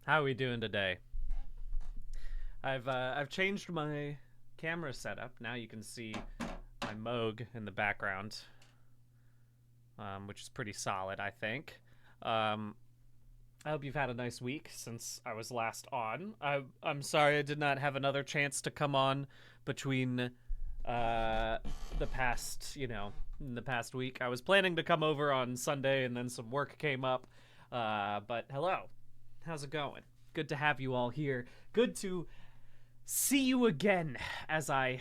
How are we doing today? I've changed my camera setup. Now you can see my Moog in the background, which is pretty solid, I think. Um, I hope you've had a nice week since I was last on. I'm sorry I did not have another chance to come on between the past, in the past week. I was planning to come over on Sunday, and then some work came up. But hello, how's it going? Good to have you all here. Good to see you again as I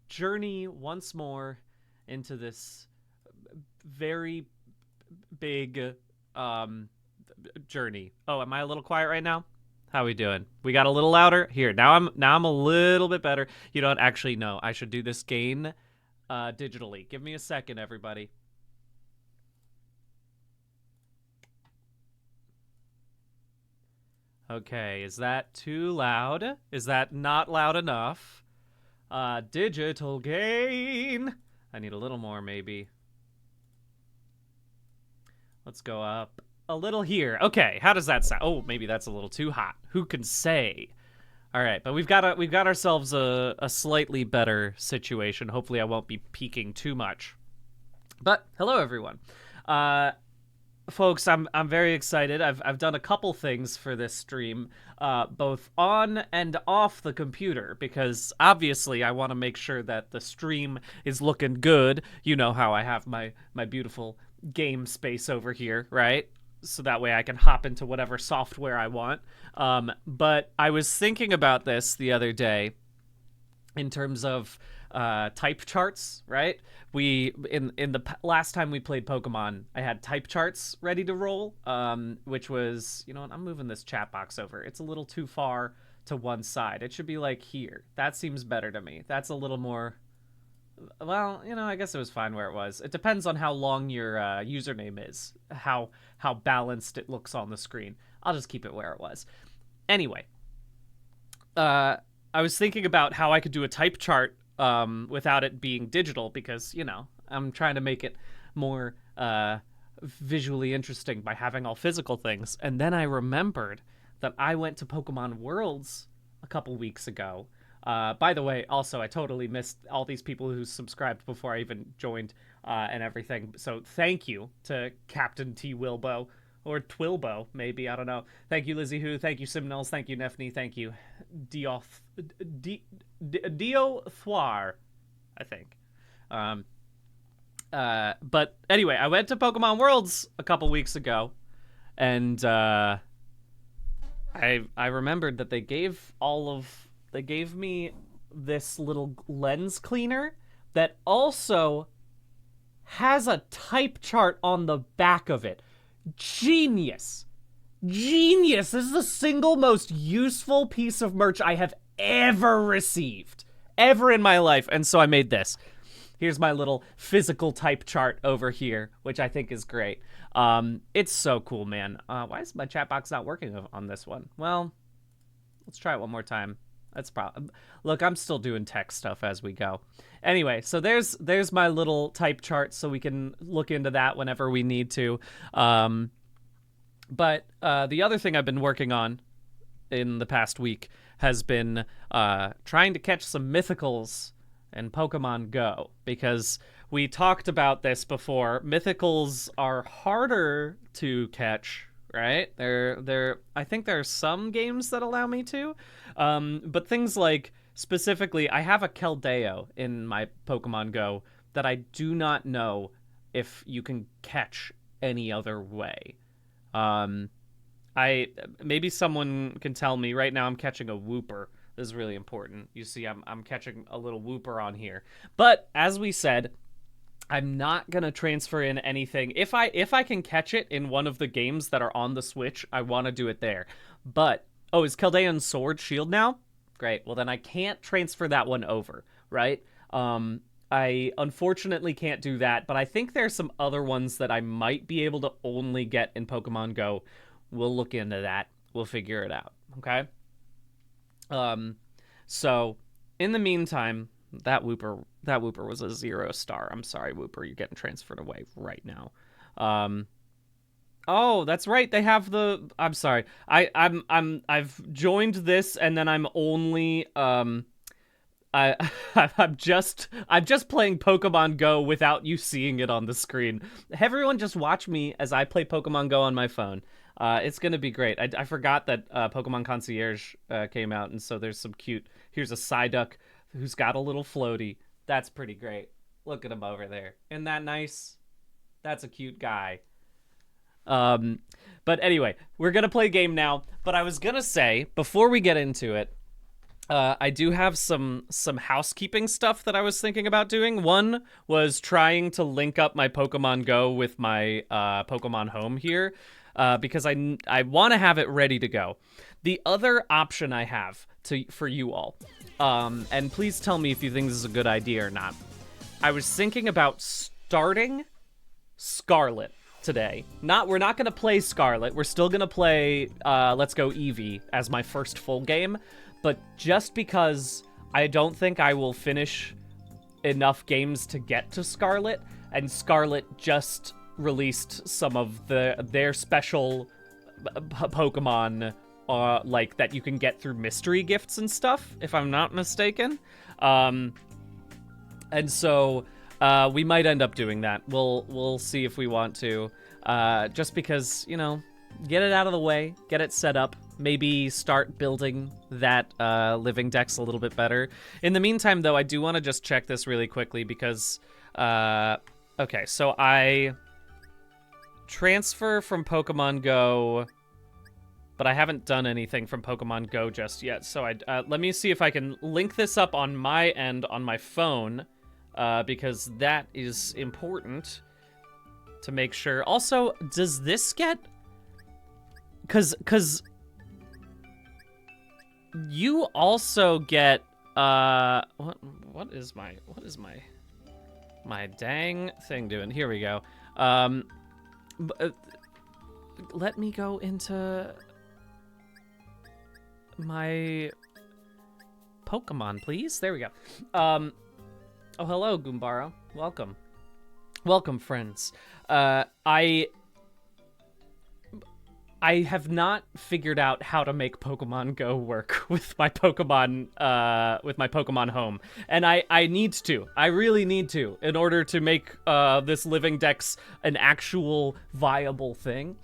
journey once more into this very big journey. Oh, am I a little quiet right now? How we doing? We got a little louder here. Now I'm a little bit better. You don't actually know. I should do this gain digitally. Give me a second, everybody. Okay, is that too loud? Is that not loud enough? Digital gain. I need a little more, maybe. Let's go up a little here. Okay, how does that sound? Oh, maybe that's a little too hot. Who can say? All right, but we've got ourselves a slightly better situation. Hopefully, I won't be peaking too much. But hello, everyone. Folks, I'm very excited. I've done a couple things for this stream, both on and off the computer, because obviously I want to make sure that the stream is looking good. You know how I have my beautiful game space over here, right? So that way I can hop into whatever software I want. But I was thinking about this the other day in terms of type charts, right? We in the last time we played Pokemon, I had type charts ready to roll, which was, you know what, I'm moving this chat box over. It's a little too far to one side. It should be like here. That seems better to me. That's a little more, well, I guess it was fine where it was. It depends on how long your username is, how balanced it looks on the screen. I'll just keep it where it was. Anyway, I was thinking about how I could do a type chart without it being digital, because I'm trying to make it more visually interesting by having all physical things. And then I remembered that I went to Pokemon Worlds a couple weeks ago. By the way, also, I totally missed all these people who subscribed before I even joined and everything. So thank you to Captain T. Wilbo, or Twilbo, maybe, I don't know. Thank you, Lizzie Who. Thank you, Simnels. Thank you, Nefni. Thank you, Dio Thwar, I think. But anyway, I went to Pokemon Worlds a couple weeks ago, and I remembered that they gave me this little lens cleaner that also has a type chart on the back of it. Genius. This is the single most useful piece of merch I have ever received, ever in my life. And so I made this. Here's my little physical type chart over here, which I think is great. It's so cool, man. Why is my chat box not working on this one? Well, let's try it one more time. That's probably, look, I'm still doing tech stuff as we go. Anyway, so there's my little type chart, so we can look into that whenever we need to. But the other thing I've been working on in the past week has been trying to catch some mythicals in Pokemon Go, because we talked about this before. Mythicals are harder to catch, right? I think there are some games that allow me to, but things like, specifically, I have a Keldeo in my Pokemon Go that I do not know if you can catch any other way. Maybe someone can tell me. Right now I'm catching a Wooper. This is really important. You see, I'm catching a little Wooper on here. But as we said, I'm not gonna transfer in anything. If I can catch it in one of the games that are on the Switch, I want to do it there. But is Keldeon's Sword Shield now? Great. Well, then I can't transfer that one over, right? I unfortunately can't do that, but I think there's some other ones that I might be able to only get in Pokemon Go. We'll look into that. We'll figure it out, okay? So in the meantime, that Wooper was a 0-star. I'm sorry, Wooper, you're getting transferred away right now. Oh, that's right. They have the. I'm sorry. I've joined this, and then I'm only I I'm just playing Pokemon Go without you seeing it on the screen. Everyone just watch me as I play Pokemon Go on my phone. It's gonna be great. I forgot that Pokemon Concierge came out, and so there's some cute. Here's a Psyduck who's got a little floaty. That's pretty great. Look at him over there. Isn't that nice? That's a cute guy. Um, but anyway, we're gonna play a game now. But I was gonna say before we get into it, I do have some housekeeping stuff that I was thinking about doing. One was trying to link up my Pokemon Go with my Pokemon Home here, because I want to have it ready to go. The other option I have for you all, and please tell me if you think this is a good idea or not. I was thinking about starting Scarlet today. We're not gonna play Scarlet. We're still gonna play Let's Go Eevee as my first full game. But just because I don't think I will finish enough games to get to Scarlet, and Scarlet just released some of their special Pokemon, like that you can get through mystery gifts and stuff, if I'm not mistaken. And so we might end up doing that. We'll see if we want to, just because, you know, get it out of the way, get it set up. Maybe start building that living dex a little bit better. In the meantime, though, I do want to just check this really quickly because, okay, so I transfer from Pokemon Go, but I haven't done anything from Pokemon Go just yet. So let me see if I can link this up on my end on my phone, because that is important to make sure. Also, does this get... Because you also get what is my dang thing doing? Here we go. Let me go into my Pokemon, please. There we go. Oh, hello, Goombara. Welcome, friends. I have not figured out how to make Pokemon Go work with my Pokemon Home, and I need to. I really need to in order to make this living dex an actual viable thing.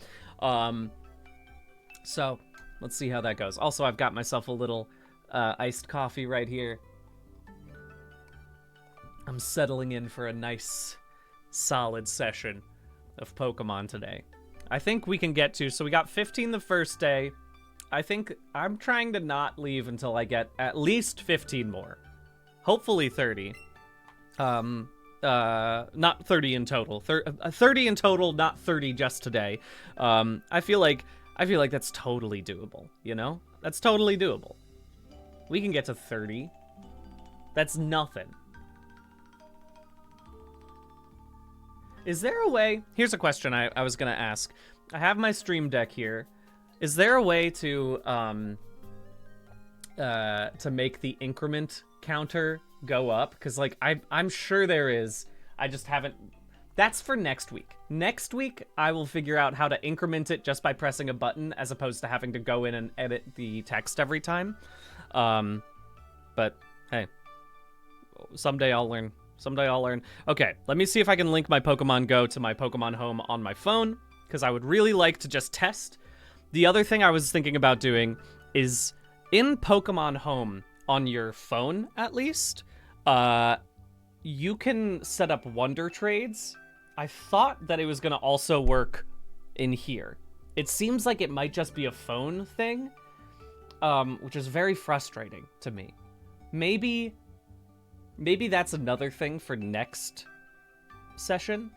So let's see how that goes. Also, I've got myself a little iced coffee right here. I'm settling in for a nice, solid session of Pokemon today. I think we can get to, so we got 15 the first day. I think I'm trying to not leave until I get at least 15 more. Hopefully 30. Not 30 in total. 30 in total, not 30 just today. I feel like that's totally doable, you know? That's totally doable. We can get to 30. That's nothing. Is there a way... Here's a question I was going to ask. I have my stream deck here. Is there a way to make the increment counter go up? Because, like, I'm sure there is. I just haven't... That's for next week. Next week, I will figure out how to increment it just by pressing a button, as opposed to having to go in and edit the text every time. But, hey. Someday I'll learn. Okay, let me see if I can link my Pokemon Go to my Pokemon Home on my phone, because I would really like to just test. The other thing I was thinking about doing is in Pokemon Home on your phone, at least, you can set up Wonder Trades. I thought that it was going to also work in here. It seems like it might just be a phone thing, which is very frustrating to me. Maybe that's another thing for next session.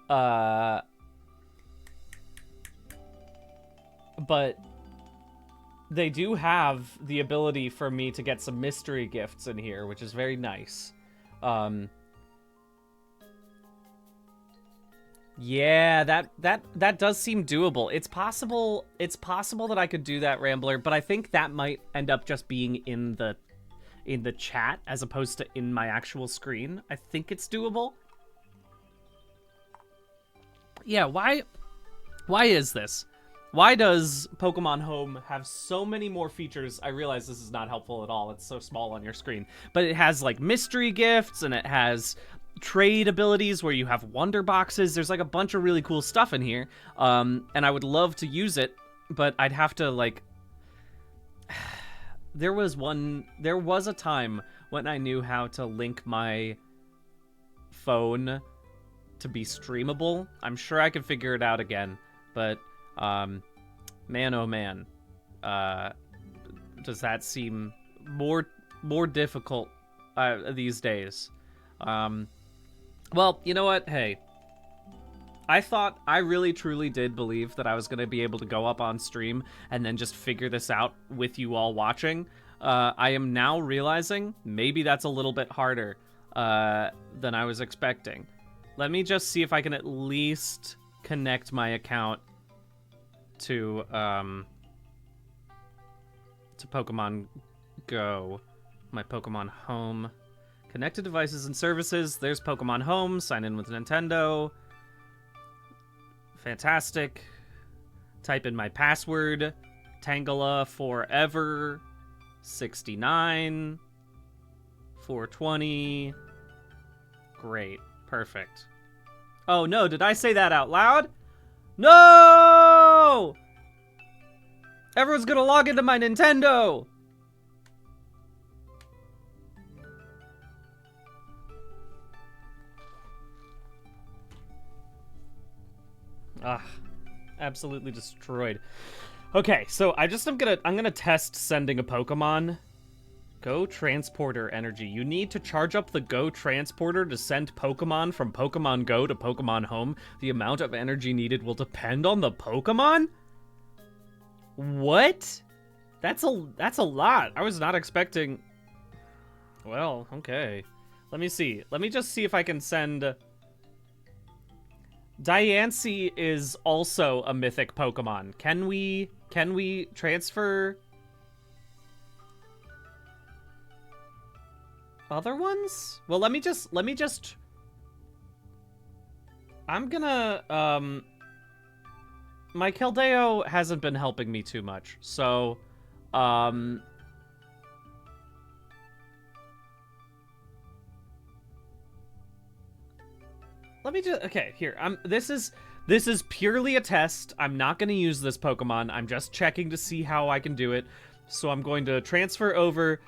But they do have the ability for me to get some mystery gifts in here, which is very nice. Yeah, that does seem doable. It's possible that I could do that, Rambler, but I think that might end up just being in the chat as opposed to in my actual screen. I think it's doable. Yeah, why Why is this? Why does Pokemon Home have so many more features? I realize this is not helpful at all. It's so small on your screen. But it has, like, mystery gifts, and it has trade abilities where you have wonder boxes. There's, like, a bunch of really cool stuff in here. And I would love to use it, but I'd have to, like... There was a time when I knew how to link my phone to be streamable. I'm sure I could figure it out again, but... man, oh man, does that seem more difficult these days? Well, you know what? Hey, I really truly did believe that I was going to be able to go up on stream and then just figure this out with you all watching. I am now realizing maybe that's a little bit harder than I was expecting. Let me just see if I can at least connect my account to Pokemon Go, my Pokemon Home. Connected devices and services. There's Pokemon Home. Sign in with Nintendo. Fantastic. Type in my password. Tangela forever. 69. 420. Great. Perfect. Oh no, did I say that out loud? No! Everyone's gonna log into my Nintendo! Ah, absolutely destroyed. Okay, so I'm gonna test sending a Pokemon. Go Transporter Energy. You need to charge up the Go Transporter to send Pokemon from Pokemon Go to Pokemon Home. The amount of energy needed will depend on the Pokemon? What? That's a lot. I was not expecting... Well, okay. Let me see. Let me just see if I can send... Diancie is also a mythic Pokemon. Can we transfer... other ones? Well, let me just I'm gonna my Keldeo hasn't been helping me too much, so let me just okay, here. This is purely a test. I'm not going to use this Pokemon. I'm just checking to see how I can do it. So I'm going to transfer over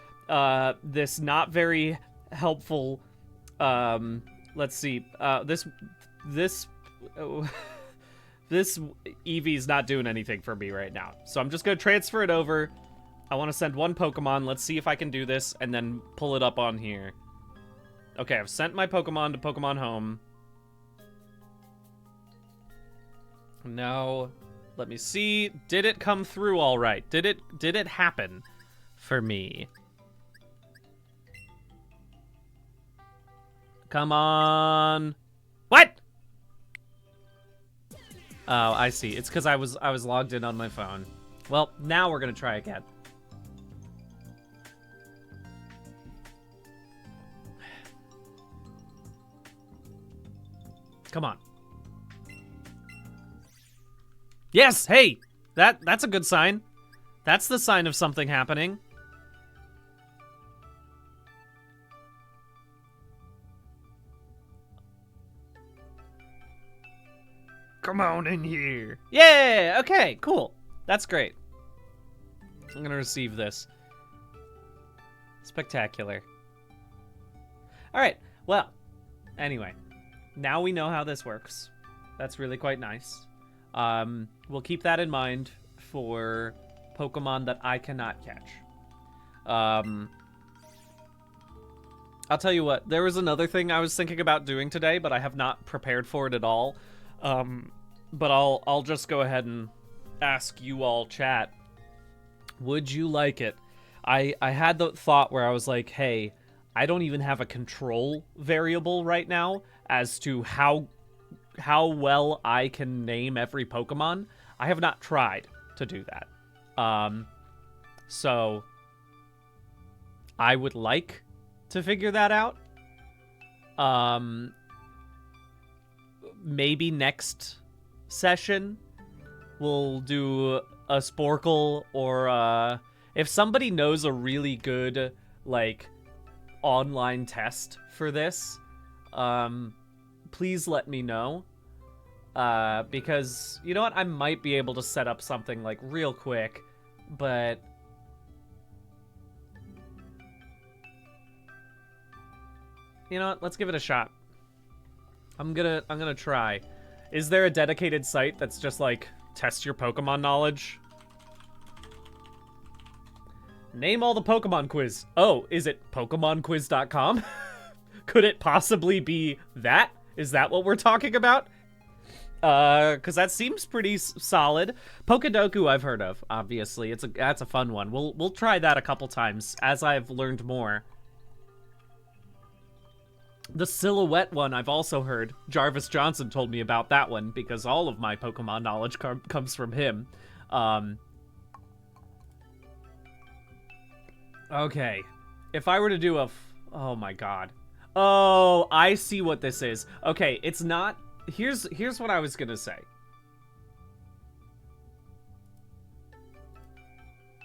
this not very helpful, let's see, this Eevee's not doing anything for me right now. So I'm just going to transfer it over. I want to send one Pokemon. Let's see if I can do this and then pull it up on here. Okay, I've sent my Pokemon to Pokemon Home. Now, let me see. Did it come through all right? Did it happen for me? Come on. What? Oh, I see. It's because I was logged in on my phone. Well, now we're gonna try again. Come on. Yes, hey! That's a good sign. That's the sign of something happening. Come on in here. Yeah, okay, cool. That's great. I'm gonna receive this. Spectacular. Alright, well, anyway. Now we know how this works. That's really quite nice. We'll keep that in mind for Pokemon that I cannot catch. I'll tell you what, there was another thing I was thinking about doing today, but I have not prepared for it at all. But I'll just go ahead and ask you all, chat. Would you like it? I had the thought where I was like, hey, I don't even have a control variable right now as to how well I can name every Pokemon. I have not tried to do that. So I would like to figure that out. Maybe next session, we'll do a Sporkle, or if somebody knows a really good like online test for this, please let me know. Because you know what, I might be able to set up something like real quick, but you know what, let's give it a shot. I'm gonna try. Is there a dedicated site that's just like test your Pokemon knowledge? Name all the Pokemon quiz. Oh, is it PokemonQuiz.com? Could it possibly be that? Is that what we're talking about? Because that seems pretty solid. Pokedoku I've heard of, obviously. That's a fun one. We'll try that a couple times as I've learned more. The Silhouette one I've also heard. Jarvis Johnson told me about that one because all of my Pokemon knowledge comes from him. Okay. If I were to do oh my god. Oh, I see what this is. Okay, it's not... Here's what I was gonna say.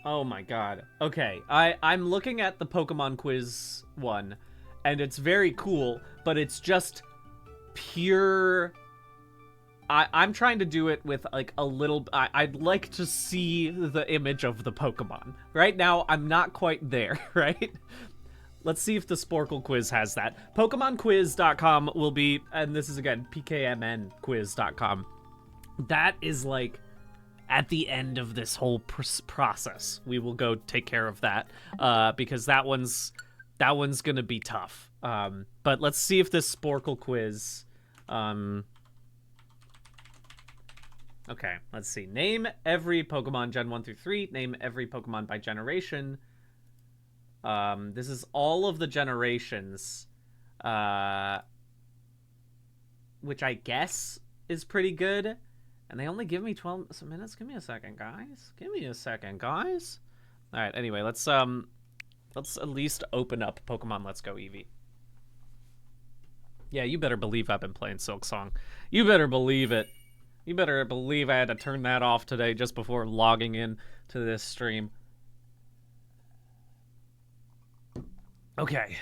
Oh my god. Okay, I'm looking at the Pokemon Quiz one, and it's very cool, but it's just pure... I'm trying to do it with, like, a little... I'd like to see the image of the Pokemon. Right now, I'm not quite there, right? Let's see if the Sporkle quiz has that. PokemonQuiz.com will be... And this is, again, PKMNquiz.com. That is, like, at the end of this whole process. We will go take care of that, because that one's gonna be tough. But let's see if this Sporkle quiz... Okay, let's see. Name every Pokemon Gen 1 through 3. Name every Pokemon by generation. This is all of the generations. Which I guess is pretty good. And they only give me 12 minutes. Give me a second, guys. Give me a second, guys. Alright, anyway, let's at least open up Pokemon Let's Go Eevee. Yeah, you better believe I've been playing Silk Song. You better believe it. You better believe I had to turn that off today just before logging in to this stream. Okay.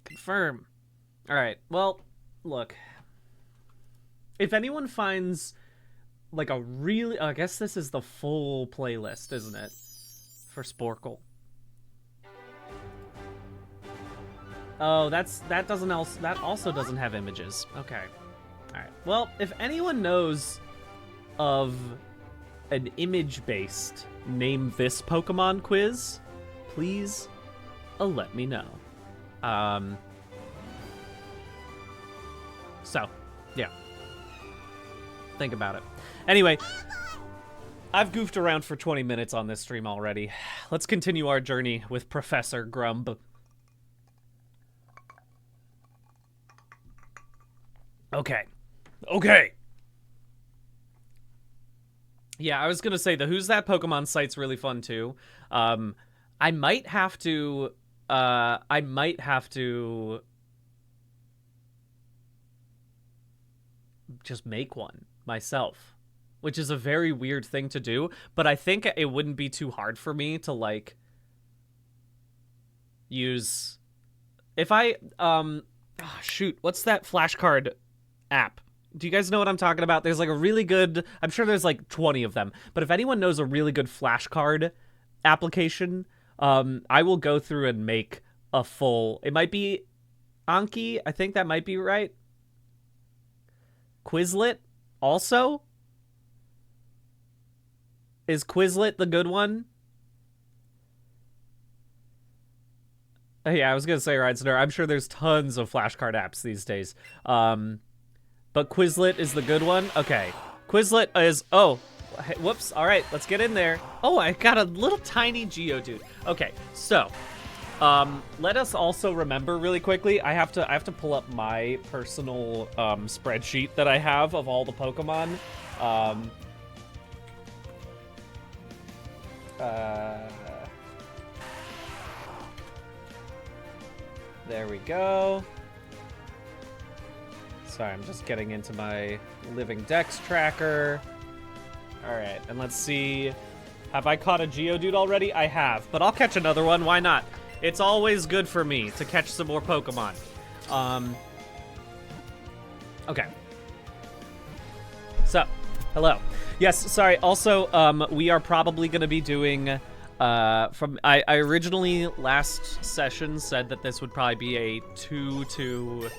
Confirm. Alright, well, look. If anyone finds, like, a really... I guess this is the full playlist, isn't it? For Sporkle. Oh, that also doesn't have images. Okay. Alright. Well, if anyone knows of an image-based name this Pokemon quiz, please let me know. So, yeah. Think about it. Anyway, I've goofed around for 20 minutes on this stream already. Let's continue our journey with Professor Grumb. Okay. Okay. Yeah, I was gonna say the Who's That Pokemon site's really fun too. I might have to just make one myself, which is a very weird thing to do, but I think it wouldn't be too hard for me to like use if I shoot, what's that flashcard app? Do you guys know what I'm talking about? There's like a really good, I'm sure there's like 20 of them, but if anyone knows a really good flashcard application, I will go through and make a full, it might be Anki, I think that might be right. Quizlet also? Is Quizlet the good one? Yeah, I was gonna say Ridester. I'm sure there's tons of flashcard apps these days. But Quizlet is the good one? Okay. Quizlet is... Oh, whoops. All right, let's get in there. Oh, I got a little tiny Geodude. Okay, so... let us also remember really quickly, I have to pull up my personal spreadsheet that I have of all the Pokemon. There we go. Sorry, I'm just getting into my living dex tracker. All right, and let's see. Have I caught a Geodude already? I have, but I'll catch another one. Why not? It's always good for me to catch some more Pokemon. Okay. So, hello. Yes, sorry. Also, we are probably going to be doing... I originally last session said that this would probably be a 2 to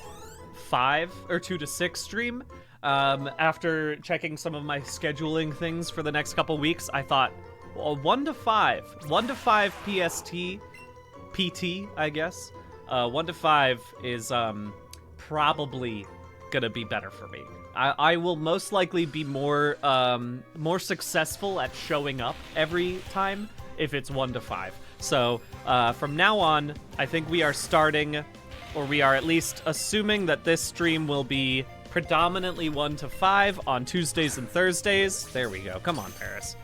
5 or 2 to 6 stream. After checking some of my scheduling things for the next couple weeks, I thought, well, 1 to 5 PST, PT, I guess. 1 to 5 is probably gonna be better for me. I will most likely be more successful at showing up every time if it's 1 to 5. So from now on, I think we are starting, or we are at least assuming that this stream will be predominantly 1 to 5 on Tuesdays and Thursdays. There we go. Come on, Paris.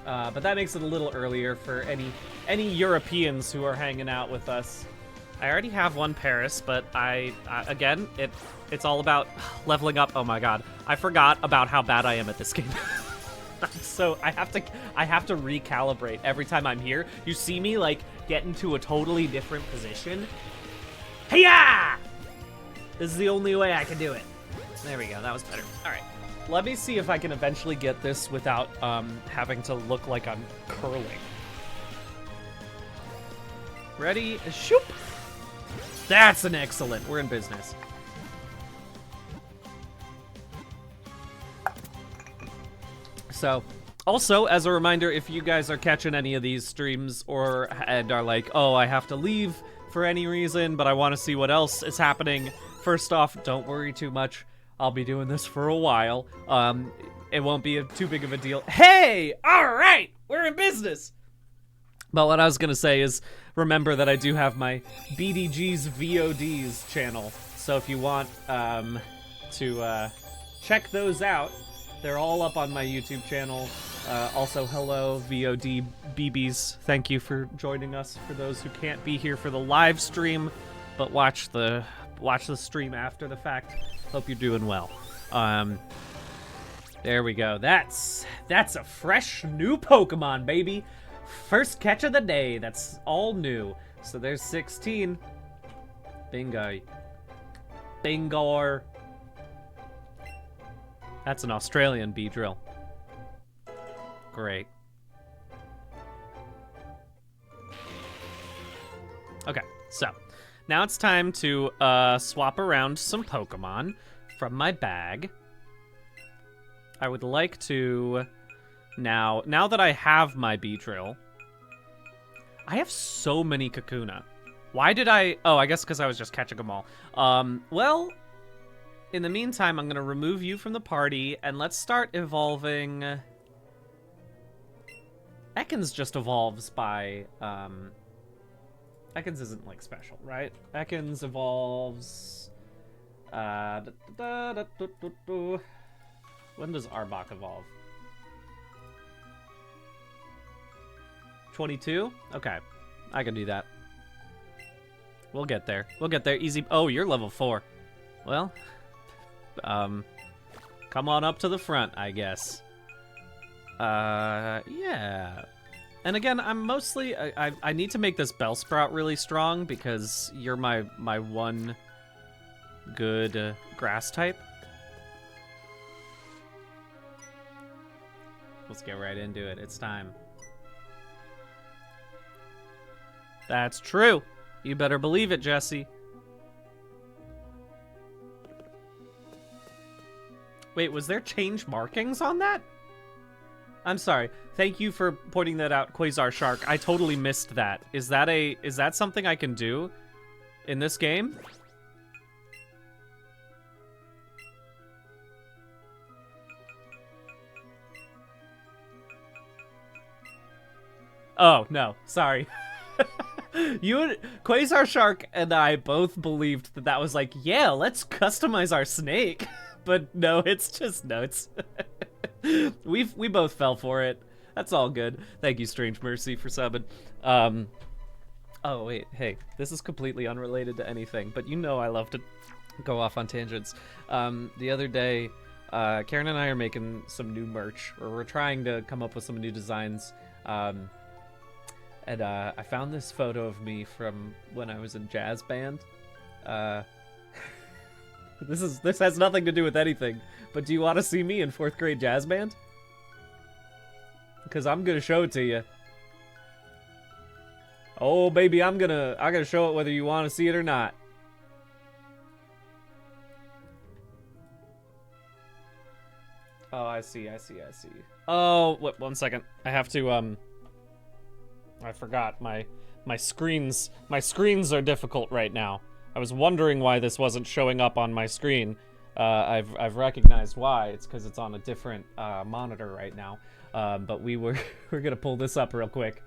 But that makes it a little earlier for any Europeans who are hanging out with us. I already have one Paris, but again, it's all about leveling up. Oh my god, I forgot about how bad I am at this game. So I have to recalibrate every time I'm here. You see me like get into a totally different position. Hiya! This is the only way I can do it. There we go. That was better. All right. Let me see if I can eventually get this without having to look like I'm curling. Ready? Shoop! That's an excellent. We're in business. So, also, as a reminder, if you guys are catching any of these streams and are like, oh, I have to leave for any reason, but I want to see what else is happening, first off, don't worry too much. I'll be doing this for a while. It won't be too big of a deal. Hey! All right! We're in business! But what I was going to say is, remember that I do have my BDG's VODs channel. So if you want to check those out, they're all up on my YouTube channel. Also, hello, VOD BBs. Thank you for joining us. For those who can't be here for the live stream, but watch the stream after the fact. Hope you're doing well. There we go. That's a fresh new Pokemon, baby. First catch of the day. That's all new. So there's 16. Bingo. Bingo. That's an Australian Beedrill. Great. Okay, so now it's time to swap around some Pokemon from my bag. I would like to now that I have my Beedrill, I have so many Kakuna. Why did I? Oh, I guess because I was just catching them all. Well, in the meantime, I'm gonna remove you from the party and let's start evolving. Ekans just evolves by Ekans isn't like special, right? Ekans evolves. When does Arbok evolve? 22? Okay, I can do that. We'll get there. We'll get there. Easy. Oh, you're level 4. Well, come on up to the front, I guess. Yeah. And again, I'm mostly I need to make this Bellsprout really strong because you're my one good grass type. Let's get right into it. It's time. That's true. You better believe it, Jesse. Wait, was there change markings on that? I'm sorry. Thank you for pointing that out, Quasar Shark. I totally missed that. Is that something I can do in this game? Oh, no. Sorry. Quasar Shark and I both believed that was like, yeah, let's customize our snake. But no, it's just notes. we both fell for it. That's all good. Thank you, Strange Mercy, for subbing. Oh, wait, hey, this is completely unrelated to anything, but you know I love to go off on tangents. The other day, Karen and I are making some new merch, or we're trying to come up with some new designs. And I found this photo of me from when I was in jazz band. This has nothing to do with anything, but do you want to see me in 4th grade jazz band? Because I'm gonna show it to you. Oh, baby, I'm gonna show it whether you want to see it or not. Oh, I see. Oh, wait, 1 second. I have to, I forgot. My screens are difficult right now. I was wondering why this wasn't showing up on my screen. I've recognized why. It's because it's on a different, monitor right now. But we're gonna pull this up real quick.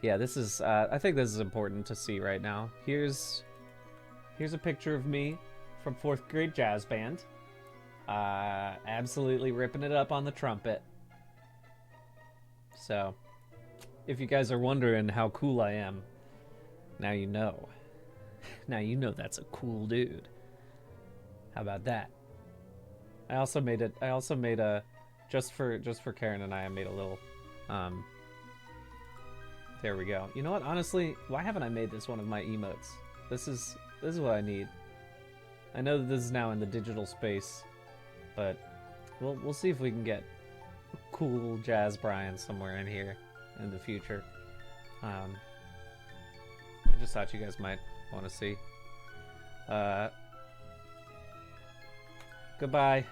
Yeah, this is, I think this is important to see right now. Here's a picture of me from 4th grade jazz band. Absolutely ripping it up on the trumpet. So, if you guys are wondering how cool I am, now you know. Now you know that's a cool dude. How about that? I also made a, just for Karen and I made a little, there we go. You know what? Honestly, why haven't I made this one of my emotes? This is what I need. I know that this is now in the digital space, but we'll see if we can get cool Jazz Brian somewhere in here in the future. I just thought you guys might want to see. Goodbye.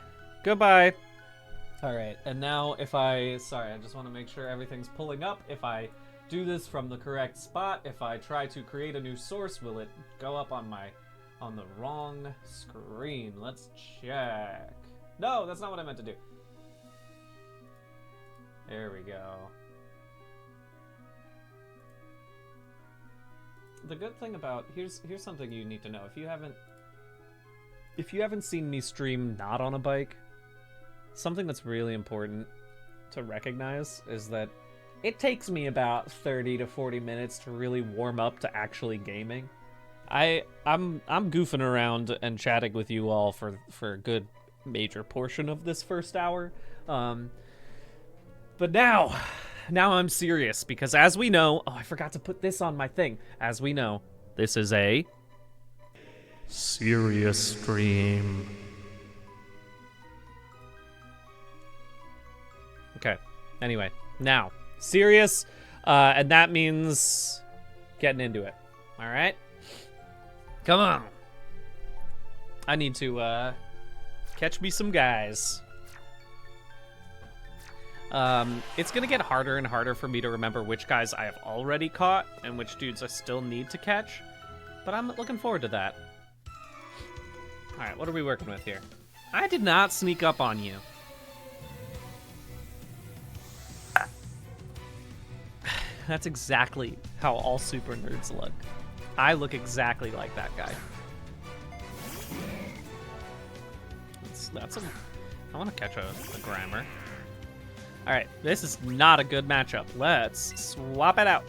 All right, and now sorry, I just want to make sure everything's pulling up. If I do this from the correct spot, if I try to create a new source, will it go up on the wrong screen? Let's check. No, that's not what I meant to do. There we go. The good thing about, here's something you need to know. If you haven't seen me stream not on a bike, something that's really important to recognize is that it takes me about 30 to 40 minutes to really warm up to actually gaming. I'm goofing around and chatting with you all for a good major portion of this first hour. But now I'm serious, because as we know, oh, I forgot to put this on my thing. As we know, this is a serious stream. Okay. Anyway, now serious, and that means getting into it. All right, come on. I need to catch me some guys. It's gonna get harder and harder for me to remember which guys I have already caught and which dudes I still need to catch, but I'm looking forward to that. All right, what are we working with here? I did not sneak up on you. That's exactly how all super nerds look. I look exactly like that guy. I want to catch a grammar. All right, this is not a good matchup. Let's swap it out.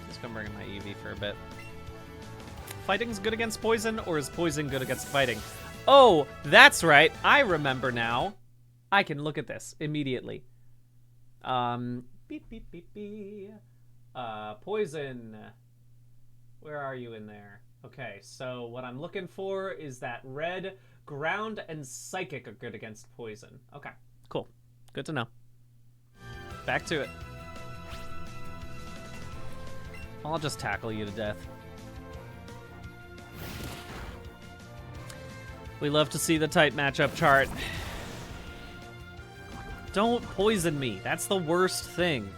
Just gonna bring in my Eevee for a bit. Fighting's good against poison, or is poison good against fighting? Oh, that's right. I remember now. I can look at this immediately. Beep, beep, beep, beep. Poison. Where are you in there? Okay, so what I'm looking for is that red. Ground and psychic are good against poison. Okay, cool. Good to know. Back to it. I'll just tackle you to death. We love to see the tight matchup chart. Don't poison me. That's the worst thing.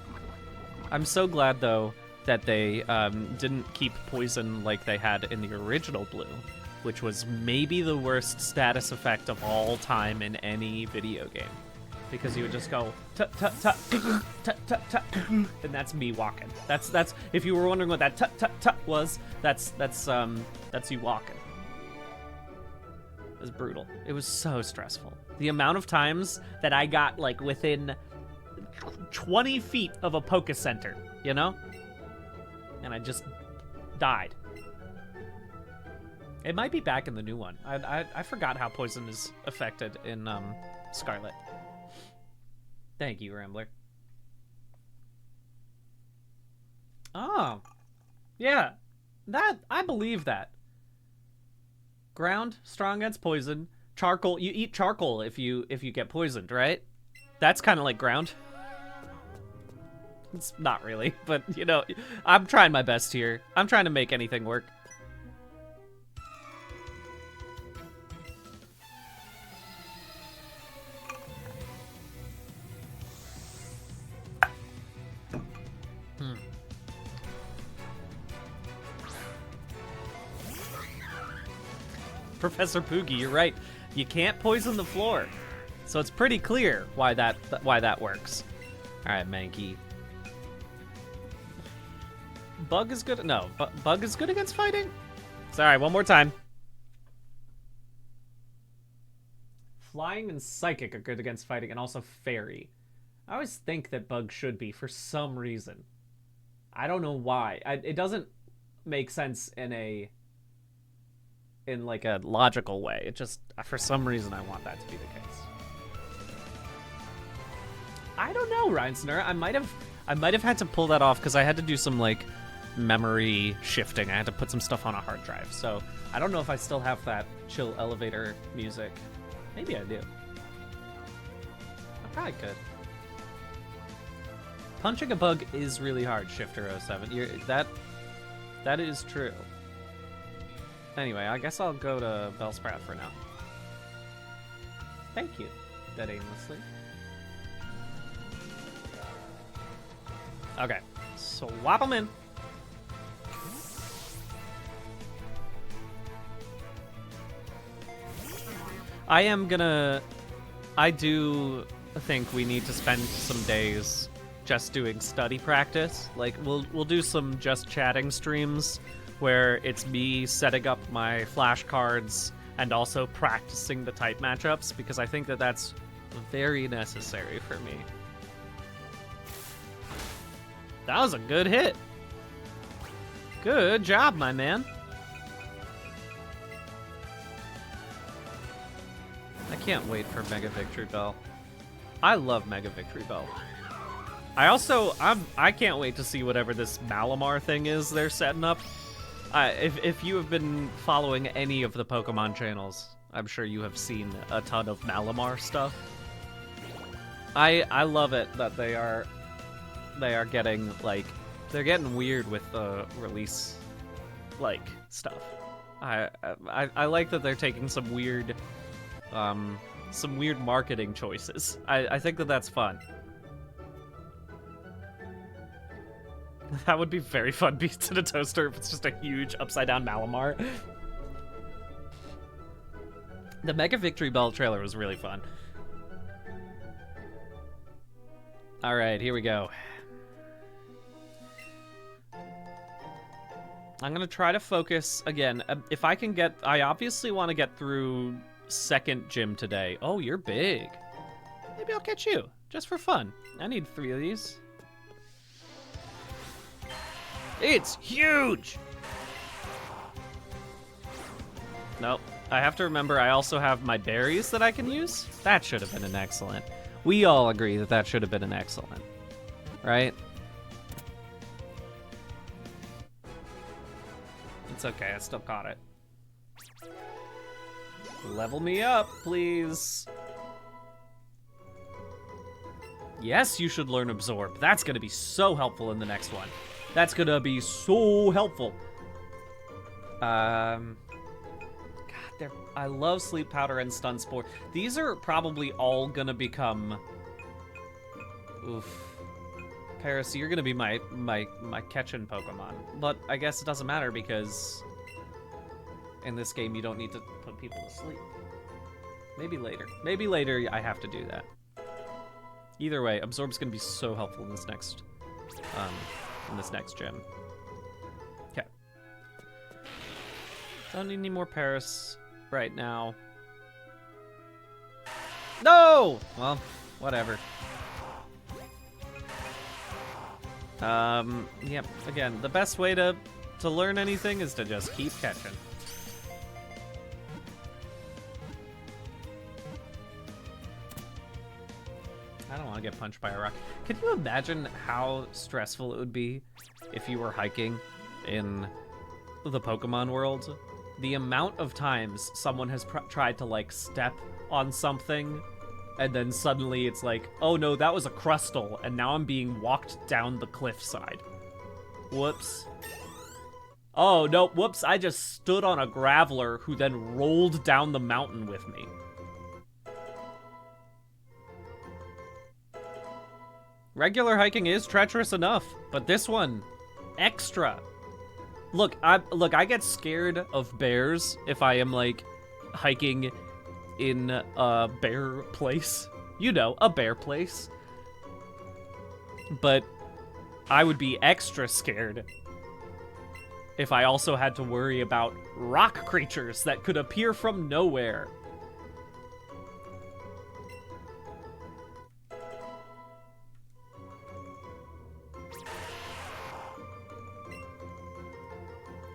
I'm so glad, though, that they didn't keep poison like they had in the original Blue, which was maybe the worst status effect of all time in any video game. Because you would just go, tut, tut, tut, tut, tut, tut, and that's me walking. That's if you were wondering what that tut, tut, tut was, that's you walking. was brutal. It was so stressful. The amount of times that I got, like, within 20 feet of a Poke Center, you know? And I just died. It might be back in the new one. I forgot how poison is affected in Scarlet. Thank you, Rambler. Oh. Yeah. I believe that. Ground, strong against poison. Charcoal, you eat charcoal if you get poisoned, right? That's kind of like ground. It's not really, but you know, I'm trying my best here. I'm trying to make anything work. Professor Poogie, you're right. You can't poison the floor. So it's pretty clear why that works. All right, Mankey. Bug is good. No, Bug is good against fighting. Sorry, one more time. Flying and Psychic are good against fighting, and also Fairy. I always think that Bug should be for some reason. I don't know why. It doesn't make sense in like a logical way. It just, for some reason, I want that to be the case. I don't know, Reinsteiner. I might have had to pull that off because I had to do some like memory shifting. I had to put some stuff on a hard drive. So I don't know if I still have that chill elevator music. Maybe I do. I probably could. Punching a bug is really hard, Shifter07. That is true. Anyway, I guess I'll go to Bellsprout for now. Thank you, Dead Aimlessly. Okay, swap them in. I do think we need to spend some days just doing study practice. Like, we'll do some just chatting streams where it's me setting up my flashcards and also practicing the type matchups, because I think that that's very necessary for me. That was a good hit. Good job, my man. I can't wait for Mega Victory Bell. I love Mega Victory Bell. I can't wait to see whatever this Malamar thing is they're setting up. If you have been following any of the Pokemon channels, I'm sure you have seen a ton of Malamar stuff. I love it that they are getting, like, they're getting weird with the release, like, stuff. I like that they're taking some weird marketing choices. I think that that's fun. That would be very fun, Beats in a Toaster, if it's just a huge upside-down Malamar. The Mega Victory Bell trailer was really fun. Alright, here we go. I'm gonna try to focus, again, if I can get... I obviously want to get through second gym today. Oh, you're big. Maybe I'll catch you, just for fun. I need 3 of these. It's huge! Nope. I have to remember I also have my berries that I can use. That should have been an excellent. We all agree that that should have been an excellent. Right? It's okay, I still caught it. Level me up, please. Yes, you should learn Absorb. That's gonna be so helpful in the next one. That's gonna be so helpful. God, I love Sleep Powder and Stun Spore. These are probably all gonna become... Oof. Paris, you're gonna be my catching Pokemon. But I guess it doesn't matter because in this game you don't need to put people to sleep. Maybe later. Maybe later I have to do that. Either way, Absorb's gonna be so helpful in this next gym. Okay. Don't need any more Paris right now. No! Well, whatever. Yep, again, the best way to learn anything is to just keep catching. I don't want to get punched by a rock. Could you imagine how stressful it would be if you were hiking in the Pokemon world? The amount of times someone has tried to, like, step on something, and then suddenly it's like, oh no, that was a Crustle, and now I'm being walked down the cliffside. Whoops. Oh no, whoops, I just stood on a Graveler who then rolled down the mountain with me. Regular hiking is treacherous enough, but this one, extra. Look, I get scared of bears if I am, like, hiking in a bear place. You know, a bear place. But I would be extra scared if I also had to worry about rock creatures that could appear from nowhere.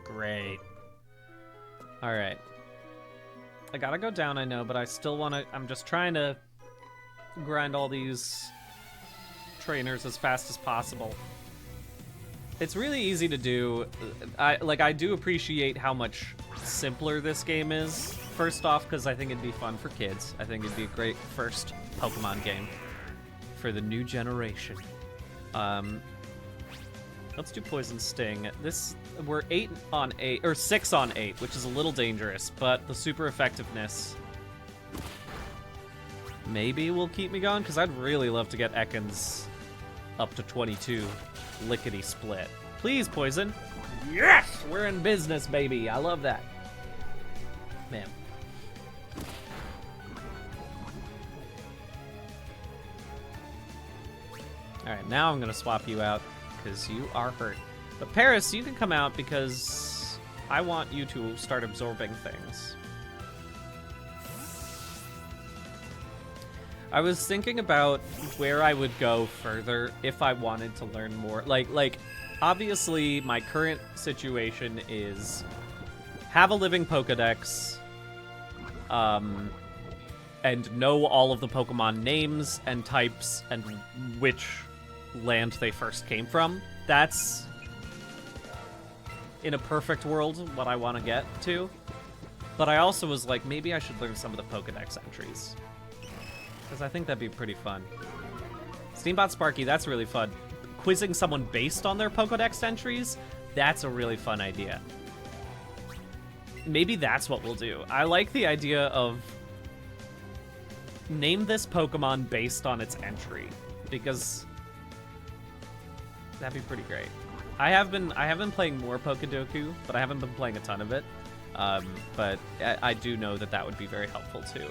Great. All right. I gotta go down, I know, but I still want to... I'm just trying to grind all these trainers as fast as possible. It's really easy to do. I do appreciate how much simpler this game is. First off, because I think it'd be fun for kids. I think it'd be a great first Pokemon game for the new generation. Let's do Poison Sting. We're 8 on 8, or 6 on 8, which is a little dangerous, but the super effectiveness maybe will keep me going, because I'd really love to get Ekans up to 22 lickety-split. Please, Poison. Yes! We're in business, baby. I love that. Man. Alright, now I'm going to swap you out, because you are hurt. But Paris, you can come out because I want you to start absorbing things. I was thinking about where I would go further if I wanted to learn more. Like, obviously, my current situation is have a living Pokedex, and know all of the Pokemon names and types and which land they first came from. That's, in a perfect world, what I want to get to. But I also was like, maybe I should learn some of the Pokedex entries, because I think that'd be pretty fun. Steambot Sparky, that's really fun. Quizzing someone based on their Pokedex entries, that's a really fun idea. Maybe that's what we'll do. I like the idea of name this Pokemon based on its entry, because that'd be pretty great. I have been playing more Pokedoku, but I haven't been playing a ton of it. But I do know that that would be very helpful too.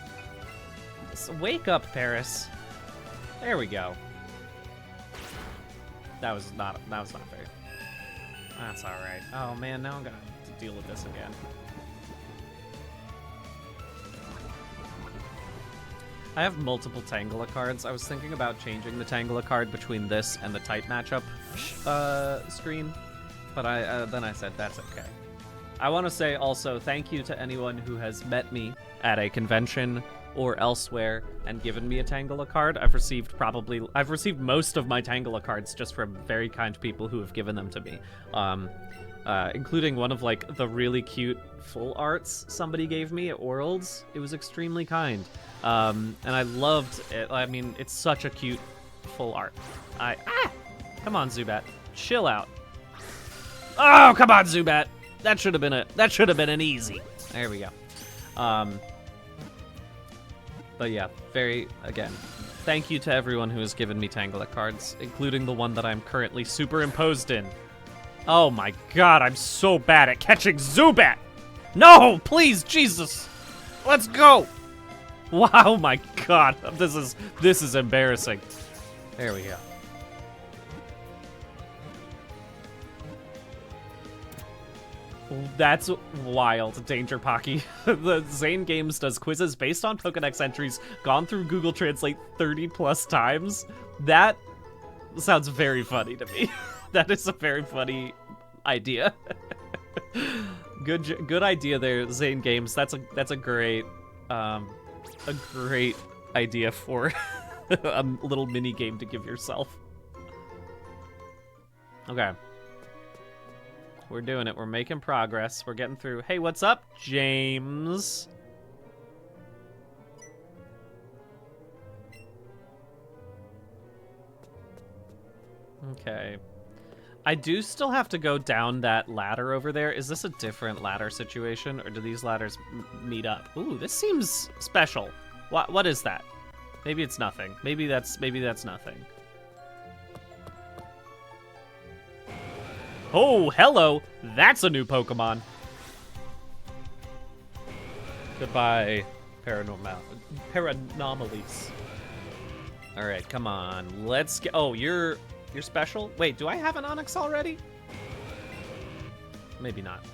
So wake up, Paris. There we go. That was not fair. That's all right. Oh man, now I'm gonna have to deal with this again. I have multiple Tangela cards. I was thinking about changing the Tangela card between this and the type matchup screen, but then I said that's okay. I want to say also thank you to anyone who has met me at a convention or elsewhere and given me a Tangela card. I've received most of my Tangela cards just from very kind people who have given them to me, including one of like the really cute full arts somebody gave me at Worlds. It was extremely kind. And I loved it. I mean, it's such a cute full art. Come on, Zubat. Chill out. Oh, come on, Zubat. That should have been an easy. There we go. But yeah, again, thank you to everyone who has given me Tangela cards, including the one that I'm currently superimposed in. Oh my god, I'm so bad at catching Zubat! No, please, Jesus! Let's go! Wow, my god, this is embarrassing. There we go. That's wild, Danger Pocky. The Zane Games does quizzes based on Pokedex entries, gone through Google Translate 30 plus times. That sounds very funny to me. That is a very funny idea. Good idea there, Zane Games. That's a great idea for a little mini game to give yourself. Okay. We're doing it. We're making progress. We're getting through. Hey, what's up, James? Okay. I do still have to go down that ladder over there. Is this a different ladder situation, or do these ladders meet up? Ooh, this seems special. What is that? Maybe it's nothing. Maybe that's nothing. Oh, hello! That's a new Pokemon. Goodbye, Paranomalies. All right, come on. Let's get. Oh, you're special. Wait, do I have an Onix already? Maybe not.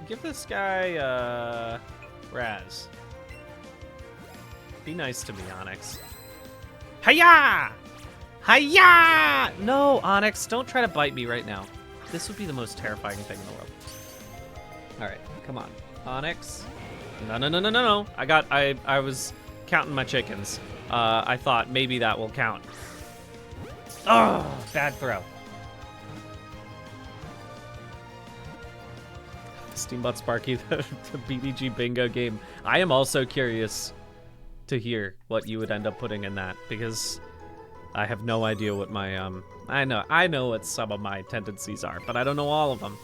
Give this guy Raz. Be nice to me, Onix. Hiya! Hiya! No, Onix, don't try to bite me right now. This would be the most terrifying thing in the world. All right, come on, Onix. No. I was counting my chickens. I thought maybe that will count. Oh, bad throw. Steambutt Sparky, the BDG bingo game. I am also curious to hear what you would end up putting in that, because I have no idea what my I know what some of my tendencies are, but I don't know all of them.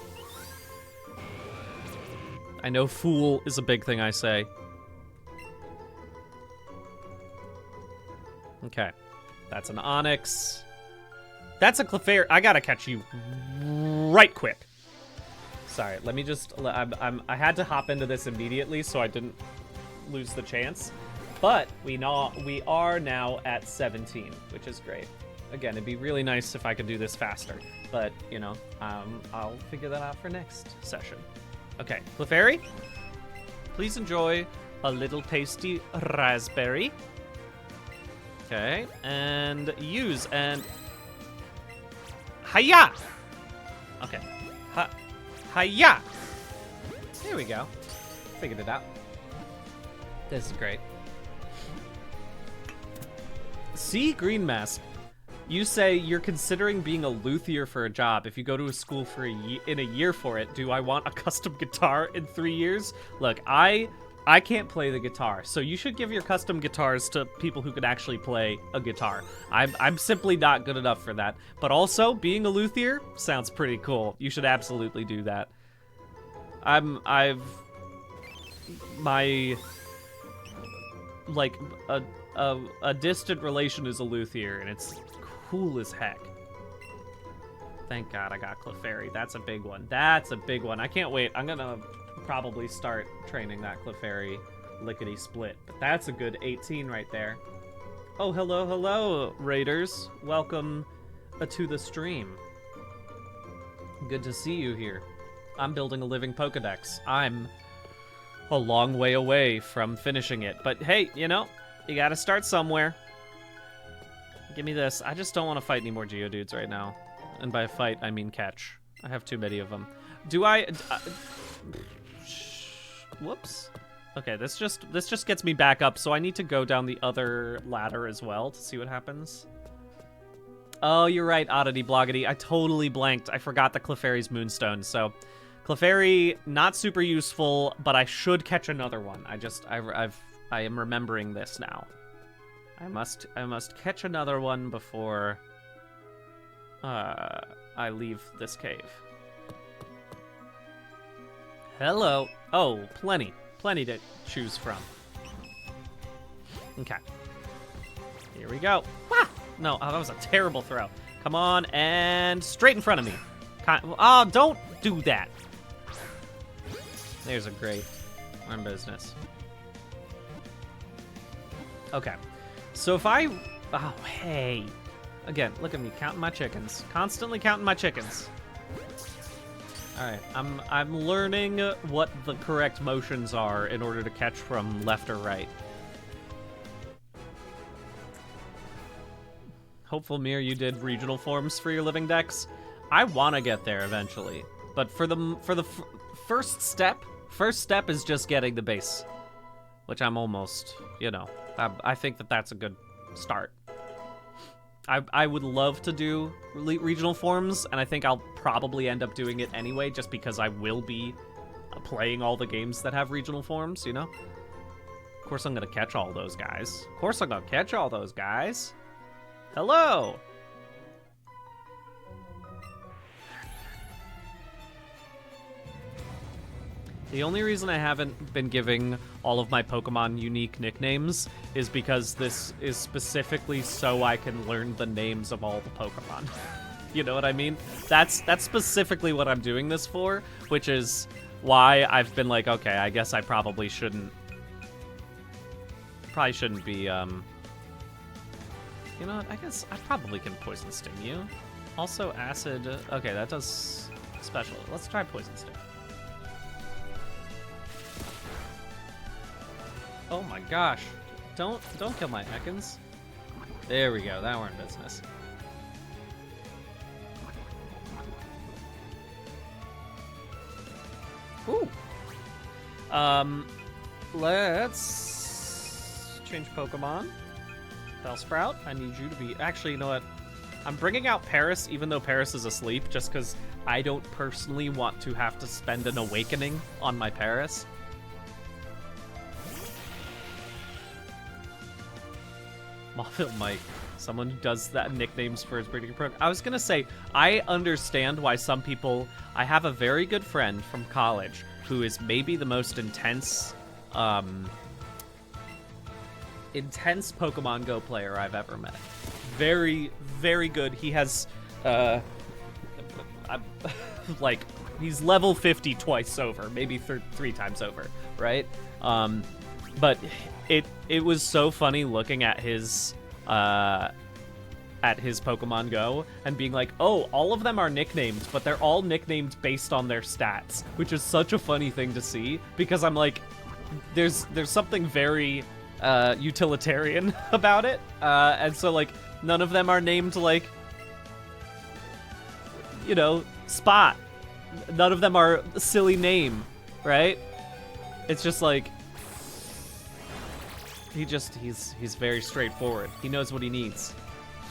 I know fool is a big thing I say. Okay, that's an Onix. That's a Clefairy. I gotta catch you right quick. Sorry, let me just. I had to hop into this immediately so I didn't lose the chance. But we are now at 17, which is great. Again, it'd be really nice if I could do this faster, but you know, I'll figure that out for next session. Okay, Clefairy, please enjoy a little tasty raspberry. Okay, and use and hiya. Okay, hiya. There we go. Figured it out. This is great. See, Green Mask, you say you're considering being a luthier for a job. If you go to a school for in a year for it, do I want a custom guitar in 3 years? Look, I can't play the guitar, so you should give your custom guitars to people who can actually play a guitar. I'm simply not good enough for that. But also, being a luthier sounds pretty cool. You should absolutely do that. A distant relation is a luthier, and it's cool as heck. Thank God I got Clefairy. That's a big one. That's a big one. I can't wait. I'm gonna probably start training that Clefairy lickety-split. But that's a good 18 right there. Oh, hello, Raiders. Welcome to the stream. Good to see you here. I'm building a living Pokedex. I'm a long way away from finishing it. But hey, you know, you gotta start somewhere. Give me this. I just don't want to fight any more Geodudes right now. And by fight, I mean catch. I have too many of them. Do I... whoops. Okay, this just gets me back up, so I need to go down the other ladder as well to see what happens. Oh, you're right, Oddity Bloggity. I totally blanked. I forgot the Clefairy's Moonstone, so... Clefairy, not super useful, but I should catch another one. I am remembering this now. I must catch another one before I leave this cave. Hello. Oh, plenty to choose from. Okay. Here we go. Ah! No, oh, that was a terrible throw. Come on, and straight in front of me. Oh, don't do that. There's a great run business. Okay. So if I... Oh, hey. Again, look at me counting my chickens. Constantly counting my chickens. Alright, I'm learning what the correct motions are in order to catch from left or right. Hopeful Mir, you did regional forms for your living decks. I want to get there eventually, but for the first step is just getting the base, which I'm almost, you know, I think that's a good start. I would love to do regional forms, and I think I'll probably end up doing it anyway, just because I will be playing all the games that have regional forms, you know? Of course I'm gonna catch all those guys. Of course I'm gonna catch all those guys. Hello! The only reason I haven't been giving all of my Pokemon unique nicknames is because this is specifically so I can learn the names of all the Pokemon. You know what I mean? That's specifically what I'm doing this for, which is why I've been like, okay, I guess I probably shouldn't be, you know what, I guess I probably can Poison Sting you. Also, Acid, okay, that does special. Let's try Poison Sting. Oh my gosh. Don't kill my Ekans. There we go. That we're in business. Ooh. Let's change Pokemon. Bellsprout, I need you to be... Actually, you know what? I'm bringing out Paris, even though Paris is asleep, just because I don't personally want to have to spend an awakening on my Paris. Mauville Mike, someone who does that nicknames for his breeding program. I was gonna say, I understand why some people... I have a very good friend from college who is maybe the most intense Pokemon Go player I've ever met. Very, very good. He has, like, he's level 50 twice over, maybe three times over, right? But it was so funny looking at his Pokemon Go and being like, oh, all of them are nicknamed, but they're all nicknamed based on their stats, which is such a funny thing to see, because I'm like, there's something very utilitarian about it, and so like none of them are named like, you know, Spot. None of them are a silly name, right? It's just like he's very straightforward. He knows what he needs.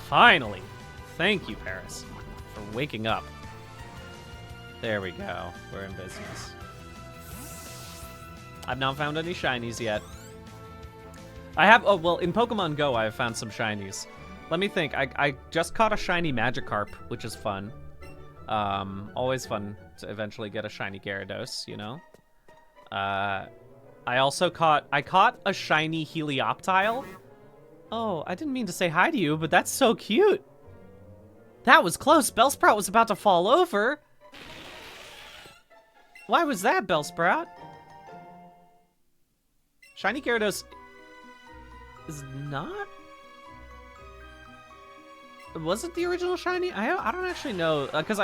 Finally, thank you, Paris, for waking up. There we go. We're in business. I've not found any shinies yet. I have, oh, well, in Pokemon Go, I have found some shinies. Let me think. I just caught a shiny Magikarp, which is fun. Always fun to eventually get a shiny Gyarados, you know? I caught a shiny Helioptile. Oh, I didn't mean to say hi to you, but that's so cute. That was close. Bellsprout was about to fall over. Why was that, Bellsprout? Shiny Gyarados is not... Was it the original shiny? I don't actually know, because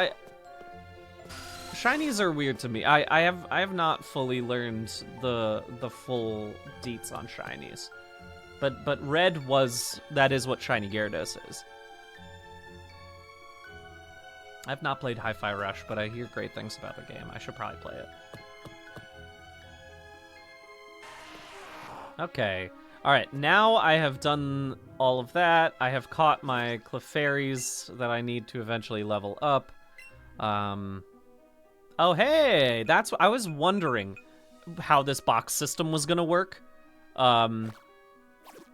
shinies are weird to me. I have not fully learned the full deets on shinies. But red that is what shiny Gyarados is. I've not played Hi-Fi Rush, but I hear great things about the game. I should probably play it. Okay. Alright, now I have done all of that. I have caught my Clefairies that I need to eventually level up. Oh, hey! I was wondering how this box system was gonna work. Now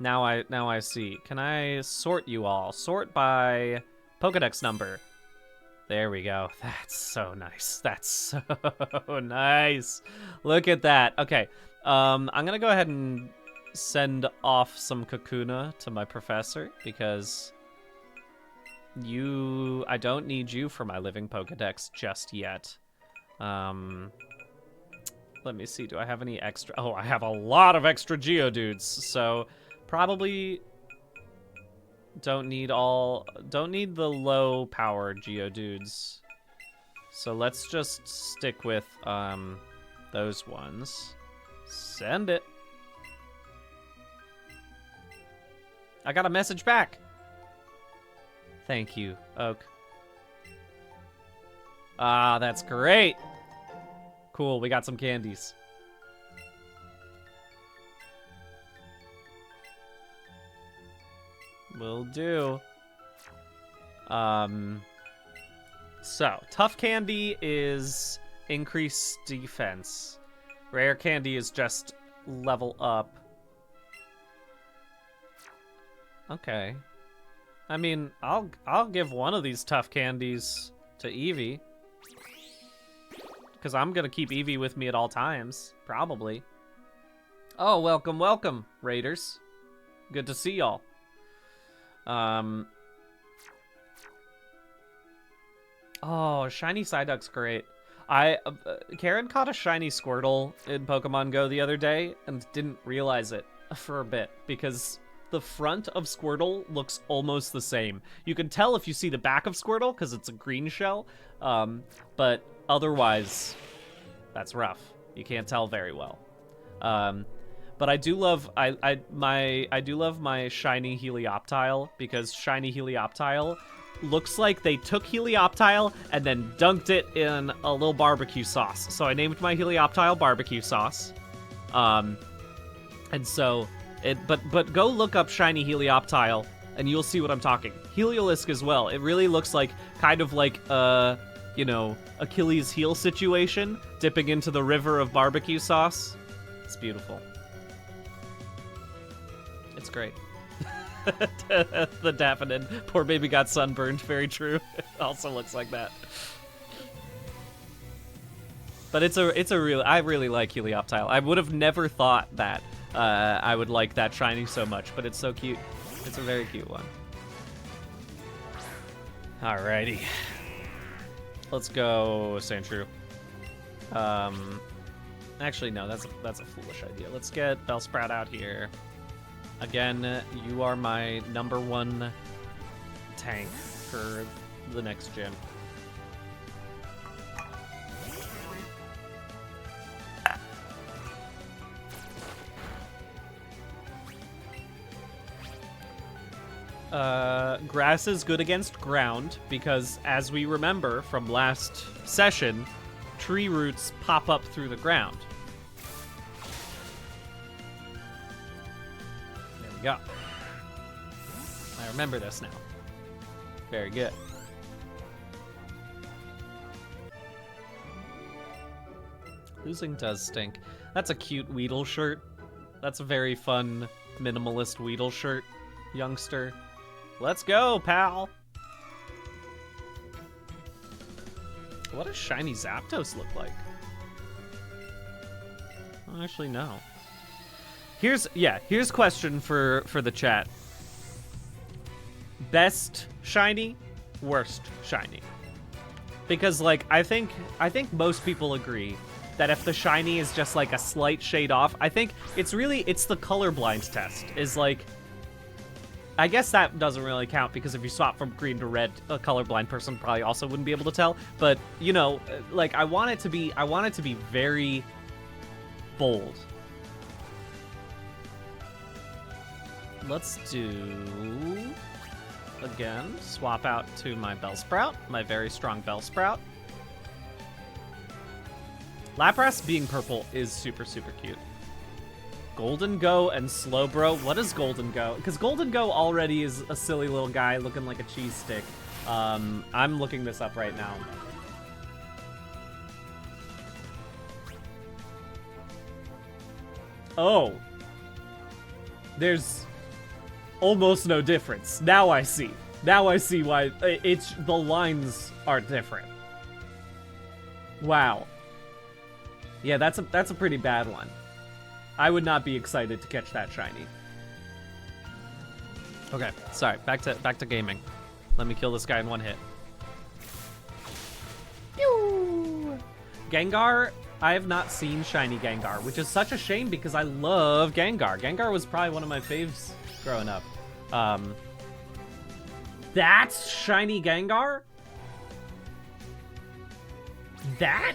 I see. Can I sort you all? Sort by Pokedex number. There we go. That's so nice. That's so nice. Look at that. Okay. I'm gonna go ahead and send off some Kakuna to my professor, because I don't need you for my living Pokedex just yet. Let me see. Do I have any extra? Oh, I have a lot of extra Geodudes, so probably don't need the low power Geodudes So let's just stick with those ones. Send it. I got a message back. Thank you, Oak. Ah, that's great. Cool, we got some candies. Will do. So, tough candy is increase defense. Rare candy is just level up. Okay. I mean, I'll give one of these tough candies to Eevee. Because I'm gonna keep Eevee with me at all times, probably. Oh, welcome, welcome, Raiders. Good to see y'all. Oh, shiny Psyduck's great. Karen caught a shiny Squirtle in Pokemon Go the other day and didn't realize it for a bit because the front of Squirtle looks almost the same. You can tell if you see the back of Squirtle because it's a green shell, but otherwise, that's rough. You can't tell very well. But I do love I do love my shiny Helioptile because shiny Helioptile looks like they took Helioptile and then dunked it in a little barbecue sauce. So I named my Helioptile barbecue sauce. And so but go look up shiny Helioptile and you'll see what I'm talking. Heliolisk as well. It really looks like kind of like you know, Achilles heel situation, dipping into the river of barbecue sauce. It's beautiful. It's great. The Daffodin. Poor baby got sunburned. Very true. It also looks like that. But it's a real. I really like Helioptile. I would have never thought that I would like that shiny so much, but it's so cute. It's a very cute one. Alrighty. Let's go Sandshrew. Actually, no, that's a foolish idea. Let's get Bellsprout out here. Again, you are my #1 tank for the next gym. Grass is good against ground because, as we remember from last session, tree roots pop up through the ground. There we go. I remember this now. Very good. Losing does stink. That's a cute Weedle shirt. That's a very fun minimalist Weedle shirt, youngster. Let's go, pal. What does shiny Zapdos look like? I don't actually know. Here's a question for the chat. Best shiny, worst shiny. Because like I think most people agree that if the shiny is just like a slight shade off, I think it's the colorblind test is like, I guess that doesn't really count because if you swap from green to red, a colorblind person probably also wouldn't be able to tell. But you know, like I want it to be very bold. Let's do again. Swap out to my Bellsprout, my very strong Bellsprout. Lapras being purple is super, super cute. Golden Go and Slowbro. What is Golden Go? Because Golden Go already is a silly little guy looking like a cheese stick. I'm looking this up right now. Oh. There's almost no difference. Now I see. Now I see why the lines are different. Wow. Yeah, that's a pretty bad one. I would not be excited to catch that shiny. Okay, sorry. Back to gaming. Let me kill this guy in one hit. Pew! Gengar, I have not seen shiny Gengar, which is such a shame because I love Gengar. Gengar was probably one of my faves growing up. That's shiny Gengar? That?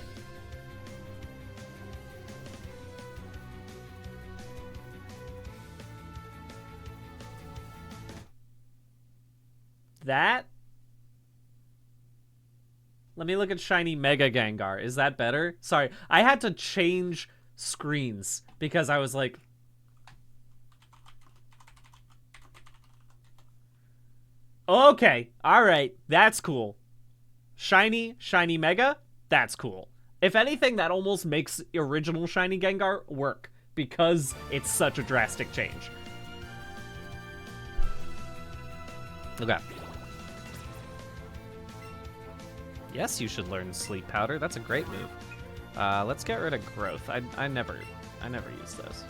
That? Let me look at Shiny Mega Gengar. Is that better? Sorry, I had to change screens because I was like... Okay, alright, that's cool. Shiny Mega, that's cool. If anything, that almost makes original Shiny Gengar work because it's such a drastic change. Okay. Yes, you should learn Sleep Powder. That's a great move. Let's get rid of Growth. I never use those.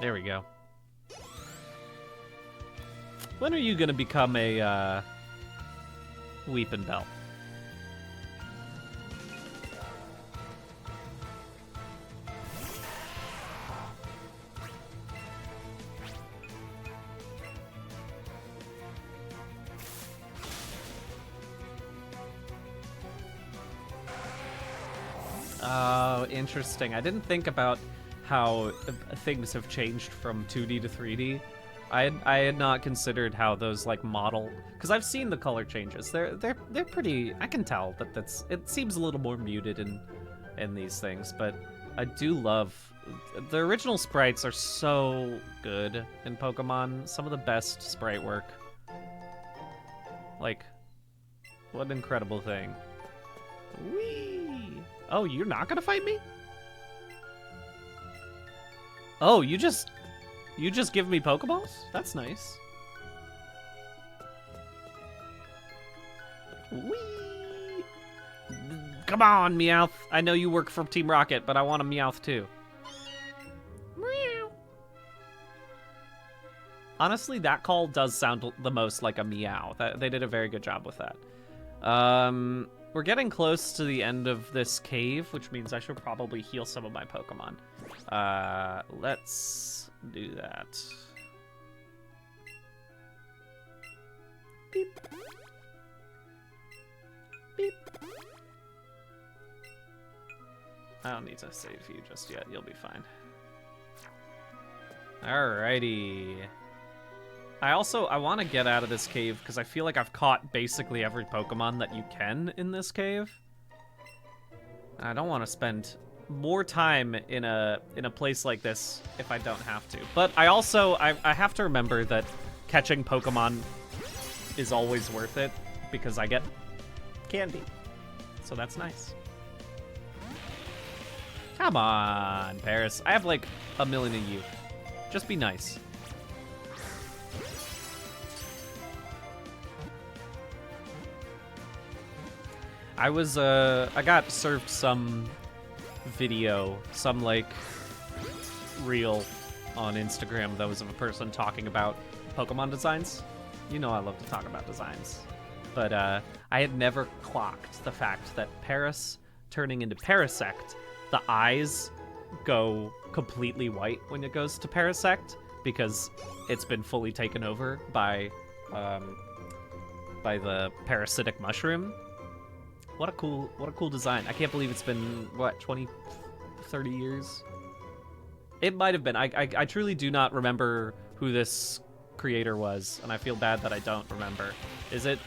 There we go. When are you gonna become a Weepin' Bell? Oh, interesting. I didn't think about how things have changed from 2D to 3D. I had not considered how those like model, because I've seen the color changes. They're pretty. I can tell that it seems a little more muted in these things, but I do love the original sprites are so good in Pokemon. Some of the best sprite work. Like, what an incredible thing. Whee! Oh, you're not gonna fight me? Oh, you just give me Pokeballs? That's nice. Whee! Come on, Meowth. I know you work for Team Rocket, but I want a Meowth too. Meow. Honestly, that call does sound the most like a meow. They did a very good job with that. We're getting close to the end of this cave, which means I should probably heal some of my Pokemon. Let's do that. Beep. Beep. I don't need to save you just yet. You'll be fine. Alrighty. I want to get out of this cave because I feel like I've caught basically every Pokemon that you can in this cave. I don't want to spend more time in a place like this if I don't have to. But I have to remember that catching Pokemon is always worth it because I get candy. So that's nice. Come on, Paris. I have like a million of you. Just be nice. I got served some video, some like reel on Instagram that was of a person talking about Pokemon designs. You know I love to talk about designs. But I had never clocked the fact that Paris turning into Parasect, the eyes go completely white when it goes to Parasect because it's been fully taken over by the parasitic mushroom. What a cool design. I can't believe it's been, what, 20, 30 years? It might have been. I truly do not remember who this creator was, and I feel bad that I don't remember. Is it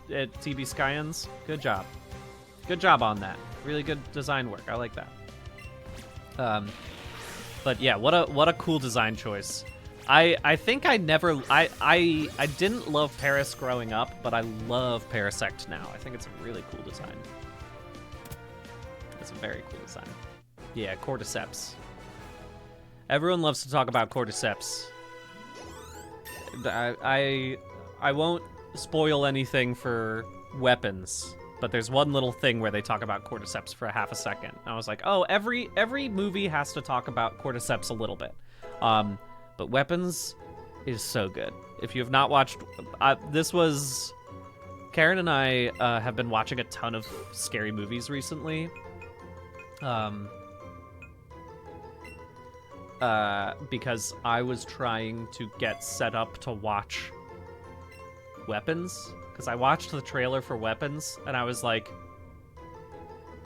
TB Skyans? Good job. Good job on that. Really good design work. I like that. But yeah, what a cool design choice. I think I didn't love Paris growing up, but I love Parasect now. I think it's a really cool design. It's a very cool design. Yeah, Cordyceps. Everyone loves to talk about Cordyceps. I won't spoil anything for weapons, but there's one little thing where they talk about Cordyceps for a half a second. And I was like, oh, every movie has to talk about Cordyceps a little bit. But weapons is so good. If you have not watched, Karen and I have been watching a ton of scary movies recently. Because I was trying to get set up to watch Weapons, because I watched the trailer for Weapons, and I was like,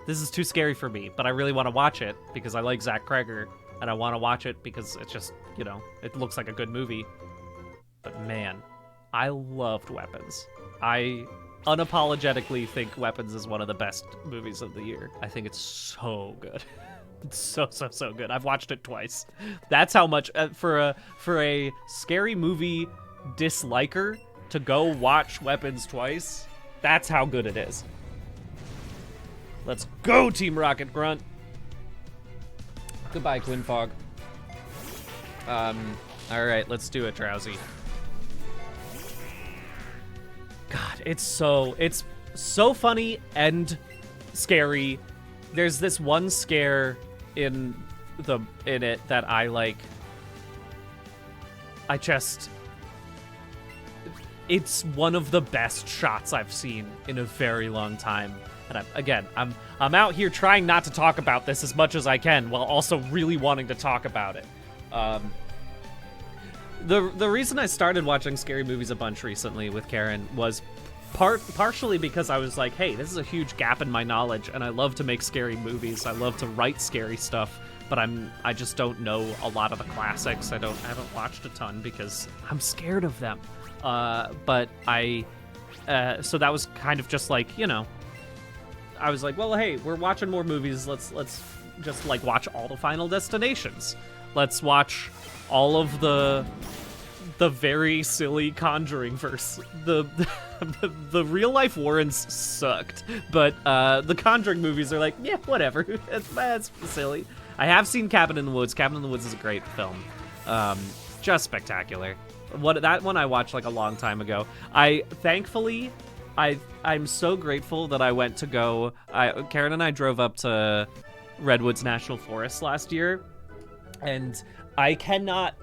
this is too scary for me, but I really want to watch it because I like Zach Kreger, and I want to watch it because it's just, you know, it looks like a good movie. But man, I loved Weapons. I unapologetically think Weapons is one of the best movies of the year. I think it's so good. It's so good. I've watched it twice. That's how much for a scary movie disliker to go watch Weapons twice. That's how good it is. Let's go, Team Rocket Grunt. Goodbye, Quinn Fog. All right, let's do it, Drowsy. God, it's so funny and scary. There's this one scare in it that I like. It's one of the best shots I've seen in a very long time. And I'm out here trying not to talk about this as much as I can while also really wanting to talk about it. The reason I started watching scary movies a bunch recently with Karen was partially because I was like, hey, this is a huge gap in my knowledge, and I love to make scary movies. I love to write scary stuff, but I just don't know a lot of the classics. I haven't watched a ton because I'm scared of them. But so that was kind of just like, you know, I was like, well, hey, we're watching more movies. Let's just like watch all the Final Destinations. Let's watch all of the very silly Conjuring verse. The real life Warrens sucked, but the Conjuring movies are like, yeah, whatever. It's silly. I have seen Cabin in the Woods. Cabin in the Woods is a great film. Just spectacular. That one I watched like a long time ago. I'm so grateful that I went to go. Karen and I drove up to Redwoods National Forest last year, and I cannot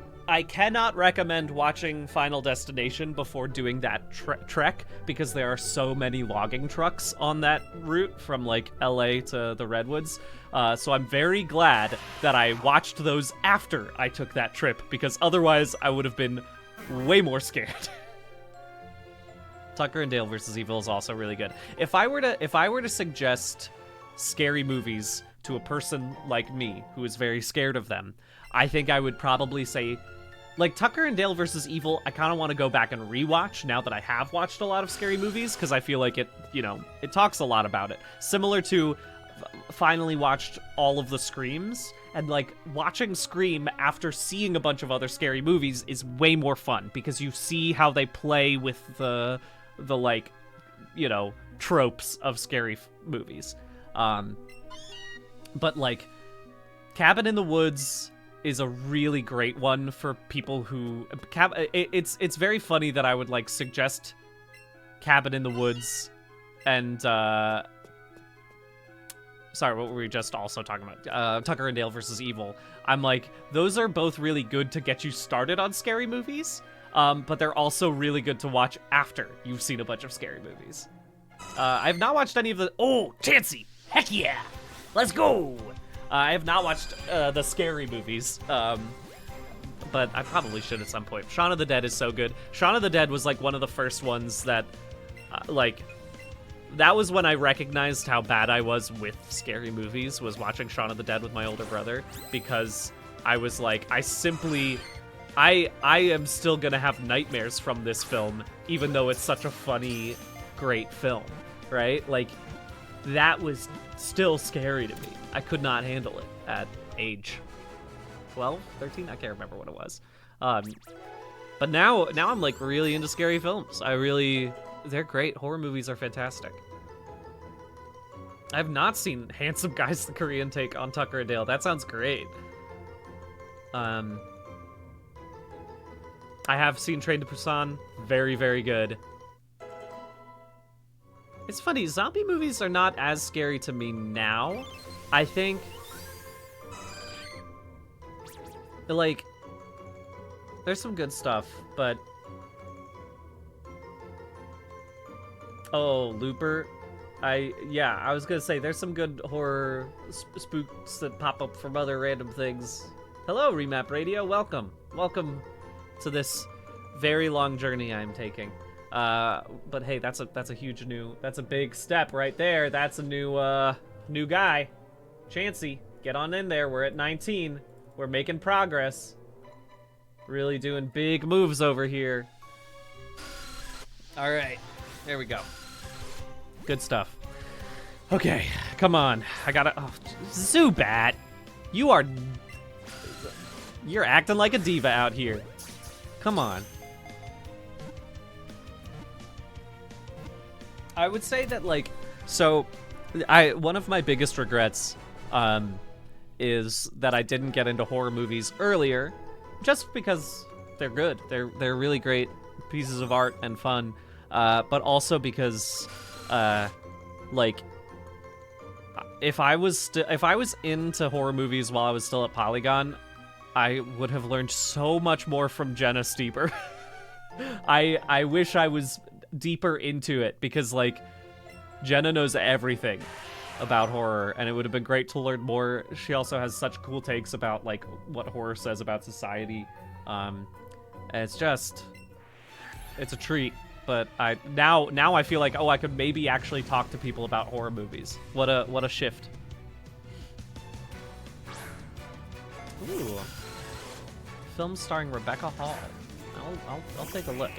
recommend watching Final Destination before doing that trek because there are so many logging trucks on that route from like LA to the Redwoods. So I'm very glad that I watched those after I took that trip because otherwise I would have been way more scared. Tucker and Dale versus Evil is also really good. If I were to suggest scary movies to a person like me who is very scared of them, I think I would probably say, like, Tucker and Dale versus Evil, I kind of want to go back and rewatch now that I have watched a lot of scary movies, because I feel like it, you know, it talks a lot about it. Similar to finally watched all of the Screams, and, like, watching Scream after seeing a bunch of other scary movies is way more fun, because you see how they play with the like, you know, tropes of scary movies. But, like, Cabin in the Woods is a really great one for people who... It's very funny that I would, like, suggest Cabin in the Woods and... Sorry, what were we just also talking about? Tucker and Dale versus Evil. I'm like, those are both really good to get you started on scary movies, but they're also really good to watch after you've seen a bunch of scary movies. I've not watched any of the... Oh, Chansey! Heck yeah! Let's go! I have not watched the scary movies, but I probably should at some point. Shaun of the Dead is so good. Shaun of the Dead was like one of the first ones that, that was when I recognized how bad I was with scary movies, was watching Shaun of the Dead with my older brother, because I was like, I am still gonna have nightmares from this film, even though it's such a funny, great film, right? Like, that was still scary to me. I could not handle it at age 12, 13? I can't remember what it was. But now I'm like really into scary films. They're great. Horror movies are fantastic. I have not seen Handsome Guys, the Korean take on Tucker and Dale. That sounds great. I have seen Train to Busan. Very, very good. It's funny, zombie movies are not as scary to me now. I think, like, there's some good stuff, but... Oh, Looper. I was gonna say, there's some good horror spooks that pop up from other random things. Hello, Remap Radio, welcome. Welcome to this very long journey I'm taking. But hey, that's a big step right there. That's a new guy. Chansey, get on in there. We're at 19. We're making progress. Really doing big moves over here. All right, there we go. Good stuff. Okay, come on. I gotta. Oh, Zubat, you're acting like a diva out here. Come on. I would say that, like, so one of my biggest regrets is that I didn't get into horror movies earlier, just because they're good. They're really great pieces of art and fun, but also because like, if I was into horror movies while I was still at Polygon, I would have learned so much more from Jenna Steeper. I wish I was deeper into it, because like, Jenna knows everything about horror, and it would have been great to learn more. She also has such cool takes about like what horror says about society. And it's a treat. But now I feel like, oh, I could maybe actually talk to people about horror movies. What a shift. Ooh. Film starring Rebecca Hall. I'll take a look.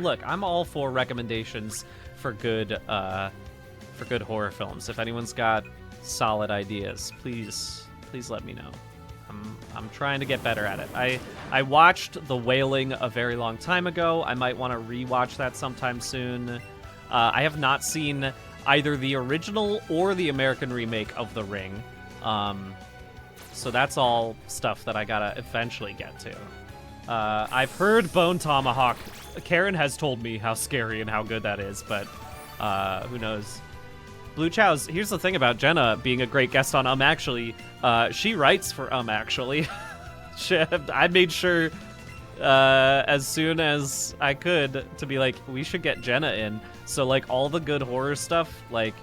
Look, I'm all for recommendations for good horror films. If anyone's got solid ideas, please let me know. I'm trying to get better at it. I watched The Wailing a very long time ago. I might want to rewatch that sometime soon. I have not seen either the original or the American remake of The Ring. So that's all stuff that I gotta eventually get to. I've heard Bone Tomahawk. Karen has told me how scary and how good that is, but who knows? Blue Chow's, here's the thing about Jenna being a great guest on Actually. She writes for Actually. I made sure as soon as I could to be like, we should get Jenna in. So like, all the good horror stuff, like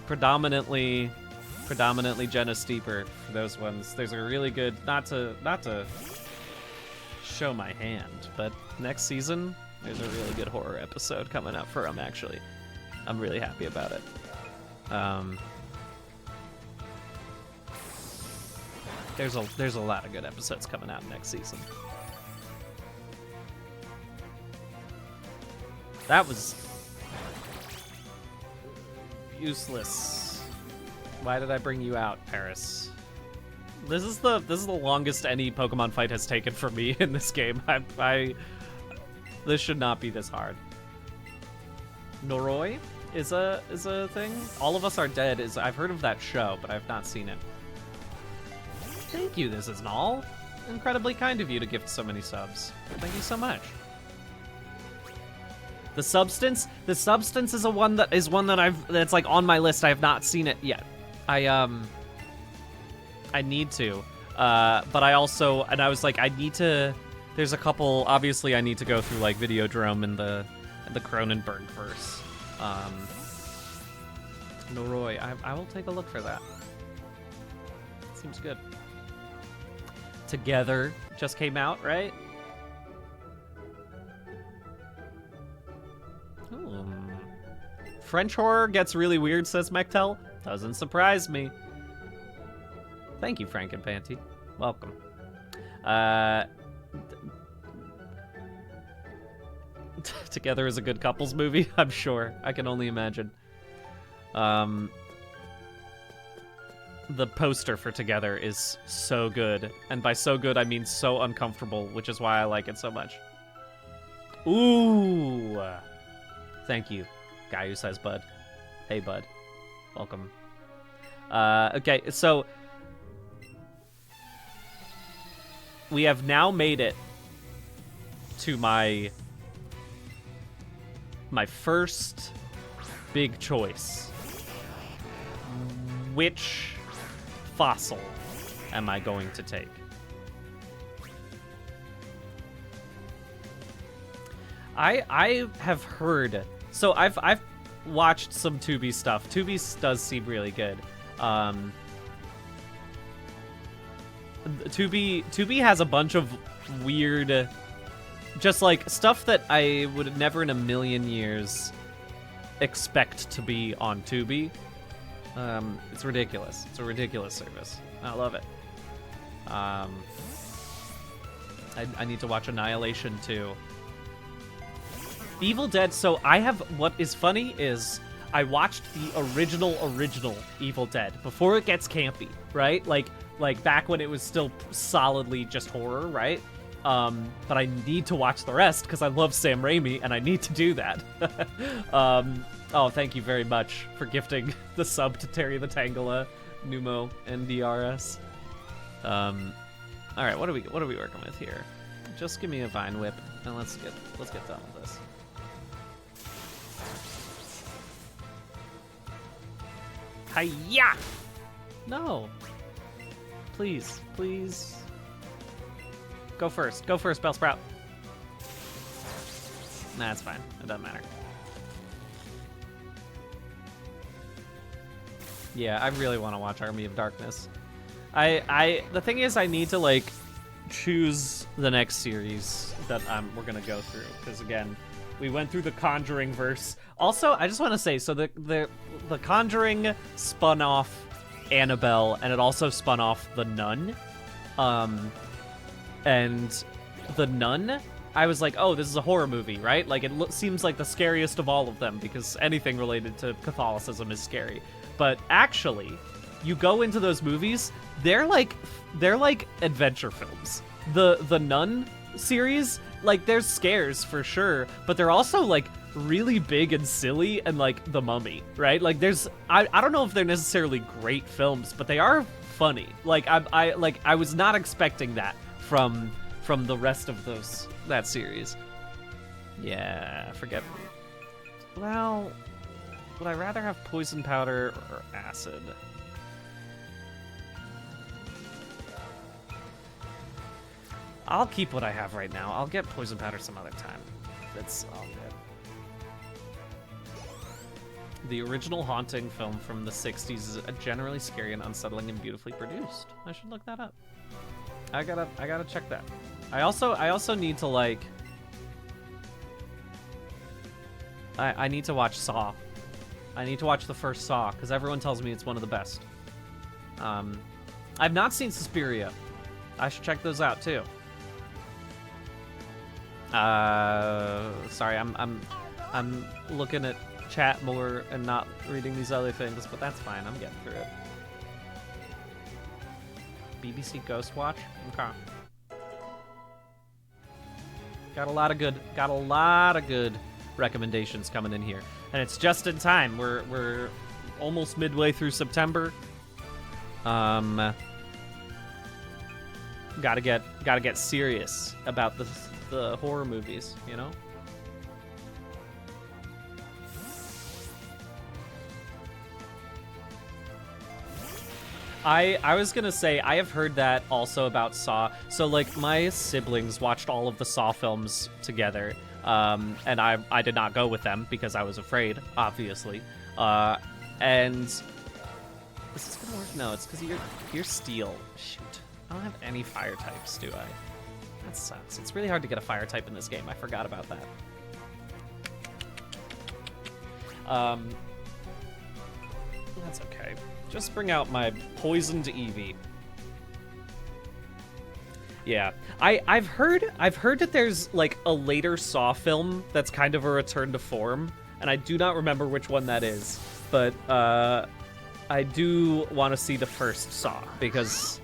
predominantly Jenna Steeper for those ones. There's a really good, not to show my hand, but next season there's a really good horror episode coming up for Actually. I'm really happy about it. There's a lot of good episodes coming out next season. That was useless. Why did I bring you out, Paris? This is the longest any Pokemon fight has taken for me in this game. This should not be this hard. Noroi is a thing. All of Us Are Dead is, I've heard of that show, but I've not seen it. Thank you, this is all. Incredibly kind of you to gift so many subs. Thank you so much. The Substance is one that's like on my list. I have not seen it yet. I need to. But I also, and I was like, I need to, there's a couple, obviously I need to go through like Videodrome and the Cronenberg verse. Noroi, I will take a look for that. Seems good. Together just came out, right? French horror gets really weird, says Mechtel. Doesn't surprise me. Thank you, Frankenpanty. Welcome. Together is a good couples movie, I'm sure. I can only imagine. The poster for Together is so good. And by so good, I mean so uncomfortable, which is why I like it so much. Ooh. Thank you, guy who says bud. Hey, bud. Welcome. Okay, so we have now made it to my first big choice. Which fossil am I going to take? I have heard, so I've watched some Tubi stuff. Tubi does seem really good. Tubi has a bunch of weird just like stuff that I would never in a million years expect to be on Tubi. It's ridiculous. It's a ridiculous service. I love it. I need to watch Annihilation too. Evil Dead. So I have, what is funny is I watched the original Evil Dead before it gets campy, right? Like back when it was still solidly just horror, right? But I need to watch the rest because I love Sam Raimi and I need to do that. Oh, thank you very much for gifting the sub to Terry the Tangela, Numo, and DRS. All right, what are we working with here? Just give me a Vine Whip and let's get done with this. Hiya! No. Please. Go first, Bellsprout. Nah, it's fine. It doesn't matter. Yeah, I really want to watch Army of Darkness. The thing is, I need to like choose the next series that we're gonna go through, because again, we went through the Conjuring verse. Also, I just want to say, so the Conjuring spun off Annabelle, and it also spun off The Nun. And The Nun, I was like, oh, this is a horror movie, right? Like, it seems like the scariest of all of them, because anything related to Catholicism is scary. But actually, you go into those movies, they're like adventure films. The Nun series, like, there's scares for sure, but they're also like really big and silly, and like The Mummy, right? Like, I don't know if they're necessarily great films, but they are funny. Like, I was not expecting that from the rest of that series. Yeah, forget. Well, would I rather have poison powder or acid? I'll keep what I have right now. I'll get poison powder some other time. That's all good. The original Haunting film from the 60s is generally scary and unsettling and beautifully produced. I should look that up. I gotta check that. I also need to like I need to watch Saw. I need to watch the first Saw because everyone tells me it's one of the best. I've not seen Suspiria. I should check those out too. Sorry, I'm looking at chat more and not reading these other things, but that's fine. I'm getting through it. BBC Ghost Watch. Okay. Got a lot of good recommendations coming in here, and it's just in time. We're almost midway through September. Gotta get serious about the horror movies, you know? I was gonna say, I have heard that also about Saw. So like my siblings watched all of the Saw films together, and I did not go with them because I was afraid, obviously. And is this gonna work? No, it's because you're steel. Shoot, I don't have any fire types, do I? That sucks. It's really hard to get a fire type in this game. I forgot about that. That's okay. Just bring out my poisoned Eevee. Yeah, I've heard that there's like a later Saw film that's kind of a return to form, and I do not remember which one that is, but I do want to see the first Saw because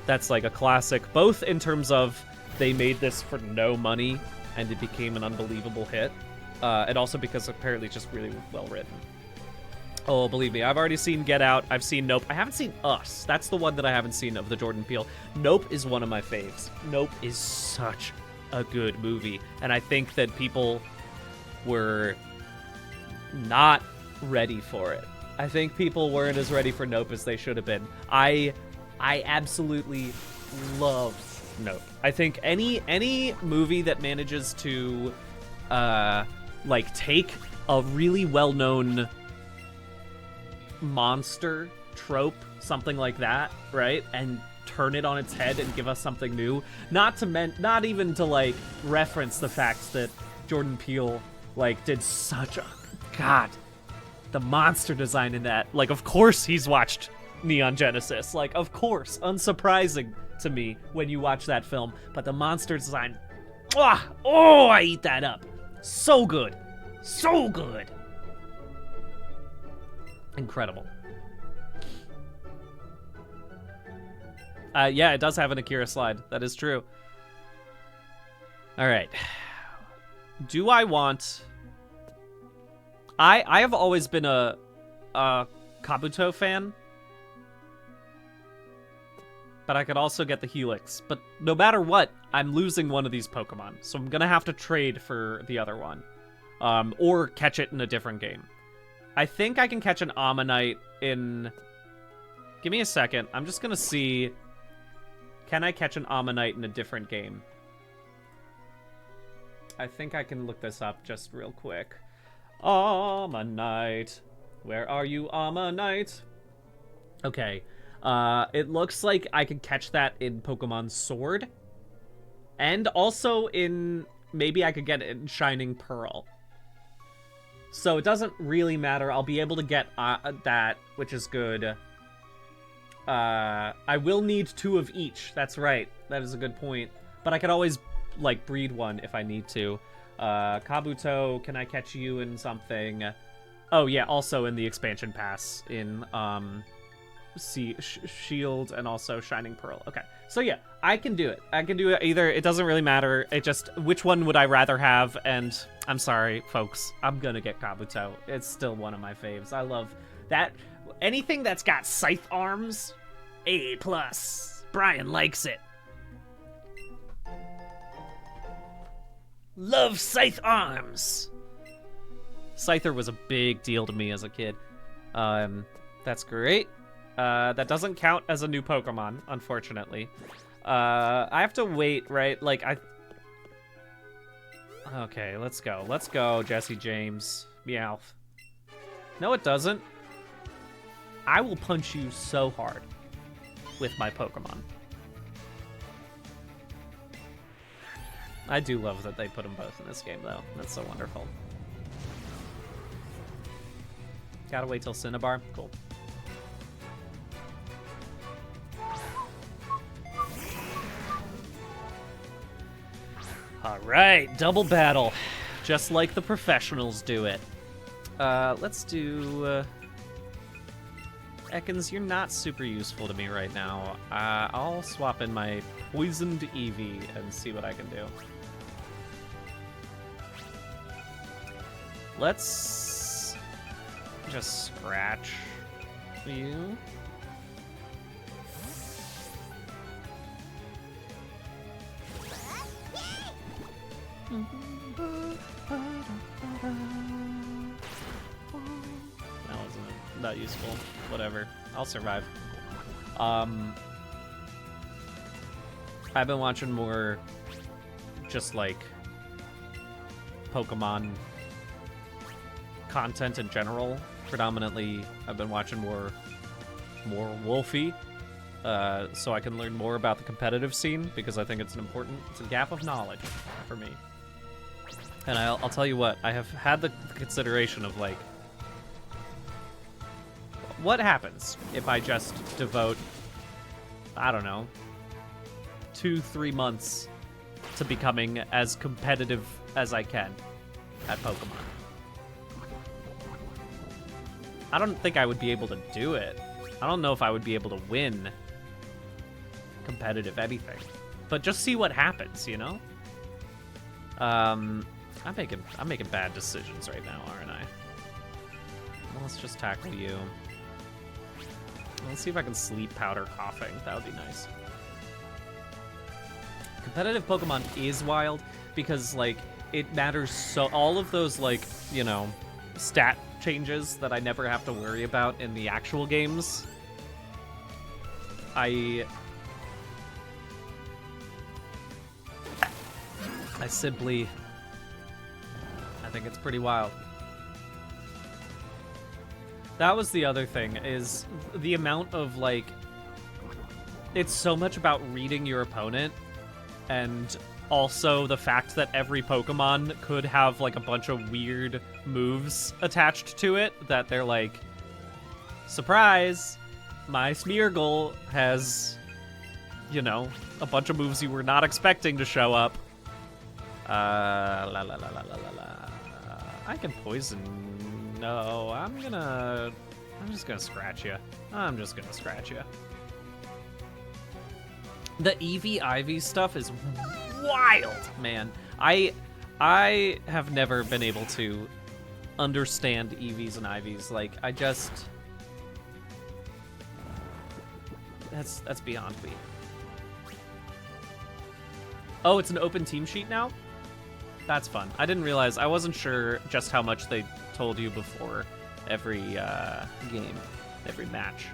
that's like a classic, both in terms of they made this for no money and it became an unbelievable hit, and also because apparently it's just really well written. Oh, believe me, I've already seen Get Out. I've seen Nope. I haven't seen Us. That's the one that I haven't seen of the Jordan Peele. Nope is one of my faves. Nope is such a good movie. And I think that people were not ready for it. I think people weren't as ready for Nope as they should have been. I absolutely love Nope. I think any movie that manages to like take a really well-known monster trope, something like that, right, and turn it on its head and give us something new. Not even to like reference the fact that Jordan Peele like did such a God, the monster design in that. Like, of course he's watched Neon Genesis. Like, of course, unsurprising to me when you watch that film. But the monster design, oh, I eat that up. So good, so good, incredible. Yeah, it does have an Akira slide. That is true. All right. Do I want... I have always been a Kabuto fan. But I could also get the Helix. But no matter what, I'm losing one of these Pokemon. So I'm going to have to trade for the other one. Or catch it in a different game. I think I can catch an Ammonite in... Give me a second. I'm just going to see... Can I catch an Ammonite in a different game? I think I can look this up just real quick. Ammonite. Where are you, Ammonite? Okay. It looks like I can catch that in Pokemon Sword. And also in... Maybe I could get it in Shining Pearl. So it doesn't really matter. I'll be able to get that, which is good. I will need 2 of each. That's right. That is a good point. But I could always, like, breed one if I need to. Kabuto, can I catch you in something? Oh, yeah, also in the expansion pass in, Shield and also Shining Pearl. Okay, so yeah, I can do it. I can do it either. It doesn't really matter. It just, which one would I rather have? And I'm sorry, folks. I'm gonna get Kabuto. It's still one of my faves. I love that. Anything that's got scythe arms, A+. Brian likes it. Love scythe arms. Scyther was a big deal to me as a kid. That's great. That doesn't count as a new Pokemon, unfortunately. I have to wait, right? Like, Okay, let's go. Let's go, Jesse James. Meowth. No, it doesn't. I will punch you so hard with my Pokemon. I do love that they put them both in this game, though. That's so wonderful. Gotta wait till Cinnabar. Cool. All right, double battle. Just like the professionals do it. Let's do... Ekans, you're not super useful to me right now. I'll swap in my poisoned Eevee and see what I can do. Let's just scratch you. That wasn't that useful. Whatever. I'll survive. I've been watching more just like Pokemon content in general. Predominantly, I've been watching more Wolfie, so I can learn more about the competitive scene, because I think it's a gap of knowledge for me. And I'll tell you what, I have had the consideration of, like, what happens if I just devote, I don't know, 2-3 months to becoming as competitive as I can at Pokemon? I don't think I would be able to do it. I don't know if I would be able to win competitive anything. But just see what happens, you know? I'm making bad decisions right now, aren't I? Well, let's just tackle you. Let's see if I can sleep powder coughing. That would be nice. Competitive Pokemon is wild because, like, it matters so... All of those, like, you know, stat changes that I never have to worry about in the actual games. I simply... I think it's pretty wild. That was the other thing, is the amount of, like, it's so much about reading your opponent, and also the fact that every Pokemon could have like a bunch of weird moves attached to it that they're like, surprise, my Smeargle has, you know, a bunch of moves you were not expecting to show up. I can poison. No, I'm just gonna scratch you. I'm just gonna scratch you. The Eevee Ivy stuff is wild, man. I have never been able to understand Eevees and Ivies. Like, I just... That's beyond me. Oh, it's an open team sheet now? That's fun. I didn't realize. I wasn't sure just how much they told you before every game, every match.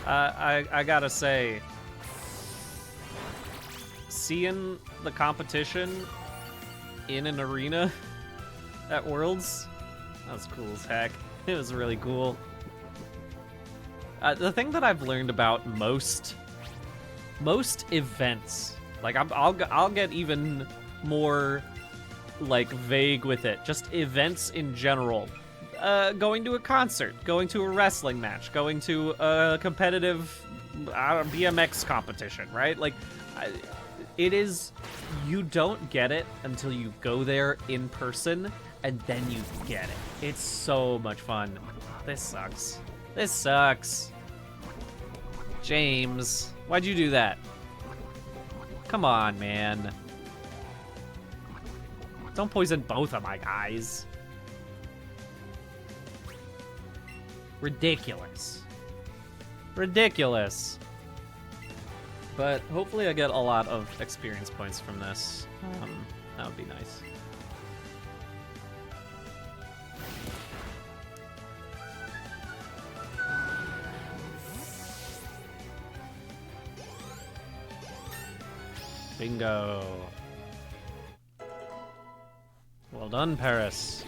I gotta say, seeing the competition in an arena at Worlds, that was cool as heck. It was really cool. The thing that I've learned about most events, like I'll get even more like vague with it. Just events in general. Going to a concert, going to a wrestling match, going to a competitive BMX competition, right? Like, it is, you don't get it until you go there in person, and then you get it. It's so much fun. This sucks. This sucks. James, why'd you do that? Come on, man. Don't poison both of my guys. Ridiculous. Ridiculous. But hopefully I get a lot of experience points from this. That would be nice. Bingo. Well done, Paris.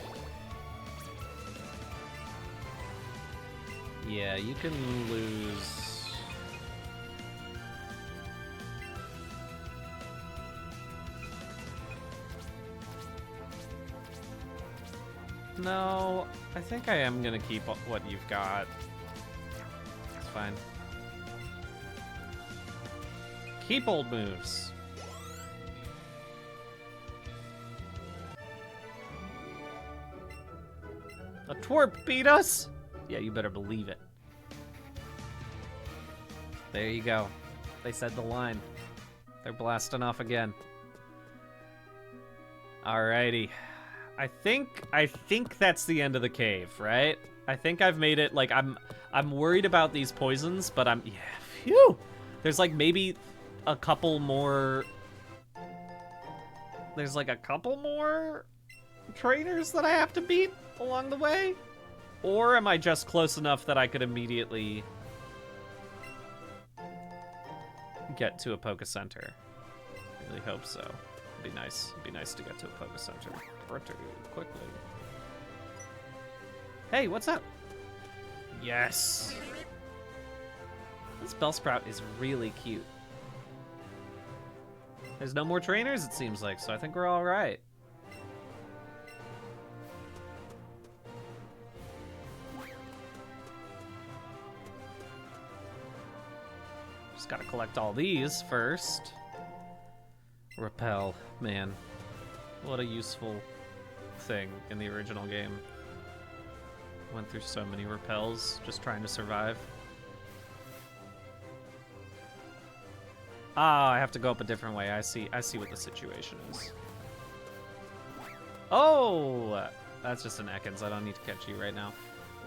Yeah, you can lose. No, I think I am gonna keep what you've got. It's fine. Keep old moves. A twerp beat us? Yeah, you better believe it. There you go. They said the line. They're blasting off again. Alrighty. I think that's the end of the cave, right? I think I've made it. Like, I'm worried about these poisons, but yeah, phew. There's like maybe a couple more. There's like a couple more trainers that I have to beat along the way? Or am I just close enough that I could immediately get to a Poké Center? I really hope so. It'd be nice. It'd be nice to get to a Poké Center pretty quickly. Hey, what's up? Yes! This Bellsprout is really cute. There's no more trainers, it seems like, so I think we're all right. Just gotta collect all these first. Repel, man. What a useful thing in the original game. Went through so many repels just trying to survive. Ah, I have to go up a different way. I see what the situation is. Oh! That's just an Ekans. I don't need to catch you right now.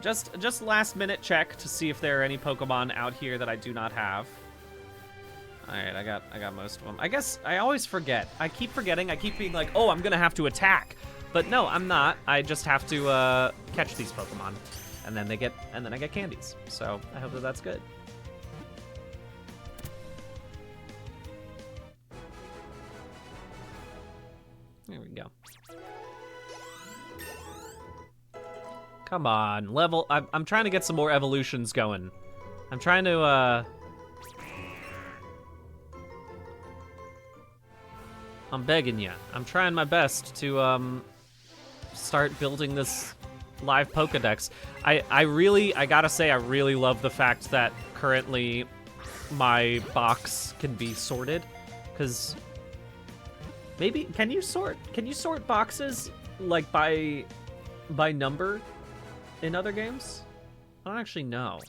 Just last minute check to see if there are any Pokemon out here that I do not have. Alright, I got most of them. I guess I always forget. I keep forgetting. I keep being like, oh, I'm gonna have to attack. But no, I'm not. I just have to catch these Pokemon. And then I get candies. So I hope that that's good. There we go. Come on, level. I'm trying to get some more evolutions going. I'm trying to, I'm begging you. I'm trying my best to, start building this live Pokedex. I gotta say, I really love the fact that currently my box can be sorted, because maybe, can you sort boxes, like, by number in other games? I don't actually know.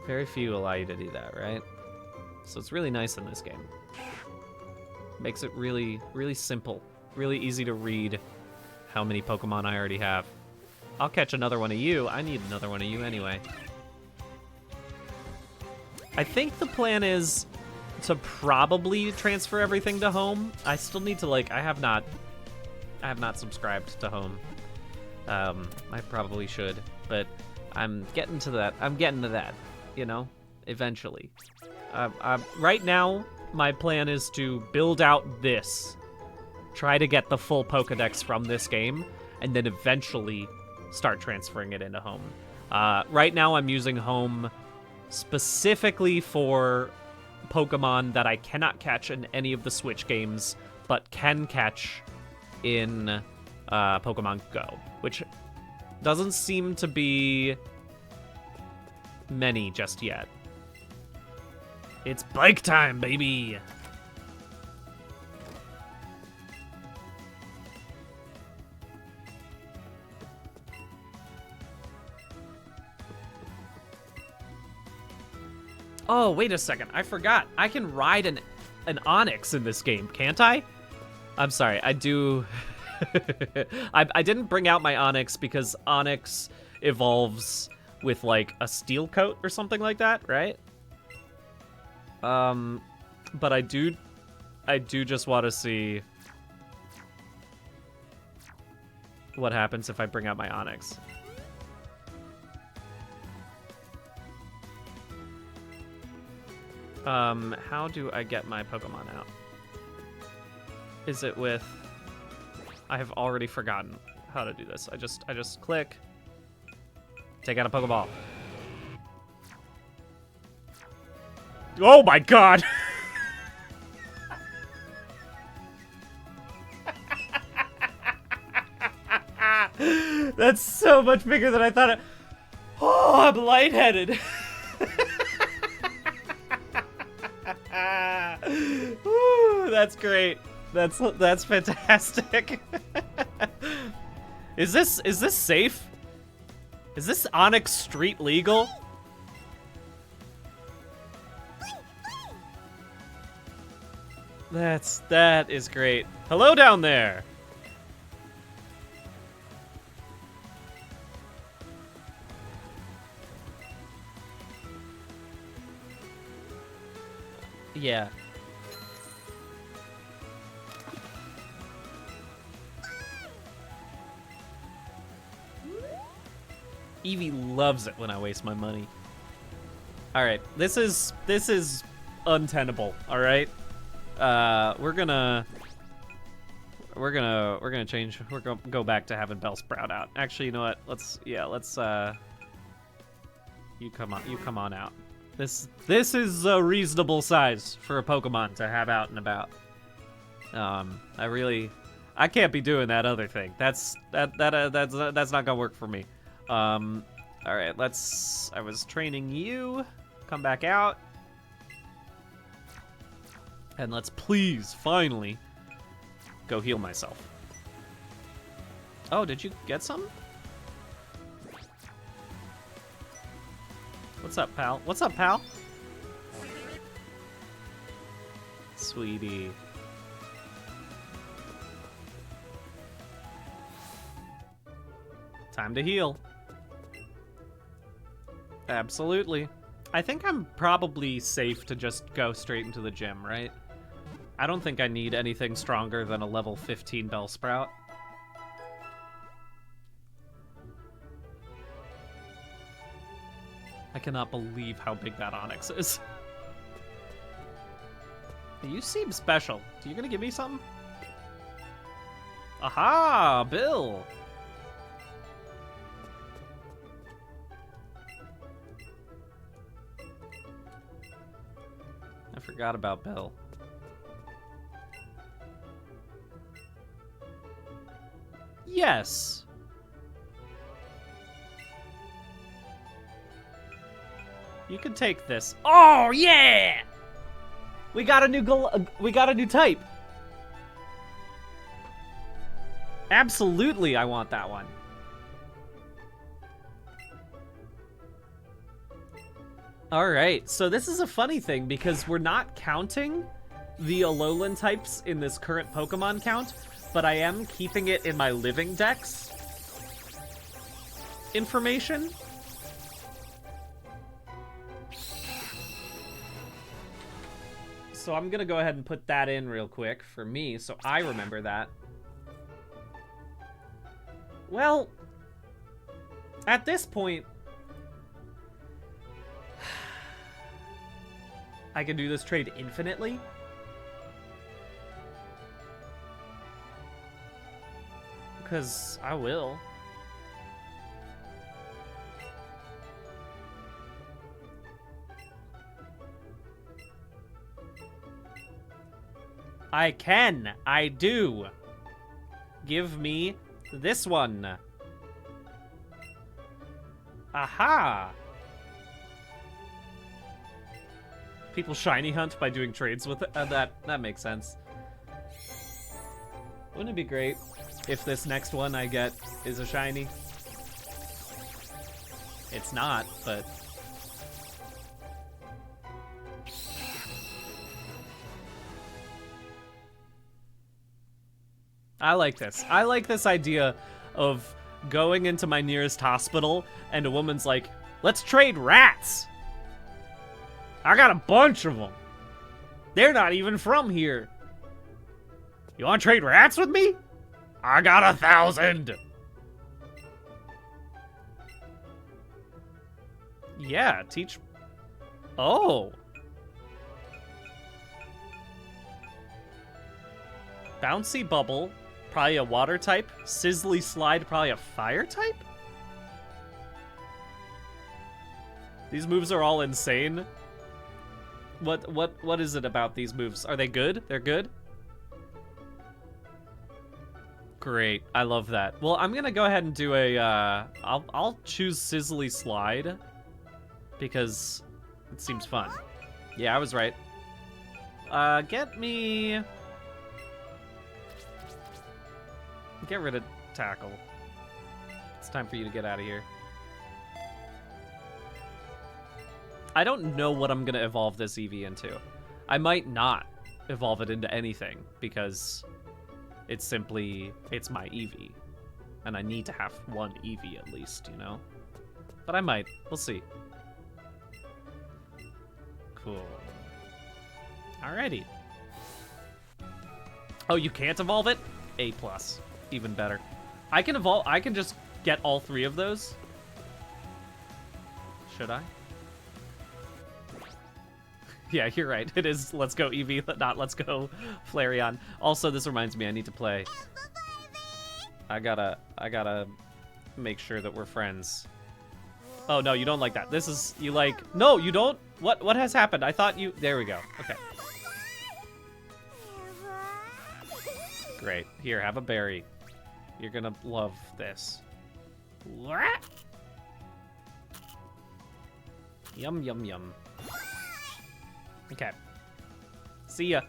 Very few allow you to do that, right? So it's really nice in this game. Makes it really, really simple. Really easy to read how many Pokemon I already have. I'll catch another one of you. I need another one of you anyway. I think the plan is to probably transfer everything to home. I still need to, like, I have not subscribed to home. I probably should, but I'm getting to that. You know, eventually. Right now, my plan is to build out this, try to get the full Pokedex from this game, and then eventually start transferring it into home. Right now, I'm using home specifically for Pokemon that I cannot catch in any of the Switch games, but can catch in Pokemon Go, which doesn't seem to be many just yet. It's bike time, baby! Oh, wait a second. I forgot. I can ride an Onix in this game, can't I? I'm sorry. I do... I didn't bring out my Onix because Onix evolves with, like, a steel coat or something like that, right? But I do just want to see what happens if I bring out my Onix. How do I get my Pokemon out? Is it with... I have already forgotten how to do this. I just click, take out a Pokeball. Oh my god! That's so much bigger than I thought it... Oh, I'm lightheaded. Ooh, that's great. That's fantastic. Is this safe? Is this Onix street legal? That is great. Hello down there. Yeah. Eevee loves it when I waste my money. All right, this is untenable. All right, we're gonna change. We're gonna go back to having Bellsprout out. Actually, you know what? Let's you come on out. This is a reasonable size for a Pokemon to have out and about. I can't be doing that other thing. That's not gonna work for me. All right, I was training you. Come back out. And let's please, finally, go heal myself. Oh, did you get some? What's up, pal? What's up, pal? Sweetie. Time to heal. Absolutely. I think I'm probably safe to just go straight into the gym, right? I don't think I need anything stronger than a level 15 Bellsprout. I cannot believe how big that Onyx is. You seem special. Are you gonna give me something? Aha, Bill. I forgot about Bill. Yes. You can take this. Oh yeah! We got a new type. Absolutely, I want that one. All right, so this is a funny thing because we're not counting the Alolan types in this current Pokemon count, but I am keeping it in my living dex information. So I'm gonna go ahead and put that in real quick for me, so I remember that. Well, at this point, I can do this trade infinitely. Because I will. I can. I do. Give me this one. Aha! People shiny hunt by doing trades with it. That makes sense. Wouldn't it be great if this next one I get is a shiny? It's not, but... I like this. I like this idea of going into my nearest hospital and a woman's like, let's trade rats. I got a bunch of them. They're not even from here. You want to trade rats with me? I got 1,000. Yeah, teach. Oh. Bouncy Bubble, probably a water type. Sizzly Slide, probably a fire type? These moves are all insane. What is it about these moves? Are they good? They're good? Great. I love that. Well, I'm gonna go ahead and do a, I'll choose Sizzly Slide because it seems fun. Yeah, I was right. Get rid of Tackle. It's time for you to get out of here. I don't know what I'm gonna evolve this Eevee into. I might not evolve it into anything because it's my Eevee. And I need to have one Eevee at least, you know? But I might. We'll see. Cool. Alrighty. Oh, you can't evolve it? A+. Even better. I can just get all 3 of those. Should I? Yeah, you're right. It is Let's Go Eevee, not Let's Go Flareon. Also, this reminds me I need to play. I gotta make sure that we're friends. Oh, no, you don't like that. This is, you like, no, you don't? What has happened? I thought you, there we go. Okay. Great. Here, have a berry. You're gonna love this. Yum, yum, yum. Okay. See ya.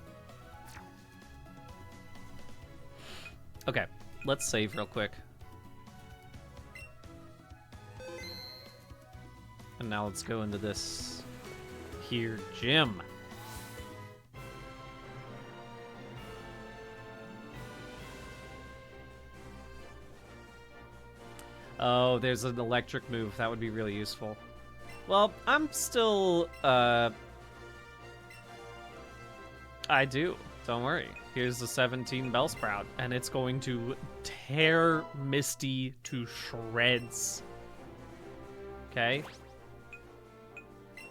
Okay, let's save real quick. And now let's go into this here gym. Oh, there's an electric move. That would be really useful. Well, I'm still, I do. Don't worry. Here's the 17 Bellsprout, and it's going to tear Misty to shreds. Okay?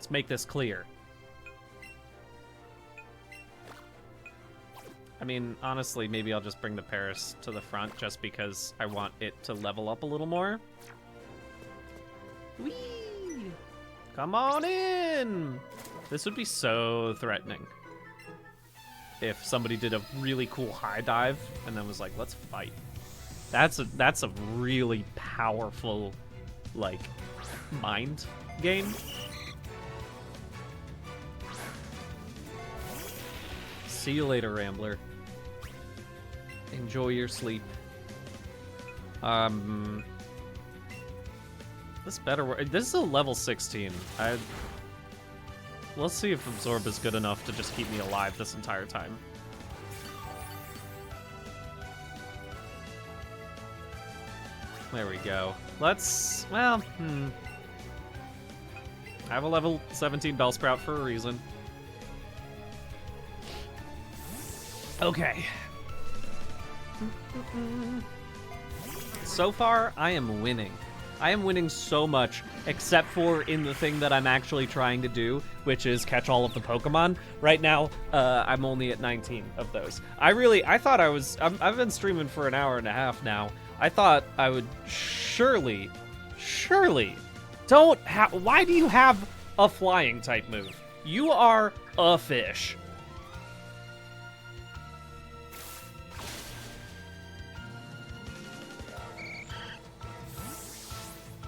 Let's make this clear. I mean, honestly, maybe I'll just bring the Paris to the front just because I want it to level up a little more. Whee! Come on in! This would be so threatening if somebody did a really cool high dive and then was like, let's fight. That's a really powerful, like, mind game. See you later, Rambler. Enjoy your sleep. This better work. This is a level 16. Let's see if Absorb is good enough to just keep me alive this entire time. There we go. Let's, well, I have a level 17 Bellsprout for a reason. Okay. So far, I am winning. I am winning so much, except for in the thing that I'm actually trying to do, which is catch all of the Pokemon. Right now, I'm only at 19 of those. I've been streaming for an hour and a half now. I thought I would surely, why do you have a flying type move? You are a fish.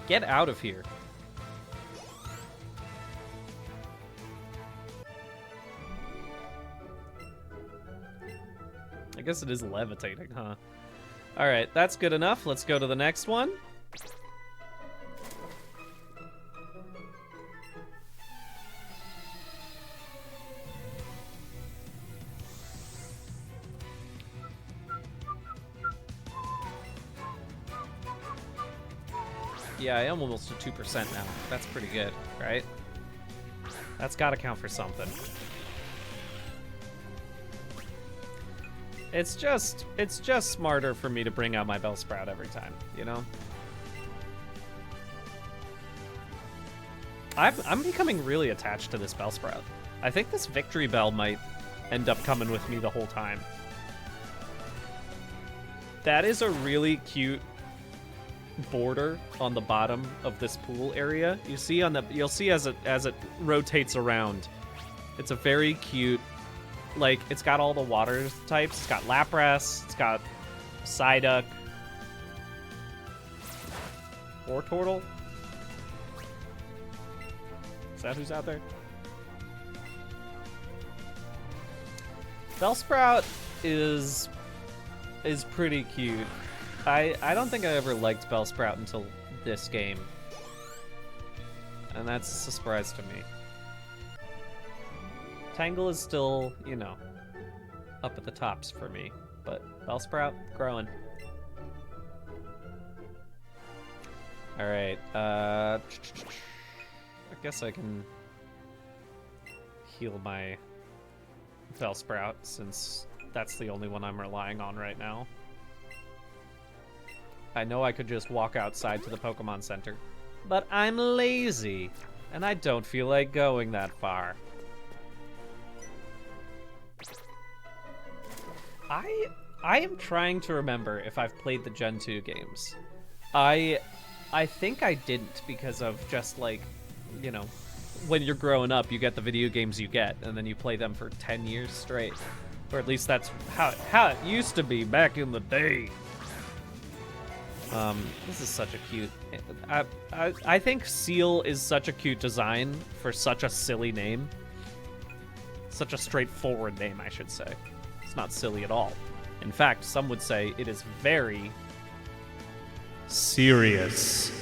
Get out of here. I guess it is levitating, huh? Alright, that's good enough. Let's go to the next one. Yeah, I am almost to 2% now. That's pretty good, right? That's gotta count for something. It's just smarter for me to bring out my Bellsprout every time, you know? I'm becoming really attached to this Bellsprout. I think this Victory Bell might end up coming with me the whole time. That is a really cute border on the bottom of this pool area. You'll see as it rotates around. It's a very cute, like, it's got all the water types. It's got Lapras, it's got Psyduck, or Turtle. Is that who's out there? Bellsprout is pretty cute. I don't think I ever liked Bellsprout until this game. And that's a surprise to me. Tangle is still, you know, up at the tops for me. But Bellsprout, growing. Alright, I guess I can heal my Bellsprout since that's the only one I'm relying on right now. I know I could just walk outside to the Pokemon Center, but I'm lazy, and I don't feel like going that far. I am trying to remember if I've played the Gen 2 games. I think I didn't because of just, like, you know, when you're growing up, you get the video games you get, and then you play them for 10 years straight. Or at least that's how it used to be back in the day. This is such a cute... I think Seal is such a cute design for such a silly name. Such a straightforward name, I should say. It's not silly at all. In fact, some would say it is very... serious.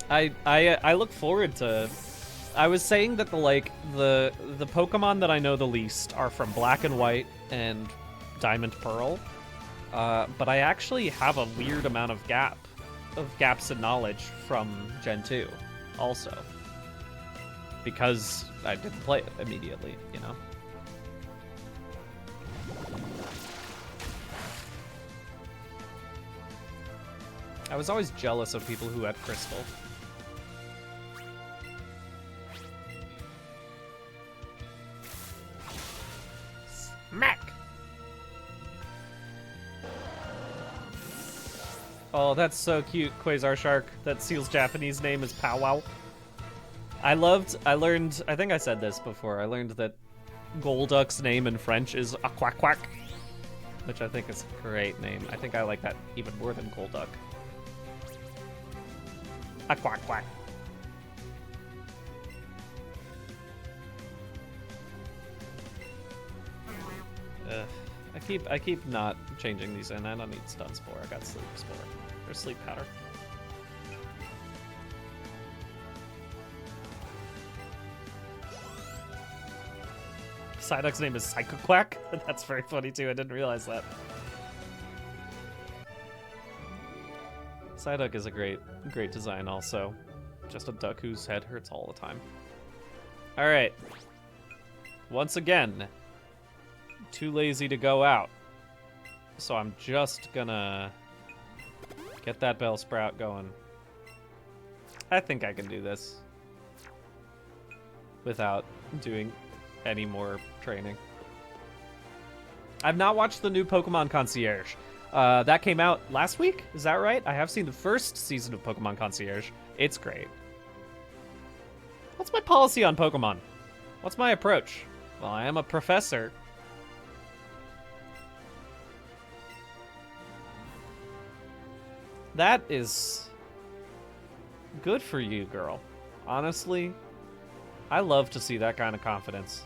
I look forward to... I was saying that the Pokemon that I know the least are from Black and White and Diamond Pearl, but I actually have a weird amount of gaps in knowledge from Gen 2, also, because I didn't play it immediately, you know. I was always jealous of people who had Crystal. Smack! Oh, that's so cute, Quasar Shark. That seal's Japanese name is Powwow. I learned, I think I said this before, I learned that Golduck's name in French is a quack quack, which I think is a great name. I think I like that even more than Golduck. A quack quack. I keep not changing these in. I don't need Stun Spore. I got Sleep Spore. Or Sleep Powder. Psyduck's name is Psycho Quack. That's very funny too. I didn't realize that. Psyduck is a great design also. Just a duck whose head hurts all the time. Alright. Once again, too lazy to go out. So I'm just gonna get that Bellsprout going. I think I can do this without doing any more training. I've not watched the new Pokemon Concierge. That came out last week, is that right? I have seen the first season of Pokemon Concierge. It's great. What's my policy on Pokemon? What's my approach? Well, I am a professor. That is good for you, girl. Honestly, I love to see that kind of confidence.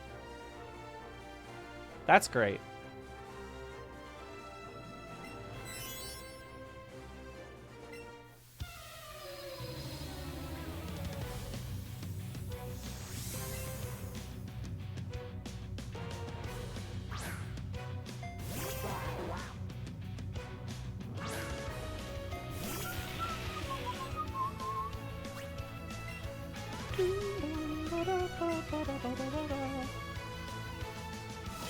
That's great.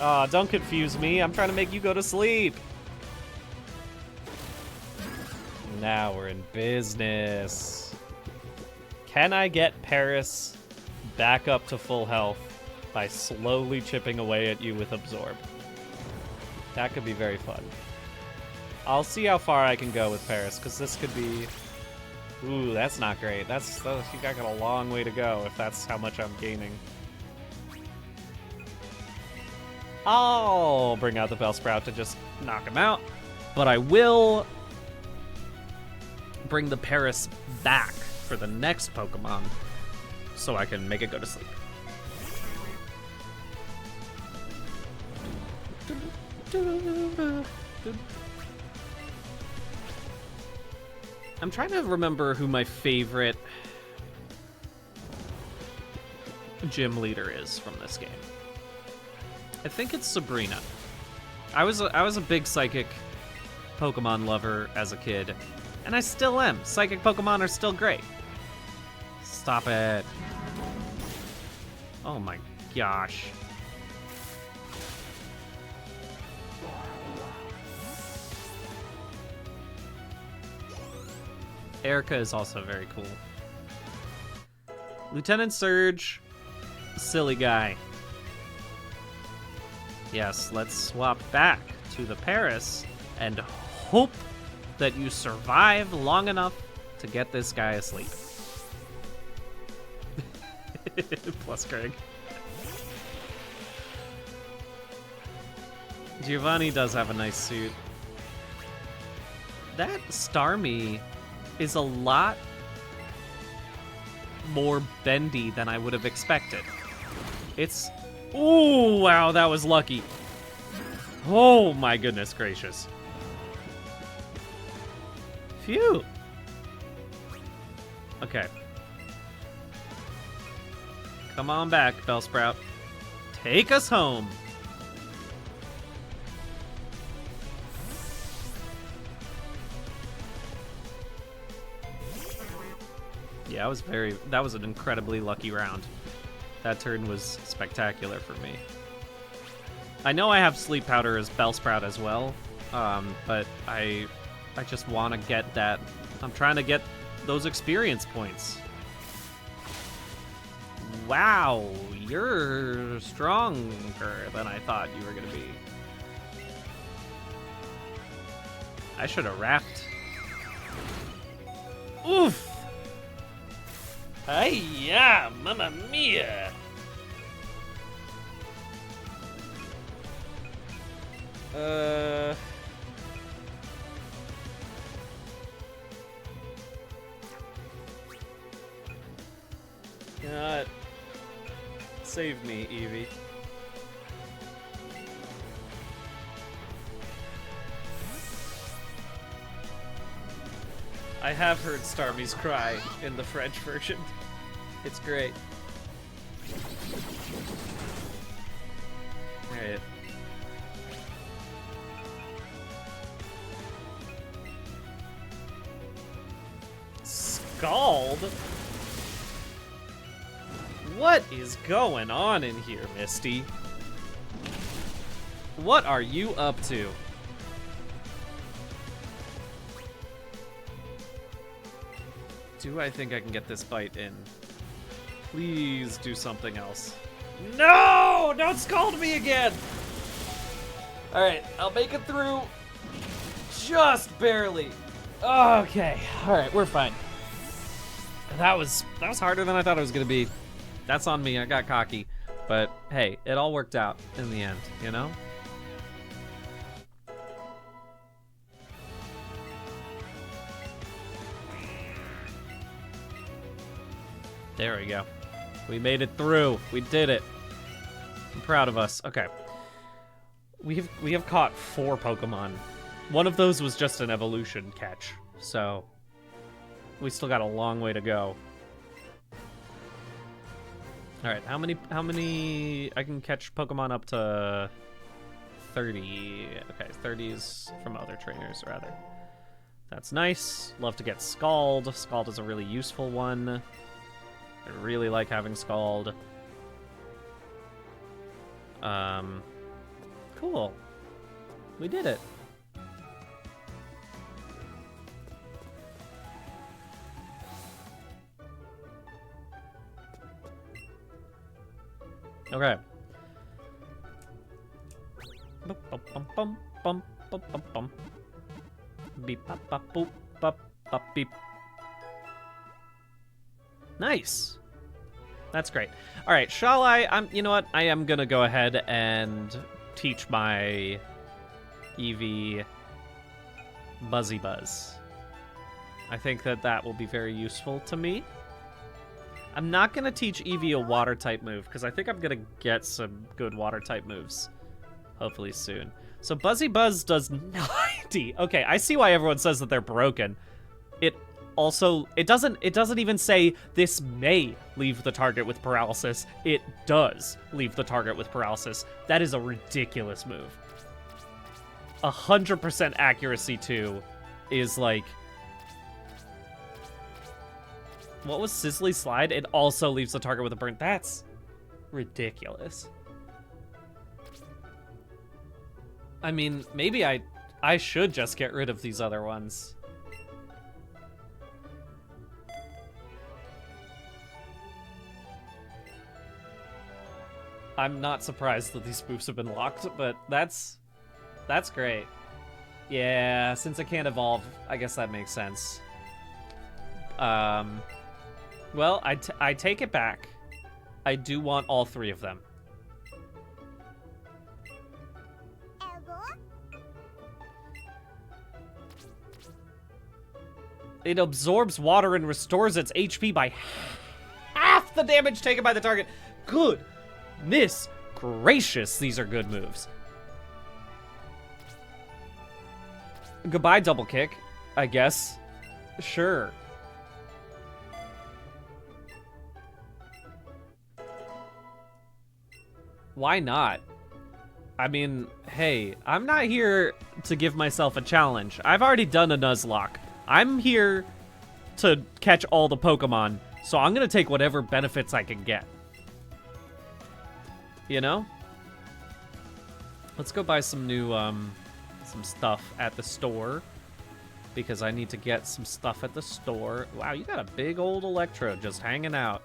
Aw, don't confuse me. I'm trying to make you go to sleep. Now we're in business. Can I get Paris back up to full health by slowly chipping away at you with Absorb? That could be very fun. I'll see how far I can go with Paris, because this could be... Ooh, that's not great. That's you got a long way to go if that's how much I'm gaining. I'll bring out the Bellsprout to just knock him out, but I will bring the Paris back for the next Pokemon so I can make it go to sleep. I'm trying to remember who my favorite gym leader is from this game. I think it's Sabrina. I was a big Psychic Pokemon lover as a kid, and I still am. Psychic Pokemon are still great. Stop it. Oh my gosh. Erica is also very cool. Lieutenant Surge, silly guy. Yes, let's swap back to the Paris and hope that you survive long enough to get this guy asleep. Plus Craig. Giovanni does have a nice suit. That Starmie is a lot more bendy than I would have expected. It's... Ooh, wow, that was lucky. Oh my goodness gracious. Phew. Okay. Come on back, Bellsprout. Take us home. Yeah, that was an incredibly lucky round. That turn was spectacular for me. I know I have Sleep Powder as Bellsprout as well, but I just want to get that I'm trying to get those experience points. Wow, you're stronger than I thought you were gonna be. I should have wrapped. Oof! Hi-ya, mamma mia! God. Save me, Eevee. I have heard Starmie's cry in the French version. It's great. Alright. Scald? What is going on in here, Misty? What are you up to? Do I think I can get this bite in? Please do something else. No! Don't scald me again! Alright, I'll make it through. Just barely. Okay, alright, we're fine. That was harder than I thought it was gonna be. That's on me, I got cocky. But hey, it all worked out in the end, you know? There we go. We made it through. We did it. I'm proud of us. Okay. We have caught 4 Pokemon. One of those was just an evolution catch, so we still got a long way to go. All right, how many I can catch Pokemon up to 30. Okay, 30s from other trainers rather. That's nice. Love to get Scald. Scald is a really useful one. I really like having Scald. Cool. We did it. Okay. Beep bop bop boop bop bop beep. Nice. That's great. All right, shall I? You know what? I am gonna go ahead and teach my Eevee Buzzy Buzz. I think that will be very useful to me. I'm not going to teach Eevee a water-type move, because I think I'm going to get some good water-type moves, hopefully soon. So Buzzy Buzz does 90. Okay, I see why everyone says that they're broken. It doesn't even say this may leave the target with paralysis. It does leave the target with paralysis. That is a ridiculous move. 100% accuracy, too, is like... What was Sizzly Slide? It also leaves the target with a burn. That's ridiculous. I mean, maybe I should just get rid of these other ones. I'm not surprised that these spoofs have been locked, but that's great. Yeah, since it can't evolve, I guess that makes sense. Well, I take it back. I do want all 3 of them. It absorbs water and restores its HP by half the damage taken by the target. Goodness gracious, these are good moves. Goodbye, double kick, I guess. Sure. Why not? I mean, hey, I'm not here to give myself a challenge. I've already done a Nuzlocke. I'm here to catch all the Pokemon, so I'm gonna take whatever benefits I can get. You know? Let's go buy some new, some stuff at the store. because I need to get some stuff at the store. Wow, you got a big old Electro just hanging out.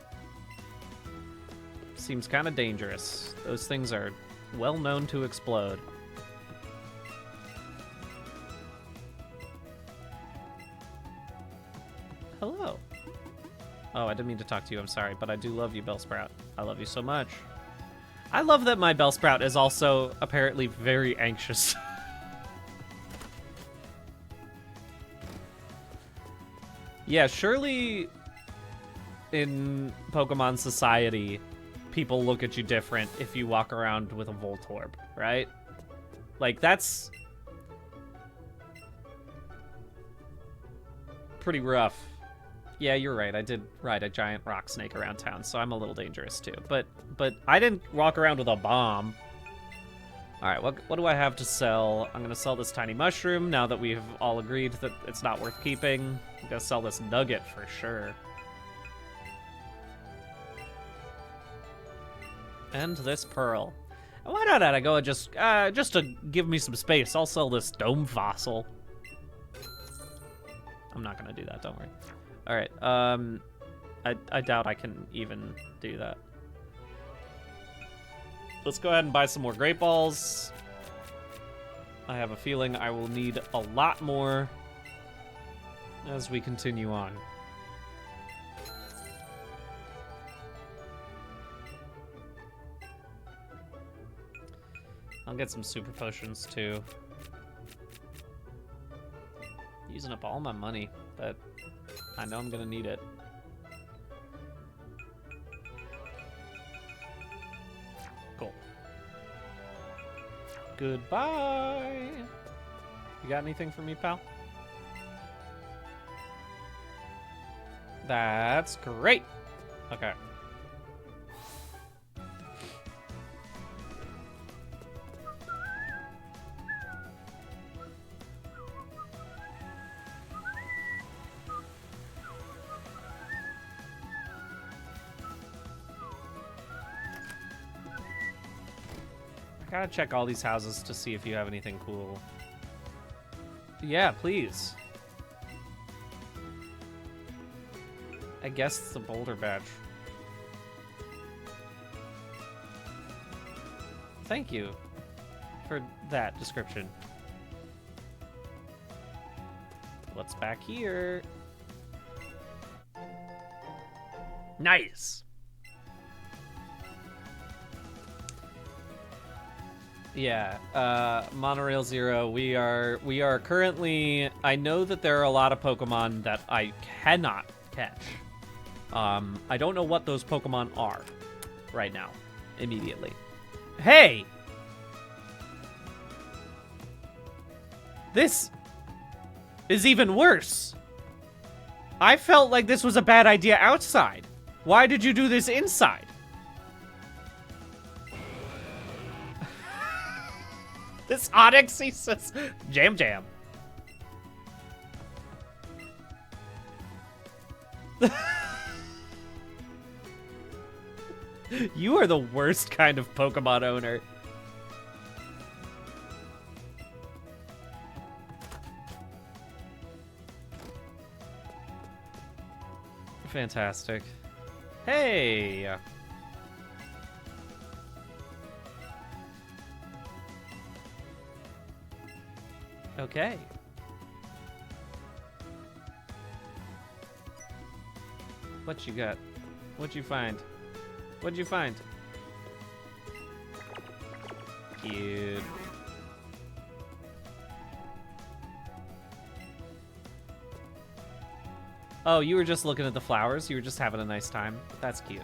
Seems kind of dangerous. Those things are well known to explode. Hello. Oh, I didn't mean to talk to you. I'm sorry, but I do love you, Bellsprout. I love you so much. I love that my Bellsprout is also apparently very anxious. Yeah, surely in Pokemon society, people look at you different if you walk around with a Voltorb, right? Like, that's pretty rough. Yeah, you're right. I did ride a giant rock snake around town, so I'm a little dangerous too. But I didn't walk around with a bomb. All right, what do I have to sell? I'm gonna sell this tiny mushroom now that we've all agreed that it's not worth keeping. I'm gonna sell this nugget for sure. And this pearl. Why not I go and just to give me some space, I'll sell this dome fossil. I'm not gonna do that, don't worry. All right, I doubt I can even do that. Let's go ahead and buy some more Great Balls. I have a feeling I will need a lot more as we continue on. I'll get some super potions too. Using up all my money, but I know I'm gonna need it. Cool. Goodbye. You got anything for me, pal? That's great. Okay. Gotta check all these houses to see if you have anything cool. Yeah, please. I guess it's a boulder badge. Thank you for that description. What's back here? Nice. Yeah, Monorail Zero, we are currently, I know that there are a lot of Pokemon that I cannot catch. I don't know what those Pokemon are right now, immediately. Hey! This is even worse. I felt like this was a bad idea outside. Why did you do this inside? This Onyx, he says, jam jam. You are the worst kind of Pokemon owner. Fantastic. Hey! Okay. What you got? What'd you find? What'd you find? Cute. Oh, you were just looking at the flowers? You were just having a nice time? That's cute.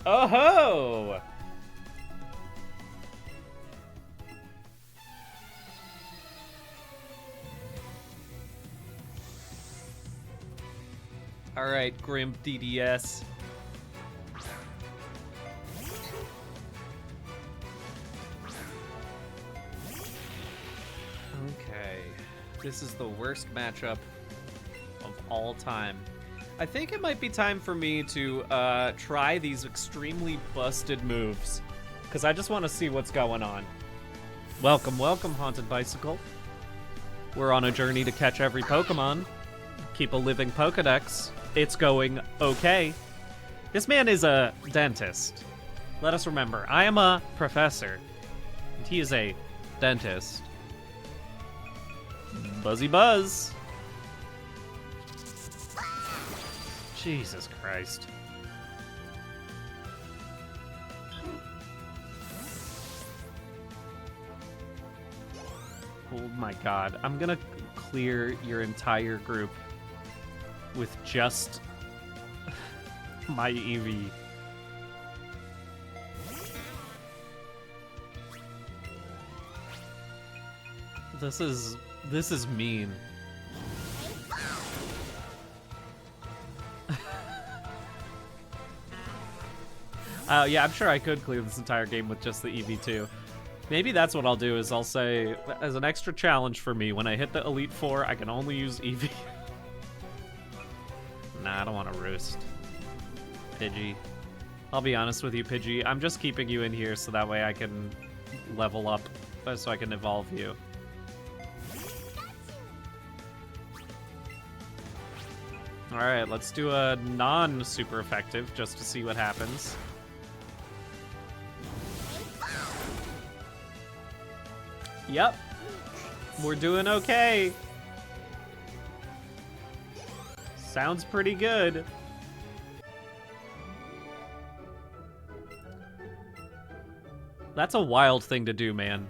Oh ho! All right, Grim DDS. Okay, this is the worst matchup of all time. I think it might be time for me to try these extremely busted moves, because I just want to see what's going on. Welcome, welcome, Haunted Bicycle. We're on a journey to catch every Pokemon. Keep a living Pokedex. It's going okay. This man is a dentist. Let us remember, I am a professor, and he is a dentist. Buzzy buzz. Jesus Christ. Oh my god. I'm gonna clear your entire group with just my Eevee. This is mean. Yeah, I'm sure I could clear this entire game with just the Eevee too. Maybe that's what I'll do, is I'll say, as an extra challenge for me, when I hit the Elite Four, I can only use Eevee. Nah, I don't want to roost. Pidgey. I'll be honest with you, Pidgey. I'm just keeping you in here so that way I can level up, so I can evolve you. Alright, let's do a non-super effective, just to see what happens. Yep. We're doing okay. Sounds pretty good. That's a wild thing to do, man.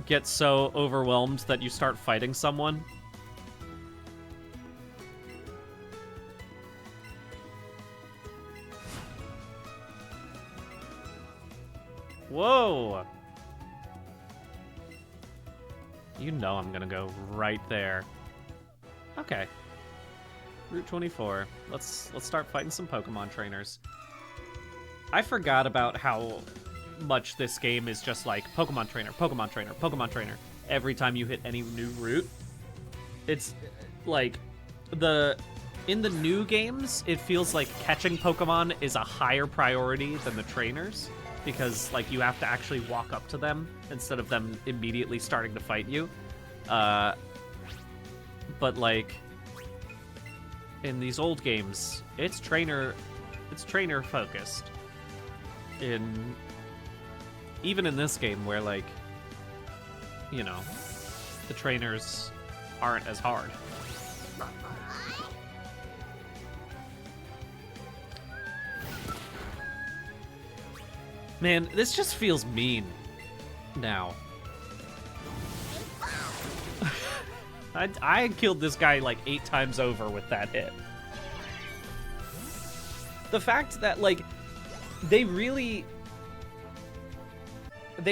Get so overwhelmed that you start fighting someone. Whoa! You know I'm gonna go right there. Okay. Route 24. Let's start fighting some Pokemon trainers. I forgot about how much this game is just like Pokemon trainer, Pokemon trainer, Pokemon trainer. Every time you hit any new route. It's like in the new games, it feels like catching Pokemon is a higher priority than the trainers, because like you have to actually walk up to them instead of them immediately starting to fight you. But like in these old games, it's trainer focused. Even in this game where, like, you know, the trainers aren't as hard. Man, this just feels mean now. I killed this guy like 8 times over with that hit. The fact that, like, they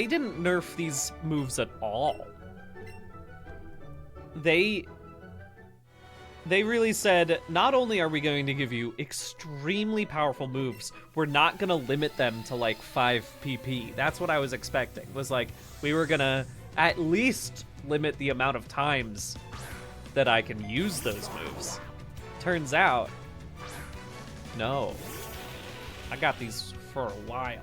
didn't nerf these moves at all. They really said, not only are we going to give you extremely powerful moves, we're not going to limit them to like 5 PP. That's what I was expecting. Was like, we were going to at least limit the amount of times that I can use those moves. Turns out, no. I got these for a while.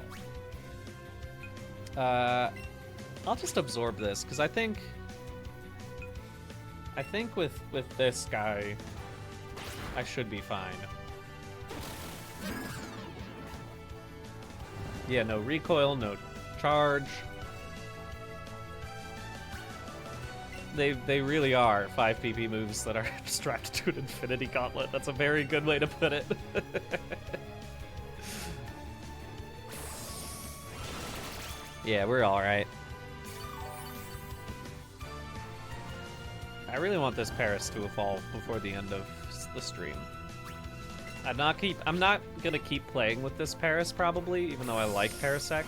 I'll just absorb this, because I think with this guy, I should be fine. Yeah, no recoil, no charge. They really are 5 PP moves that are strapped to an Infinity Gauntlet. That's a very good way to put it. Yeah, we're alright. I really want this Paris to evolve before the end of the stream. I'm not gonna keep playing with this Paris probably, even though I like Parasect.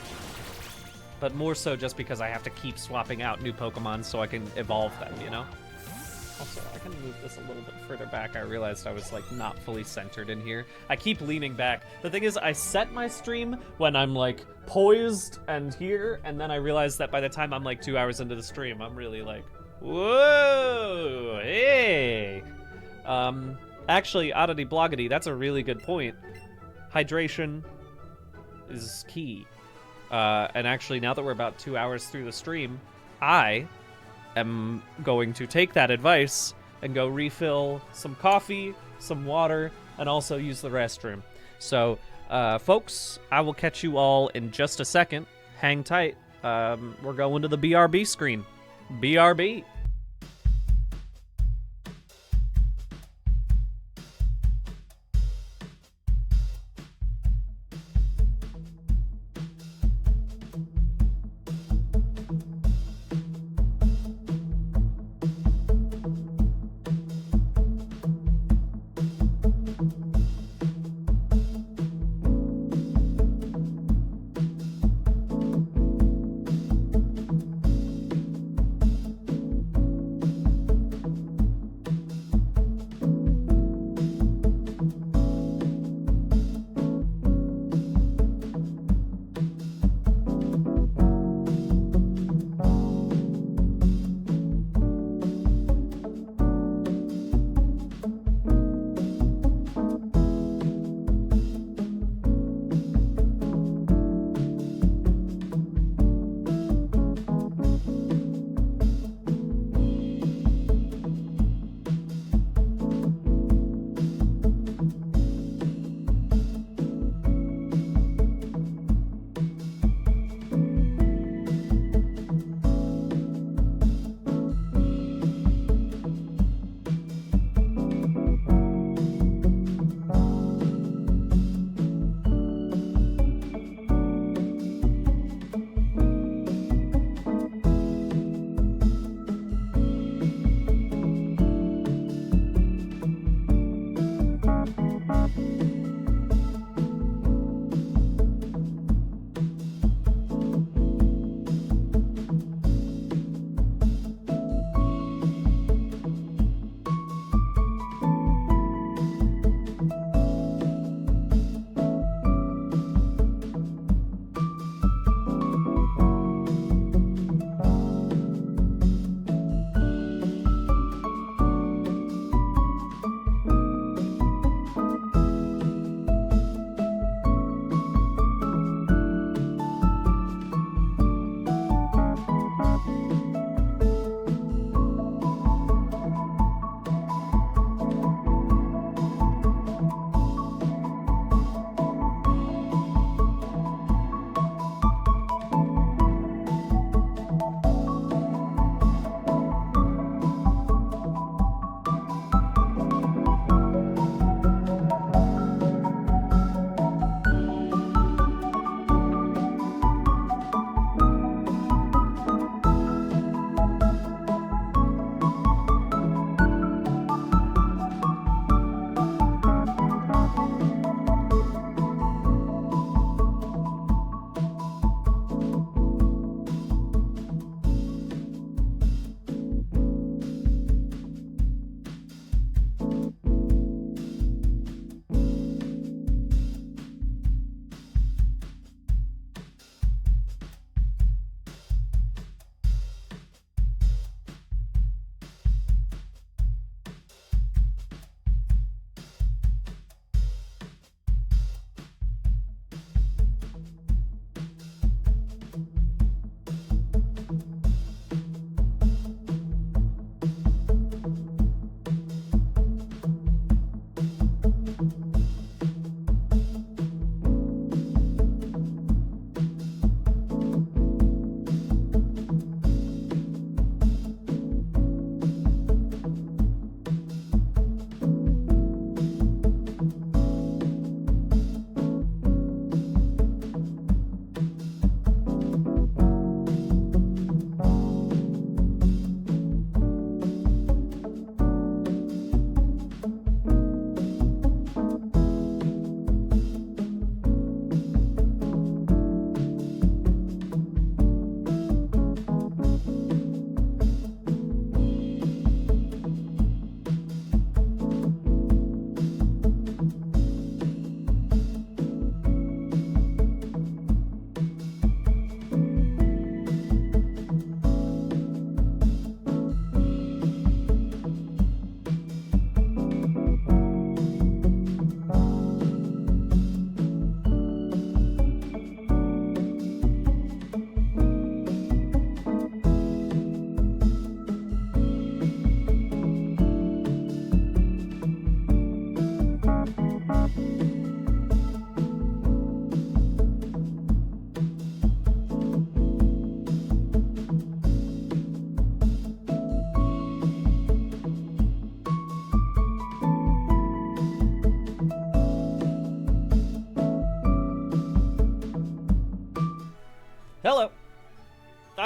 But more so just because I have to keep swapping out new Pokemon so I can evolve them, you know? Also, I can move this a little bit further back. I realized I was, like, not fully centered in here. I keep leaning back. The thing is, I set my stream when I'm, like, poised and here, and then I realized that by the time I'm, like, 2 hours into the stream, I'm really, like, whoa, hey! Actually, oddity bloggity, that's a really good point. Hydration is key. And actually, now that we're about 2 hours through the stream, I am going to take that advice and go refill some coffee, some water, and also use the restroom. So, folks, I will catch you all in just a second. Hang tight. We're going to the BRB screen. BRB.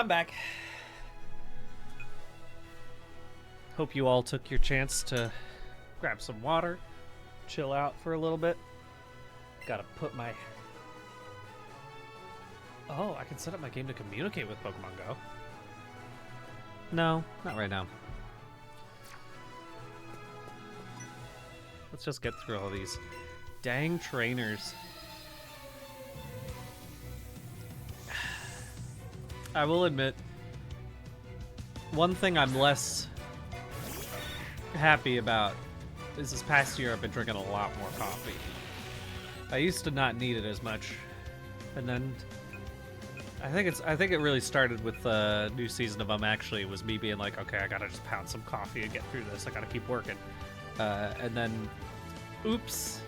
I'm back. Hope you all took your chance to grab some water, chill out for a little bit. Gotta put my... Oh, I can set up my game to communicate with Pokemon Go. No, not right now. Let's just get through all these dang trainers. I will admit, one thing I'm less happy about is this past year I've been drinking a lot more coffee. I used to not need it as much, and then I think it really started with the new season of Actually. It was me being like, okay, I gotta just pound some coffee and get through this. I gotta keep working, and then, oops,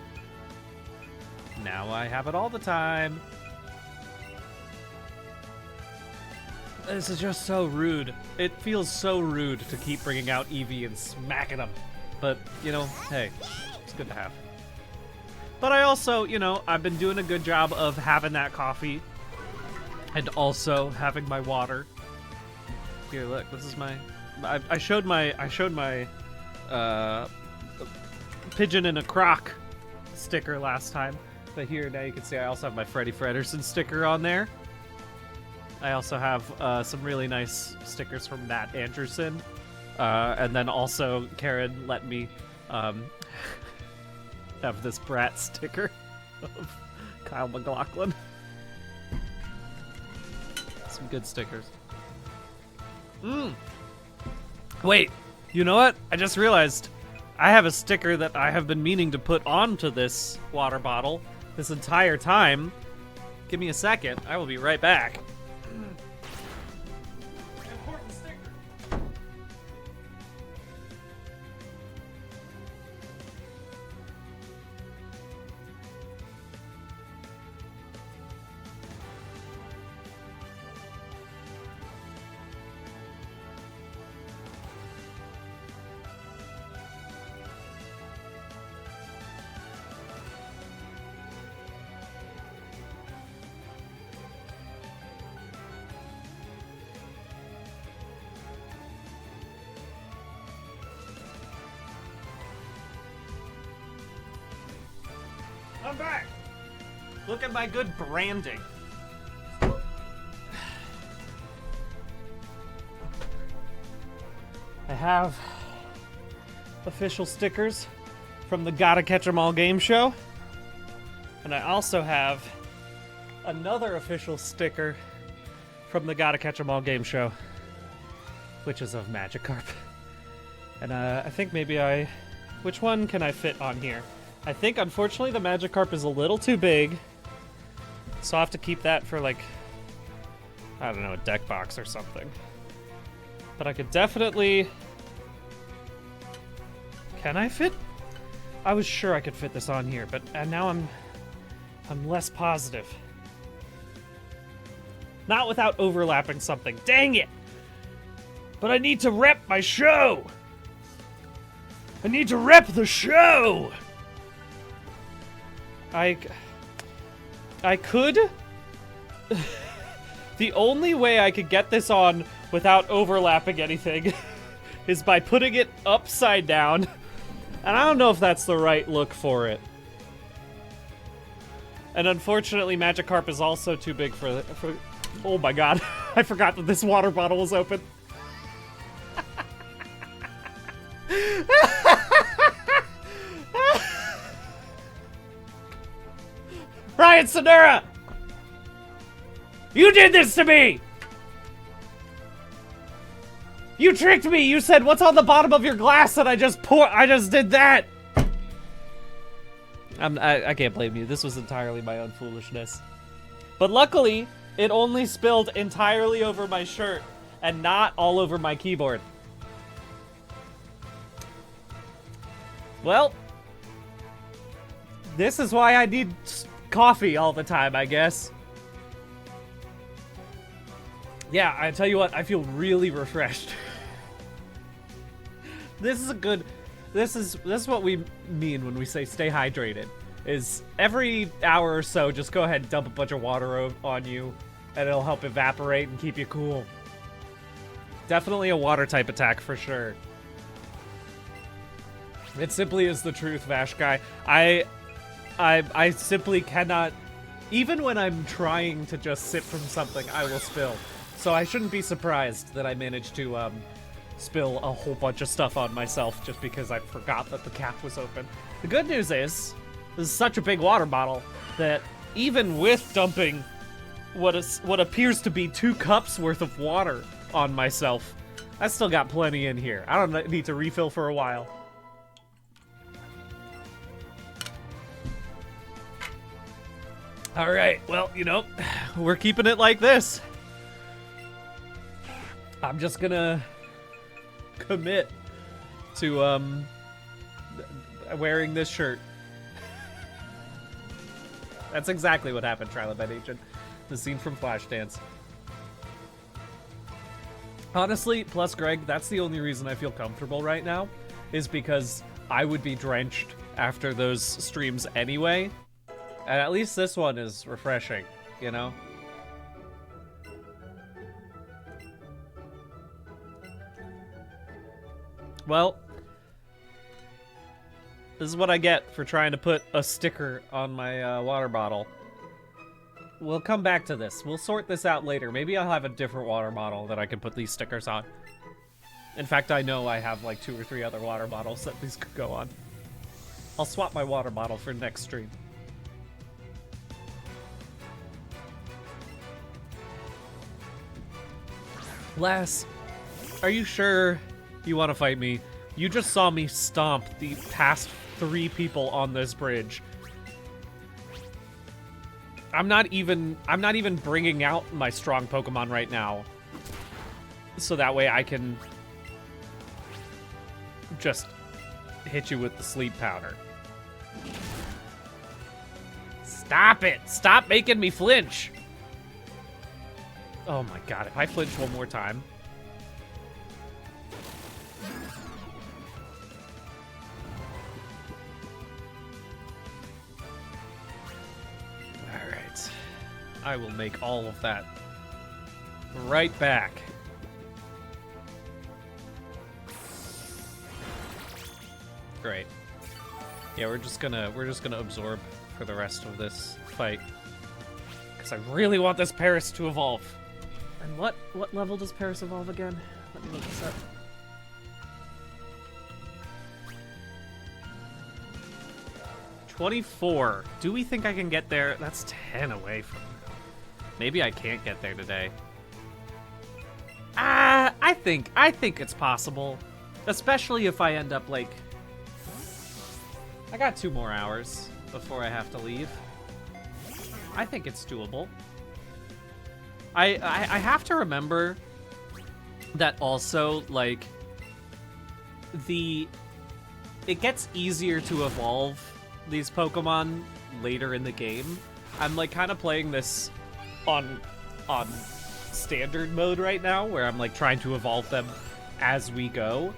now I have it all the time. This is just so rude. It feels so rude to keep bringing out Eevee and smacking them. But, you know, hey, it's good to have. But I also, you know, I've been doing a good job of having that coffee and also having my water. Here, look, this is my... I showed my pigeon in a crock sticker last time. But here, now you can see I also have my Freddy Fredersen sticker on there. I also have some really nice stickers from Matt Anderson. And then also Karen let me have this brat sticker of Kyle McLaughlin. Some good stickers. Wait, you know what? I just realized I have a sticker that I have been meaning to put onto this water bottle this entire time. Give me a second. I will be right back. Important sticker. I'm back! Look at my good branding. I have official stickers from the Gotta Catch 'Em All game show. And I also have another official sticker from the Gotta Catch 'Em All game show, which is of Magikarp. And I think maybe which one can I fit on here? I think, unfortunately, the Magikarp is a little too big, so I'll have to keep that for, like, I don't know, a deck box or something. But I could definitely... Can I fit? I was sure I could fit this on here, but now I'm less positive. Not without overlapping something. Dang it! But I need to rep my show! I need to rep the show! I could... The only way I could get this on without overlapping anything is by putting it upside down. And I don't know if that's the right look for it. And unfortunately, Magikarp is also too big for... Oh my god, I forgot that this water bottle was open. Ryan Sonura! You did this to me! You tricked me! You said, what's on the bottom of your glass? And I just did that! I can't blame you. This was entirely my own foolishness. But luckily, it only spilled entirely over my shirt and not all over my keyboard. Well, this is why I need coffee all the time, I guess. Yeah, I tell you what, I feel really refreshed. This is what we mean when we say stay hydrated. Is every hour or so, just go ahead and dump a bunch of water on you, and it'll help evaporate and keep you cool. Definitely a water type attack for sure. It simply is the truth, Vash Guy. I simply cannot, even when I'm trying to just sip from something, I will spill. So I shouldn't be surprised that I managed to spill a whole bunch of stuff on myself just because I forgot that the cap was open. The good news is, this is such a big water bottle that even with dumping what appears to be 2 cups worth of water on myself, I still got plenty in here. I don't need to refill for a while. All right, well, you know, we're keeping it like this. I'm just gonna commit to wearing this shirt. That's exactly what happened, Trilobite Agent. The scene from Flashdance. Honestly, plus Greg, that's the only reason I feel comfortable right now, is because I would be drenched after those streams anyway. And at least this one is refreshing, you know? Well, this is what I get for trying to put a sticker on my water bottle. We'll come back to this. We'll sort this out later. Maybe I'll have a different water bottle that I can put these stickers on. In fact, I know I have like 2 or 3 other water bottles that these could go on. I'll swap my water bottle for next stream. Les, are you sure you want to fight me? You just saw me stomp the past 3 people on this bridge. I'm not even bringing out my strong Pokemon right now. So that way I can just hit you with the sleep powder. Stop it! Stop making me flinch! Oh my god, if I flinch one more time. Alright. I will make all of that right back. Great. Yeah, we're just gonna absorb for the rest of this fight. Because I really want this Paris to evolve. And what level does Paris evolve again? Let me look this up. $24. Do we think I can get there? That's 10 away from now. Maybe I can't get there today. I think it's possible. Especially if I end up like... I got 2 more hours before I have to leave. I think it's doable. I have to remember that also, like, it gets easier to evolve these Pokemon later in the game. I'm, like, kind of playing this on standard mode right now, where I'm, like, trying to evolve them as we go.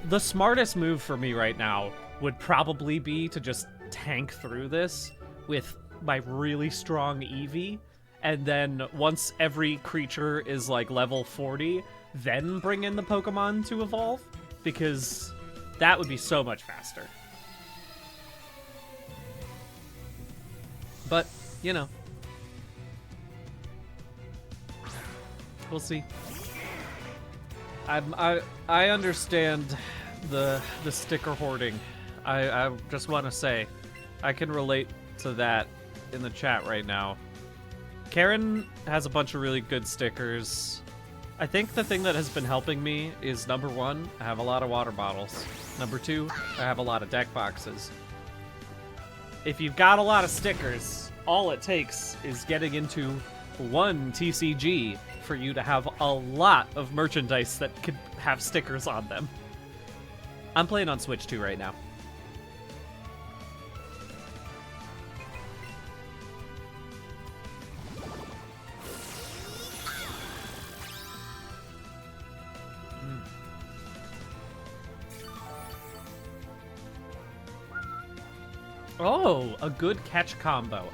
The smartest move for me right now would probably be to just tank through this with my really strong Eevee. And then once every creature is like level 40, then bring in the Pokemon to evolve, because that would be so much faster. But, you know, we'll see. I understand the sticker hoarding. I just want to say, I can relate to that in the chat right now. Karen has a bunch of really good stickers. I think the thing that has been helping me is, number 1, I have a lot of water bottles. Number 2, I have a lot of deck boxes. If you've got a lot of stickers, all it takes is getting into 1 TCG for you to have a lot of merchandise that could have stickers on them. I'm playing on Switch 2 right now. Oh, a good catch combo.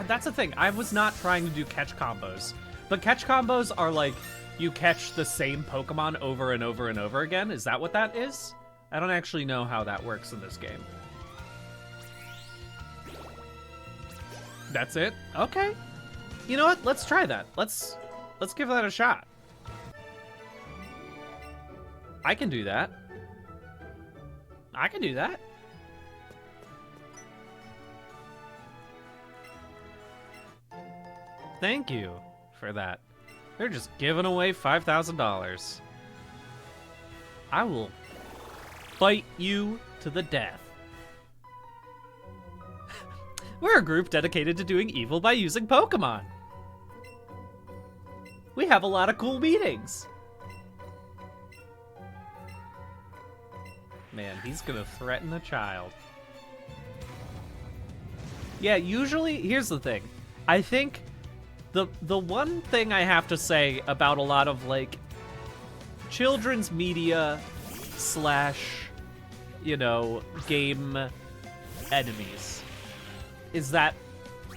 That's the thing. I was not trying to do catch combos. But catch combos are like you catch the same Pokemon over and over and over again. Is that what that is? I don't actually know how that works in this game. That's it? Okay. You know what? Let's try that. Let's give that a shot. I can do that. I can do that. Thank you for that. They're just giving away $5,000. I will fight you to the death. We're a group dedicated to doing evil by using Pokemon. We have a lot of cool meetings. Man, he's gonna threaten a child. Yeah, usually, here's the thing. I think the one thing I have to say about a lot of, like, children's media / you know, game enemies is that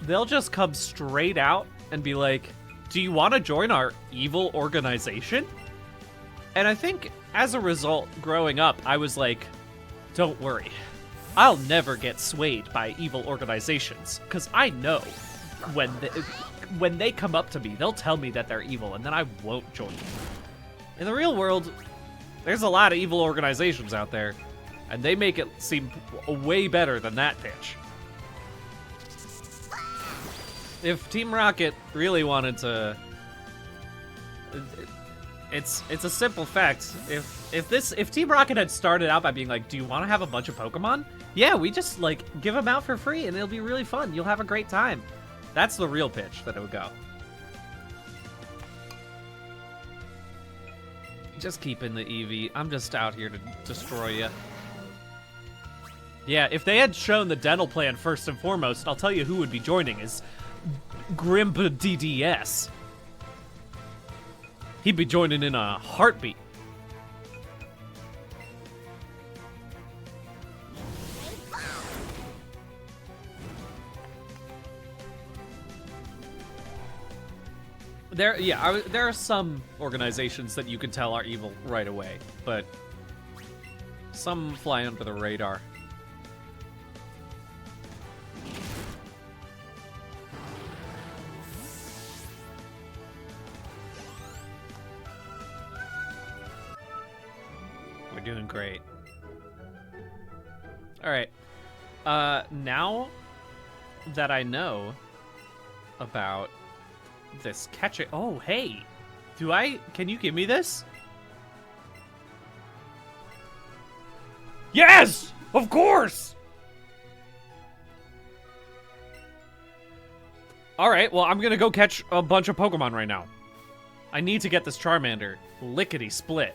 they'll just come straight out and be like, do you want to join our evil organization? And I think as a result, growing up, I was like, don't worry. I'll never get swayed by evil organizations, because I know when they come up to me, they'll tell me that they're evil, and then I won't join them. In the real world, there's a lot of evil organizations out there, and they make it seem way better than that pitch. If Team Rocket really wanted to... It's a simple fact. If Team Rocket had started out by being like, do you want to have a bunch of Pokemon? Yeah, we just, like, give them out for free, and it'll be really fun. You'll have a great time. That's the real pitch that it would go. Just keep in the Eevee. I'm just out here to destroy you. Yeah, if they had shown the dental plan first and foremost, I'll tell you who would be joining is Grimpa DDS. He'd be joining in a heartbeat. There are some organizations that you can tell are evil right away, but some fly under the radar. We're doing great. All right. Now that I know about this catching... Oh, hey. Can you give me this? Yes! Of course! Alright, well, I'm gonna go catch a bunch of Pokemon right now. I need to get this Charmander. Lickety-split.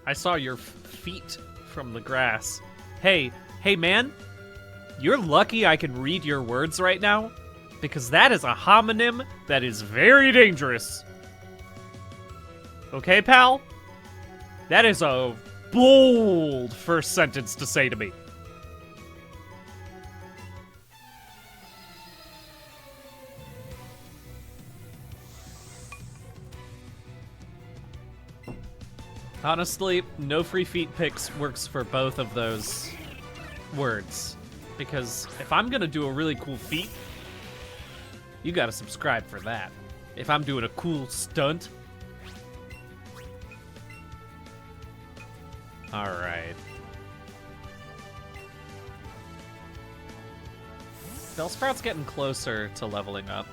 I saw your feet from the grass. Hey, man. You're lucky I can read your words right now, because that is a homonym that is very dangerous. Okay, pal? That is a bold first sentence to say to me. Honestly, no free feet picks works for both of those words. Because if I'm gonna do a really cool feat, you gotta subscribe for that. If I'm doing a cool stunt. Alright. Bellsprout's getting closer to leveling up.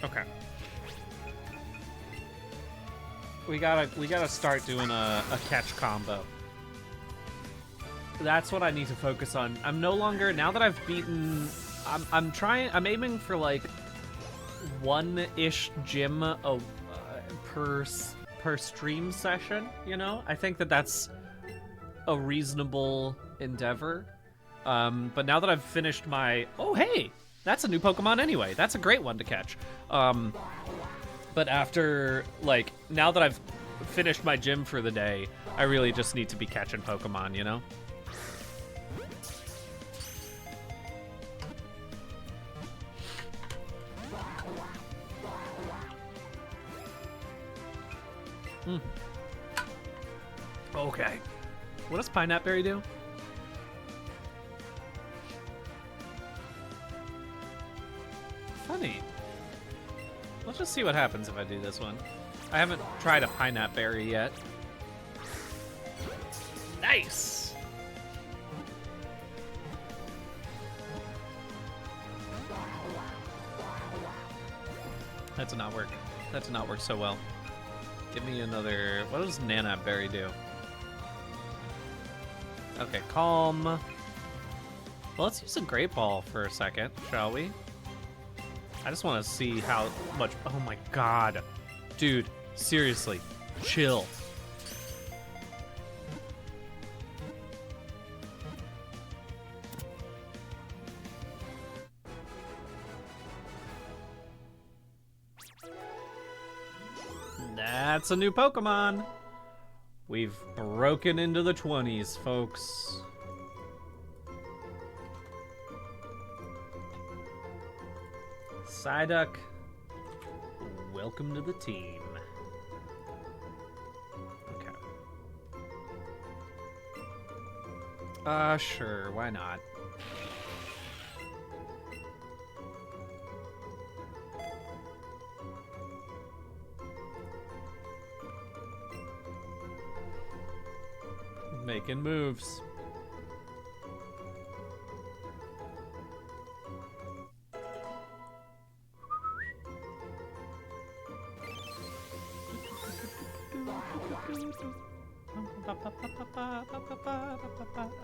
Okay. We gotta start doing a catch combo. That's what I need to focus on. I'm no longer, now that I've beaten, I'm aiming for like one-ish gym per stream session, you know? I think that's a reasonable endeavor. But now that I've finished my, oh hey! That's a new Pokemon anyway. That's a great one to catch. But after, like, now that I've finished my gym for the day. I really just need to be catching Pokemon, you know? Okay. What does Pineapple Berry do? Funny. Let's just see what happens if I do this one. I haven't tried a Pineapple Berry yet. Nice! That did not work. That did not work so well. Give me another... What does Nana Berry do? Okay, calm. Well, let's use a Great Ball for a second, shall we? I just want to see how much... Oh my god. Dude, seriously. Chill. That's a new Pokemon. We've broken into the 20s, folks. Psyduck, welcome to the team. Okay. Sure, why not? Making moves.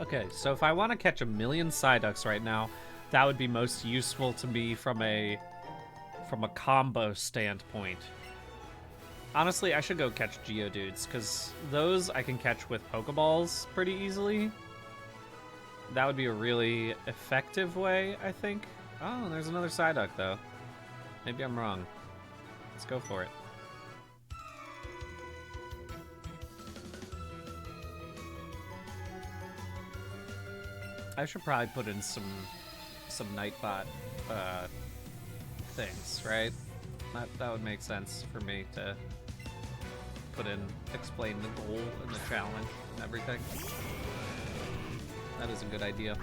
Okay, so if I want to catch 1,000,000 Psyducks right now, that would be most useful to me from a combo standpoint. Honestly, I should go catch Geodudes, because those I can catch with Pokeballs pretty easily. That would be a really effective way, I think. Oh, there's another Psyduck, though. Maybe I'm wrong. Let's go for it. I should probably put in some Nightbot things, right? That would make sense for me to explain the goal and the challenge and everything. That is a good idea.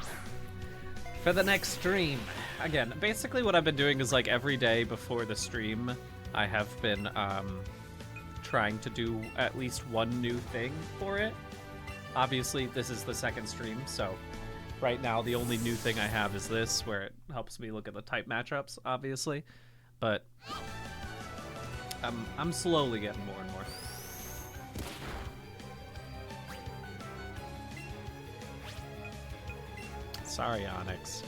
For the next stream, again, basically what I've been doing is like every day before the stream, I have been trying to do at least one new thing for it. Obviously, this is the second stream, so right now the only new thing I have is this, where it helps me look at the type matchups, obviously. But I'm slowly getting more and more. Sorry, Onyx.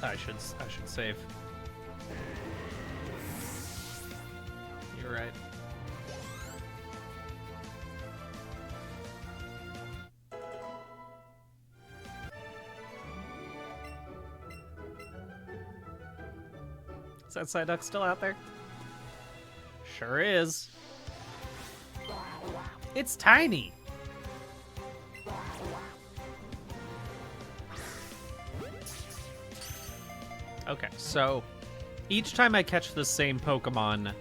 I should save. You're right. Is that Psyduck still out there? Sure is. It's tiny. Okay, so each time I catch the same Pokemon,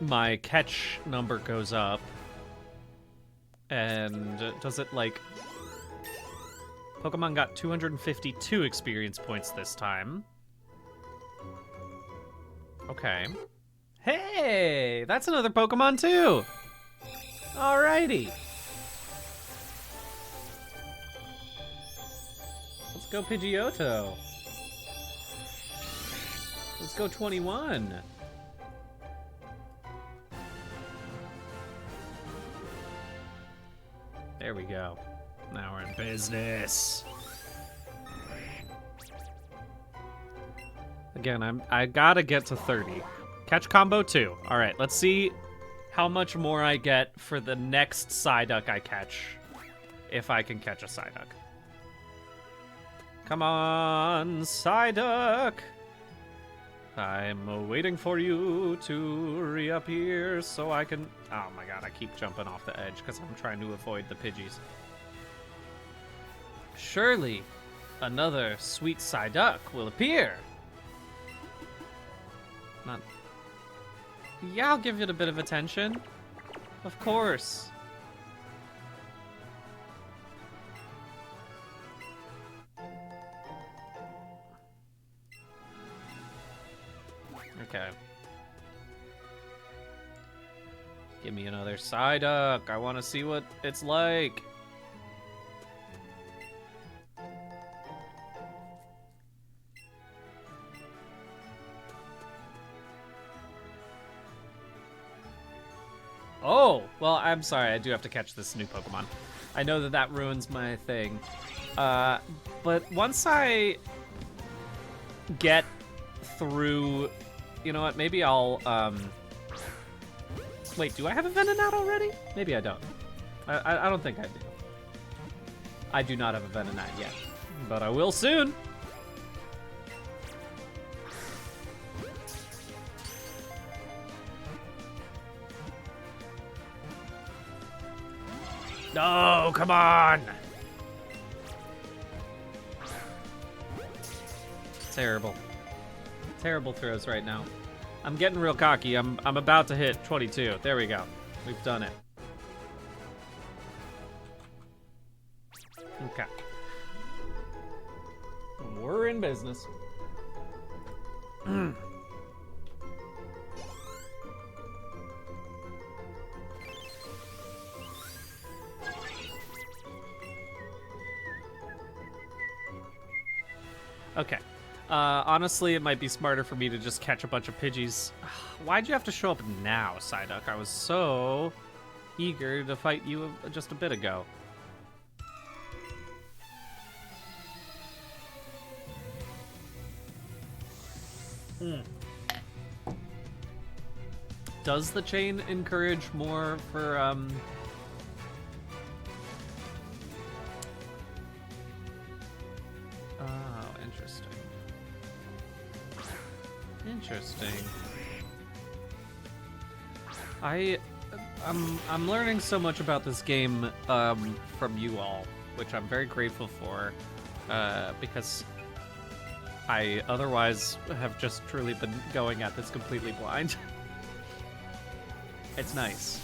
my catch number goes up. And does it like... Pokemon got 252 experience points this time. Okay. Hey! That's another Pokemon too! Alrighty. Let's go Pidgeotto. Let's go 21. There we go. Now we're in business. Again, I gotta get to 30. Catch combo 2. All right, let's see how much more I get for the next Psyduck I catch. if I can catch a Psyduck. Come on, Psyduck! I'm waiting for you to reappear so I can... Oh my god, I keep jumping off the edge because I'm trying to avoid the Pidgeys. Surely, another sweet Psyduck will appear. Not... Yeah, I'll give it a bit of attention. Of course. Okay. Give me another Psyduck. I want to see what it's like. Oh, well, I'm sorry. I do have to catch this new Pokemon. I know that that ruins my thing. But once I get through... You know what? Maybe I'll, Wait, do I have a Venonat already? Maybe I don't. I don't think I do. I do not have a Venonat yet. But I will soon. No, come on! Terrible. Terrible throws right now. I'm getting real cocky. I'm about to hit 22. There we go. We've done it. Okay. We're in business. Okay. Honestly, it might be smarter for me to just catch a bunch of Pidgeys. Why'd you have to show up now, Psyduck? I was so eager to fight you just a bit ago. Does the chain encourage more for, Interesting. I'm learning so much about this game from you all, which I'm very grateful for, because I otherwise have just truly been going at this completely blind. It's nice.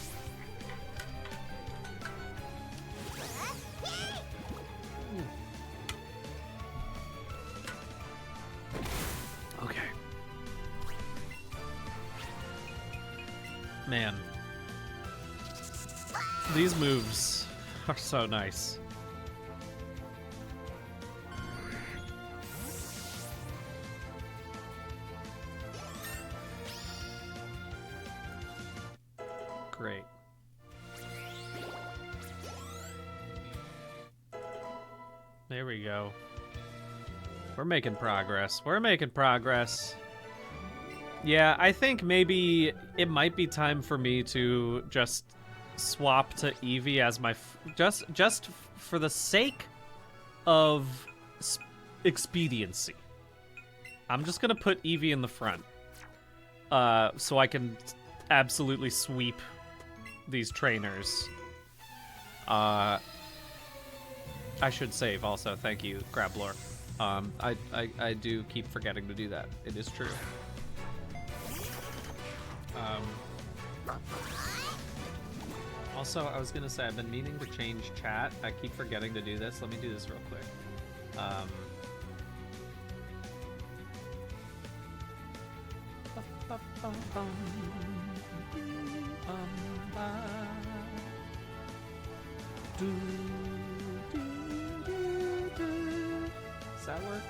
Okay. Man. These moves are so nice. Great. There we go. We're making progress. We're making progress. Yeah, I think maybe it might be time for me to just swap to Eevee as my just for the sake of expediency. I'm just gonna put Eevee in the front, so I can absolutely sweep these trainers. I should save also. Thank you, Grablore. I do keep forgetting to do that. It is true. Also, I was gonna say, I've been meaning to change chat. I keep forgetting to do this. Let me do this real quick. Does that work?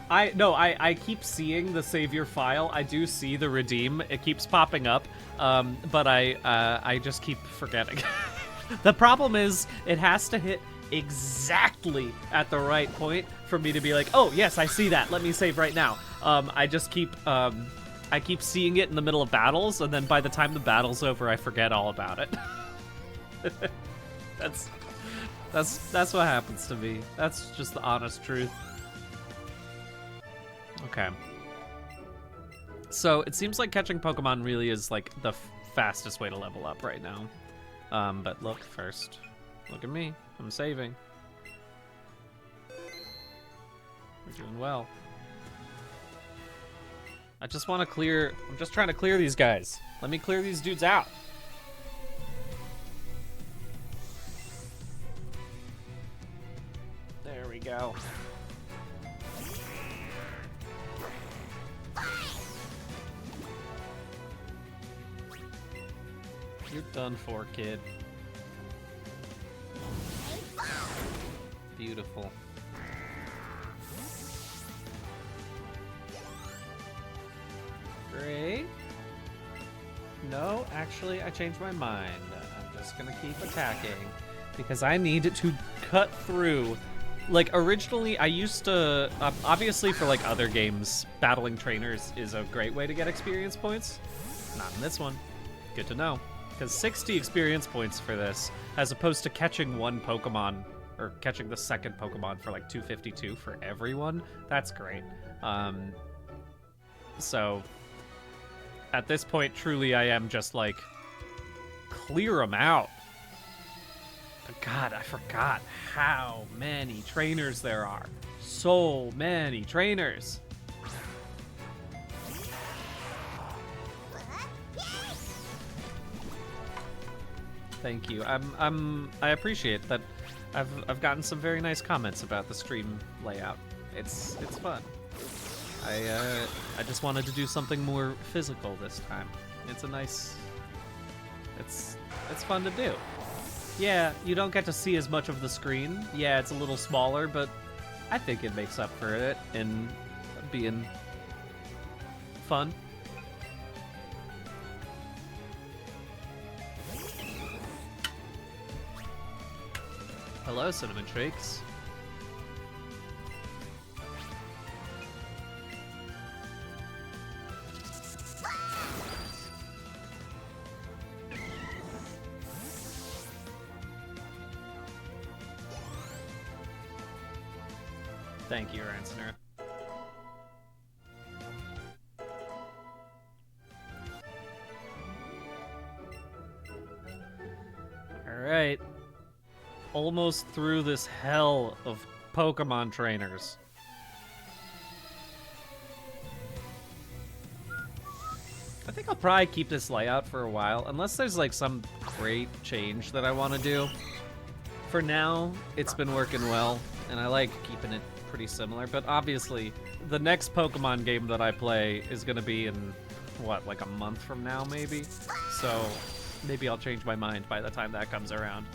I keep seeing the save your file. I do see the redeem. It keeps popping up, but I just keep forgetting. The problem is it has to hit exactly at the right point for me to be like, oh yes, I see that. Let me save right now. I just keep I keep seeing it in the middle of battles, and then by the time the battle's over, I forget all about it. That's what happens to me. That's just the honest truth. Okay. So it seems like catching Pokemon really is like the fastest way to level up right now. But look first. Look at me. I'm saving. We're doing well. I just want to clear... I'm just trying to clear these guys. Let me clear these dudes out. There we go. You're done for, kid. Beautiful. Great. No, actually, I changed my mind. I'm just gonna keep attacking because I need to cut through. Like, originally, I used to, obviously for like other games, battling trainers is a great way to get experience points. Not in this one. Good to know. Because 60 experience points for this, as opposed to catching one Pokemon, or catching the second Pokemon for like 252 for everyone, that's great. So, at this point, truly I am just like, clear them out. But God, I forgot how many trainers there are. So many trainers. Thank you. I appreciate that. I've gotten some very nice comments about the stream layout. It's fun. I just wanted to do something more physical this time. It's a nice. It's fun to do. Yeah, you don't get to see as much of the screen. Yeah, it's a little smaller, but I think it makes up for it in being fun. Hello, Cinnamon Shakes. Thank you, Ransner. All right. Almost through this hell of Pokemon trainers. I think I'll probably keep this layout for a while, unless there's like some great change that I want to do. For now, it's been working well, and I like keeping it pretty similar, but obviously, the next Pokemon game that I play is going to be in, what, like a month from now, maybe? So, maybe I'll change my mind by the time that comes around.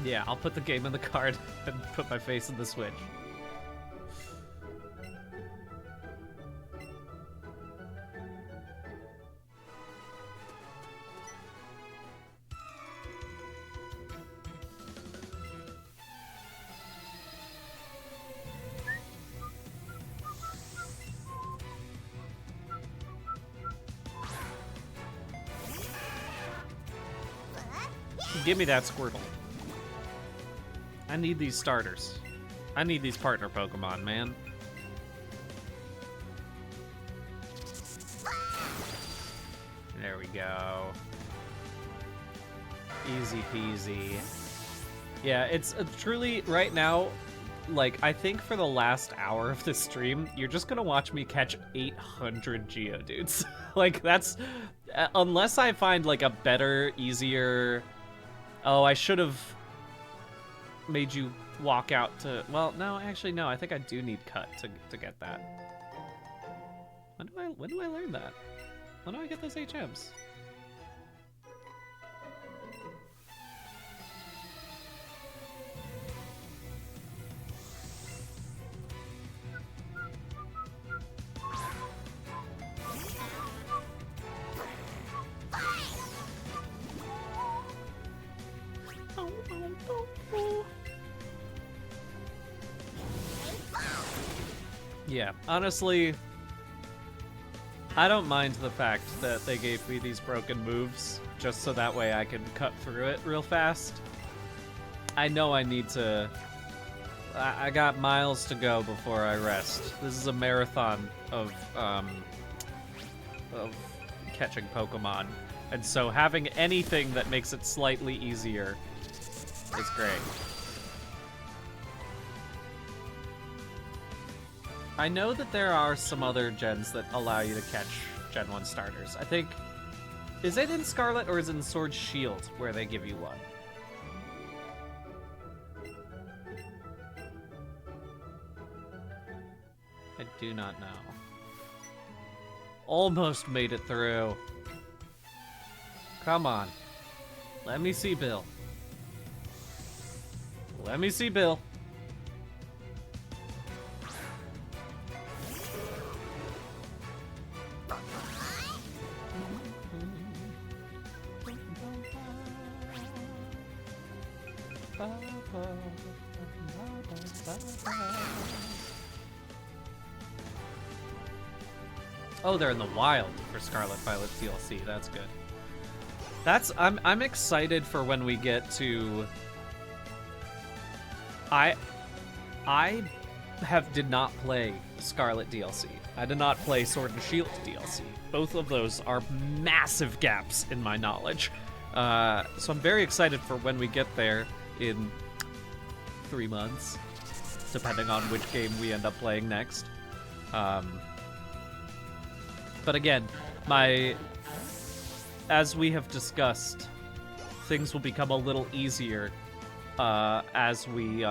Yeah, I'll put the game in the card and put my face in the Switch. Give me that Squirtle. I need these starters. I need these partner Pokemon, man. There we go. Easy peasy. Yeah, it's truly, right now, like, I think for the last hour of this stream, you're just gonna watch me catch 800 Geodudes. Like, that's... unless I find, like, a better, easier... Oh, I should have made you walk out to... Well, no, actually, no. I think I do need Cut to get that. When do I learn that? When do I get those HMs? Yeah, honestly, I don't mind the fact that they gave me these broken moves, just so that way I can cut through it real fast. I know I need to... I got miles to go before I rest. This is a marathon of catching Pokemon, and so having anything that makes it slightly easier is great. I know that there are some other gens that allow you to catch Gen 1 starters. I think... Is it in Scarlet or is it in Sword Shield where they give you one? I do not know. Almost made it through. Come on. Let me see Bill. Let me see Bill. Oh, they're in the wild for Scarlet Violet DLC. That's good. I'm excited for when we get to... I did not play Scarlet DLC. I did not play Sword and Shield DLC. Both of those are massive gaps in my knowledge. So I'm very excited for when we get there in 3 months, depending on which game we end up playing next. But again, as we have discussed, things will become a little easier as we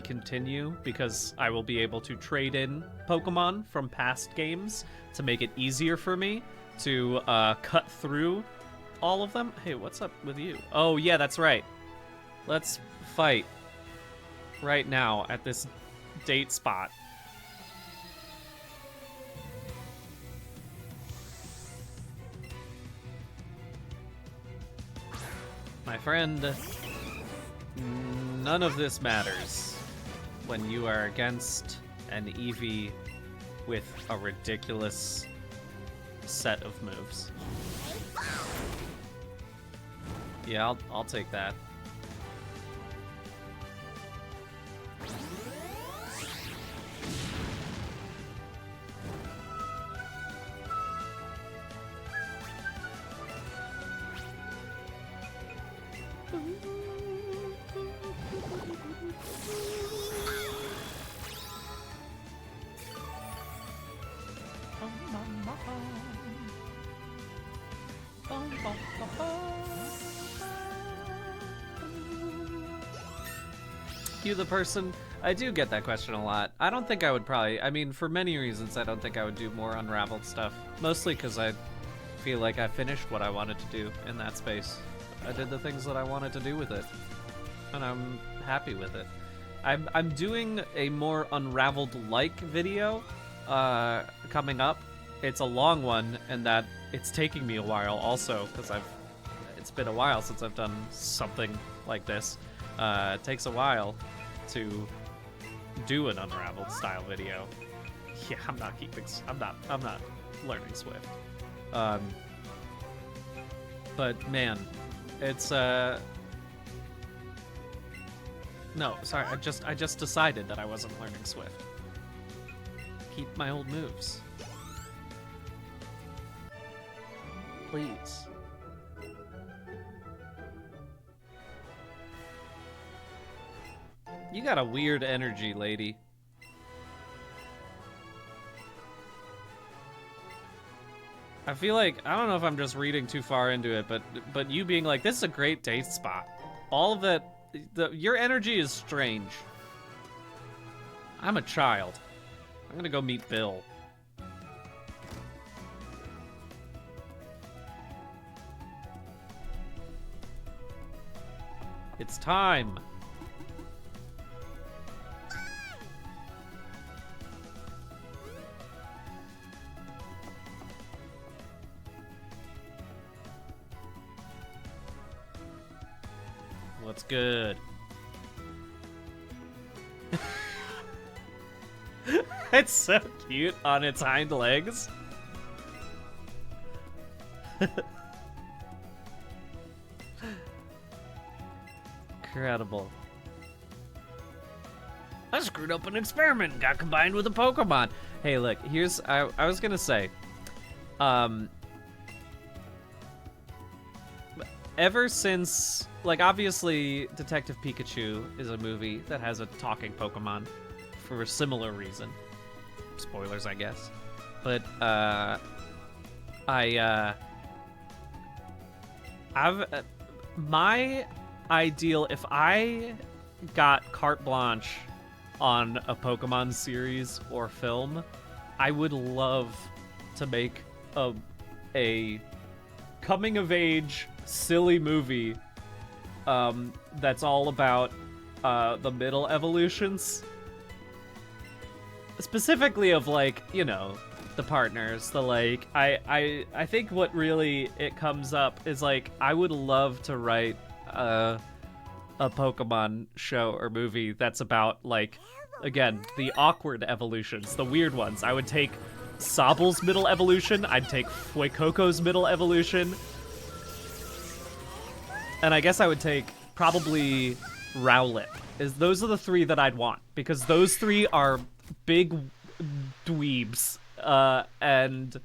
continue, because I will be able to trade in Pokemon from past games to make it easier for me to cut through all of them. Hey, what's up with you? Oh yeah, that's right. Let's fight right now at this date spot. My friend, none of this matters when you are against an Eevee with a ridiculous set of moves. Yeah, I'll take that. You the person? I do get that question a lot. I don't think I would probably, I mean, for many reasons, I don't think I would do more Unraveled stuff. Mostly because I feel like I finished what I wanted to do in that space. I did the things that I wanted to do with it, and I'm happy with it. I'm doing a more Unraveled-like video coming up. It's a long one, and that it's taking me a while also, because it's been a while since I've done something like this. It takes a while to do an Unraveled style video. Yeah, I'm not learning Swift. But man, it's no, sorry, I just decided that I wasn't learning Swift. Keep my old moves. Please. You got a weird energy, lady. I feel like, I don't know if I'm just reading too far into it, but you being like, this is a great date spot. All of it, your energy is strange. I'm a child. I'm gonna go meet Bill. It's time. What's good? It's so cute on its hind legs. Incredible. I screwed up an experiment and got combined with a Pokemon. Hey, look, here's... I was gonna say... ever since... Like, obviously, Detective Pikachu is a movie that has a talking Pokemon for a similar reason. Spoilers, I guess. But, my ideal... If I got carte blanche on a Pokemon series or film, I would love to make a coming-of-age, silly movie that's all about the middle evolutions. Specifically of, like, you know, the partners, the, like, I think what really it comes up is, like, I would love to write a Pokemon show or movie that's about, like, again, the awkward evolutions, the weird ones. I would take Sobble's middle evolution, I'd take Fuecoco's middle evolution, and I guess I would take probably Rowlet. Those are the three that I'd want, because those three are big dweebs, and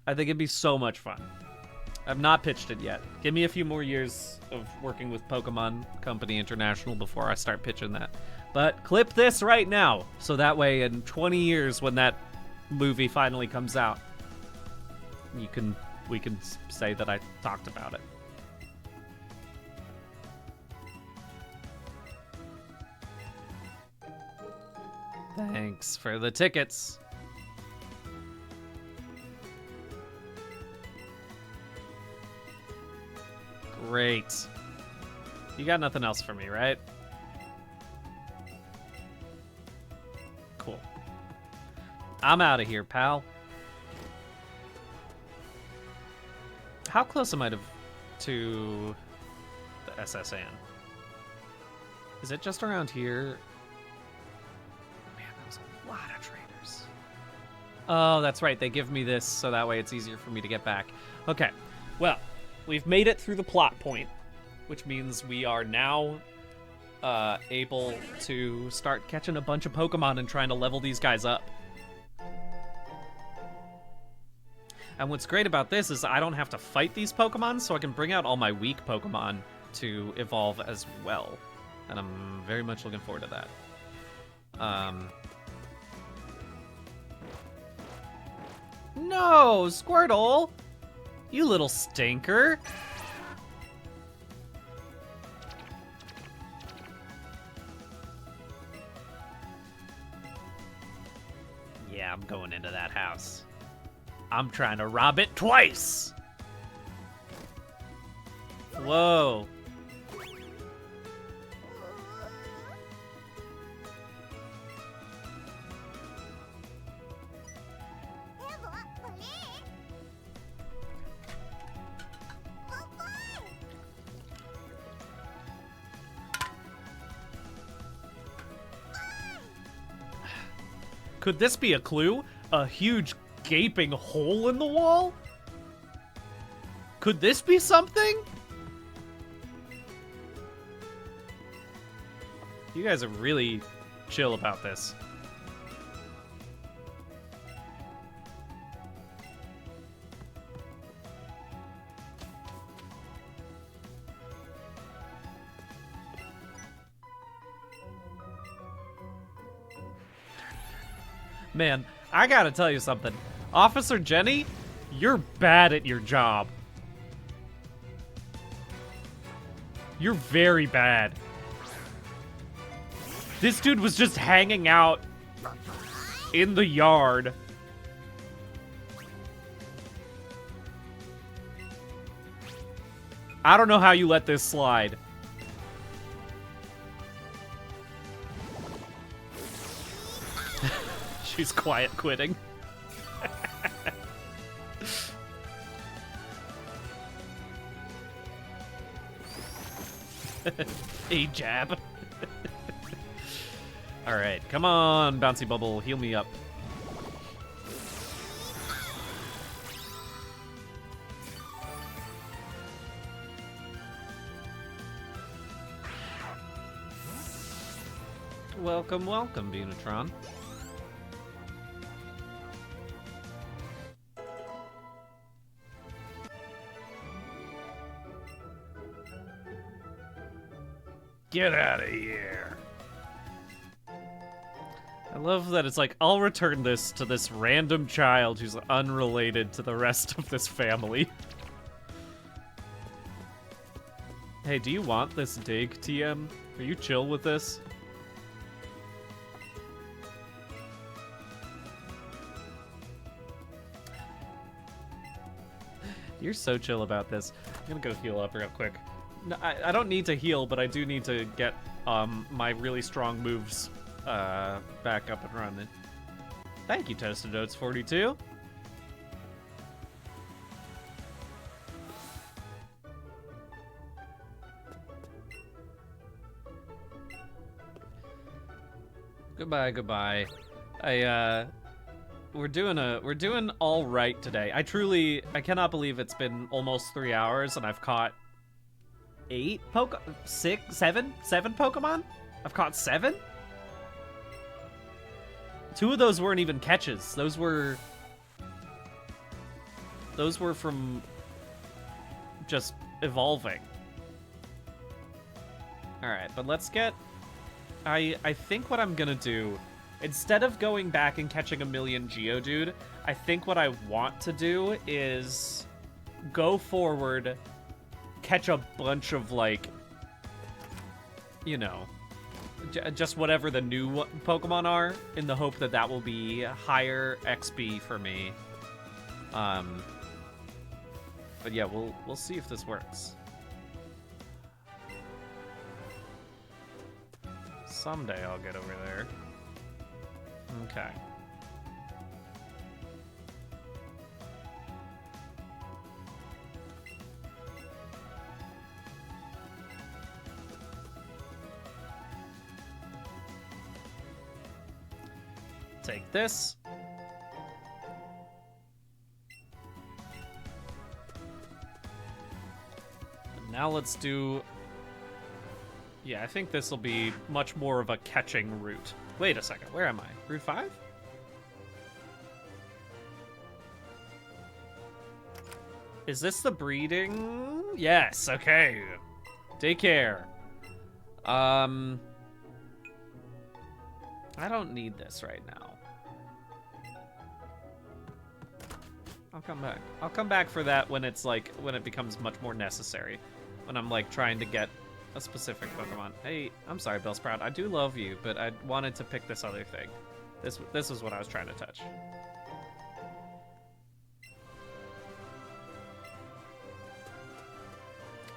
I think it'd be so much fun. I've not pitched it yet. Give me a few more years of working with Pokemon Company International before I start pitching that. But clip this right now, so that way in 20 years when that movie finally comes out, we can say that I talked about it. Thanks for the tickets. Great. You got nothing else for me, right? Cool. I'm out of here, pal. How close am I to the SSN? Is it just around here? Man, that was a lot of traders. Oh, that's right. They give me this so that way it's easier for me to get back. Okay. Well, we've made it through the plot point, which means we are now able to start catching a bunch of Pokemon and trying to level these guys up. And what's great about this is I don't have to fight these Pokemon, so I can bring out all my weak Pokemon to evolve as well. And I'm very much looking forward to that. No, Squirtle! You little stinker! Yeah, I'm going into that house. I'm trying to rob it twice! Whoa. Could this be a clue? A huge gaping hole in the wall? Could this be something? You guys are really chill about this. Man, I gotta tell you something. Officer Jenny, you're bad at your job. You're very bad. This dude was just hanging out in the yard. I don't know how you let this slide. She's quiet quitting. A jab. Alright, come on, Bouncy Bubble, heal me up. Welcome, welcome, Venatron. Get out of here. I love that it's like, I'll return this to this random child who's unrelated to the rest of this family. Hey, do you want this dig, TM? Are you chill with this? You're so chill about this. I'm gonna go heal up real quick. No, I don't need to heal, but I do need to get my really strong moves back up and running. Thank you, Toasted Oats 42. Goodbye, goodbye. We're doing all right today. I cannot believe it's been almost 3 hours and I've caught 7 Pokemon? I've caught 7? 2 of those weren't even catches. Those were from just evolving. Alright, but let's get... I think what I'm gonna do, instead of going back and catching a million Geodude, I think what I want to do is go forward, catch a bunch of, like, you know, just whatever the new Pokemon are, in the hope that that will be higher XP for me. But yeah, we'll see if this works. Someday I'll get over there. Okay. Take this. And now let's do... Yeah, I think this will be much more of a catching route. Wait a second, where am I? Route 5? Is this the breeding? Yes, okay. Take care. I don't need this right now. I'll come back. I'll come back for that when it's like, when it becomes much more necessary. When I'm like trying to get a specific Pokemon. Hey, I'm sorry, Bellsprout. I do love you, but I wanted to pick this other thing. This is what I was trying to touch.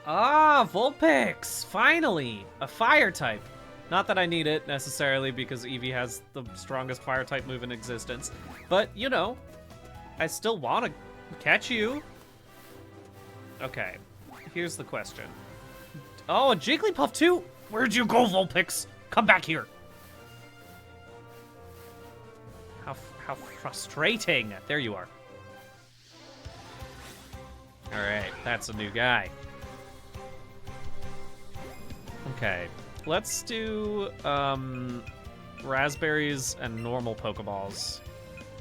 Ah, Vulpix! Finally! A fire type. Not that I need it, necessarily, because Eevee has the strongest fire type move in existence. But, you know, I still want to catch you. Okay, here's the question. Oh, a Jigglypuff too? Where'd you go, Vulpix? Come back here. How frustrating. There you are. All right, that's a new guy. Okay, let's do raspberries and normal Pokeballs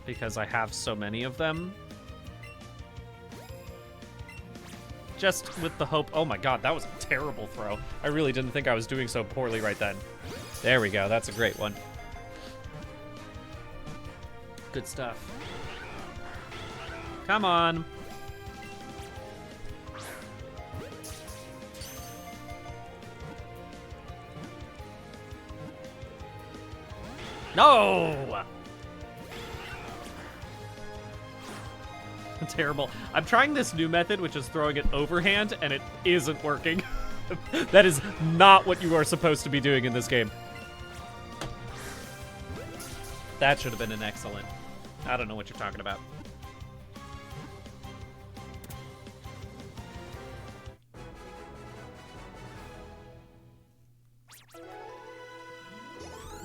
because I have so many of them. Just with the hope... Oh my god, that was a terrible throw. I really didn't think I was doing so poorly right then. There we go, that's a great one. Good stuff. Come on. No! Terrible. I'm trying this new method, which is throwing it overhand, and it isn't working. That is not what you are supposed to be doing in this game. That should have been an excellent. I don't know what you're talking about.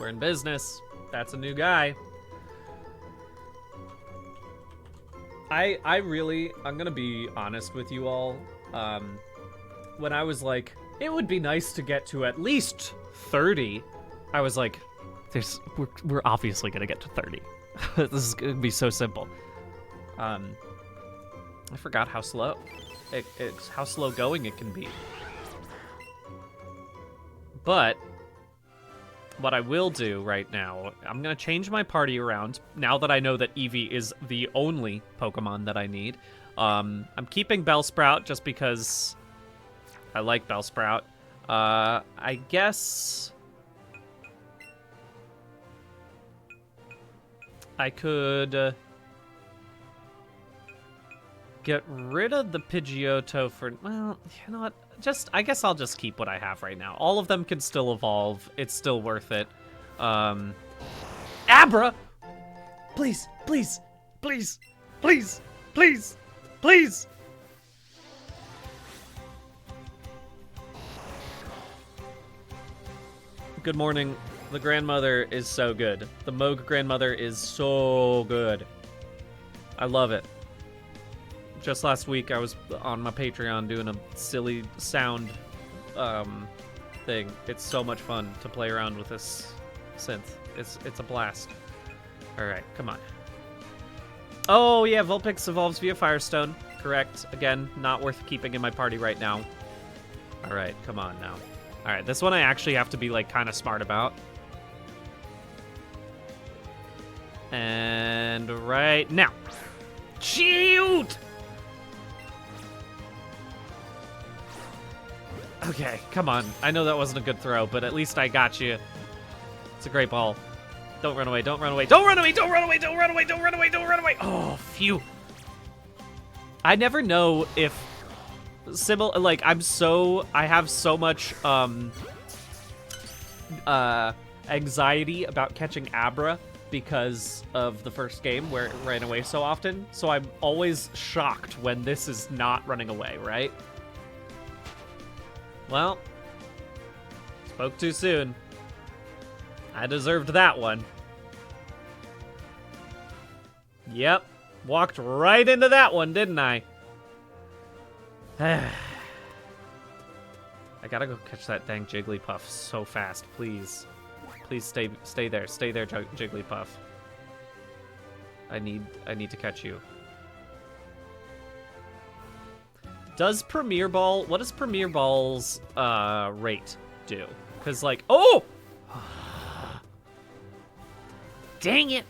We're in business. That's a new guy. I'm gonna be honest with you all. When I was like, it would be nice to get to at least 30, I was like, we're obviously gonna get to 30. This is gonna be so simple. I forgot how slow it's how slow going it can be. But what I will do right now, I'm gonna change my party around now that I know that Eevee is the only Pokemon that I need. I'm keeping Bellsprout just because I like Bellsprout. I guess I could get rid of the Pidgeotto for, well, you know what? I guess I'll just keep what I have right now. All of them can still evolve. It's still worth it. Abra! Please, please, please, please, please, please! Good morning. The grandmother is so good. The Moog grandmother is so good. I love it. Just last week, I was on my Patreon doing a silly sound thing. It's so much fun to play around with this synth. It's a blast. All right, come on. Oh, yeah, Vulpix evolves via Firestone. Correct. Again, not worth keeping in my party right now. All right, come on now. All right, this one I actually have to be, like, kind of smart about. And right now. Shoot! Okay, come on. I know that wasn't a good throw, but at least I got you. It's a great ball. Don't run away, don't run away, don't run away, don't run away, don't run away, don't run away, don't run away. Oh, phew. I never know if I have so much anxiety about catching Abra because of the first game where it ran away so often. So I'm always shocked when this is not running away, right? Well, spoke too soon. I deserved that one. Yep, walked right into that one, didn't I? I gotta go catch that dang Jigglypuff so fast, please. Please stay there, Jigglypuff. I need to catch you. What does Premier Ball's rate do? Because, like, oh! Dang it!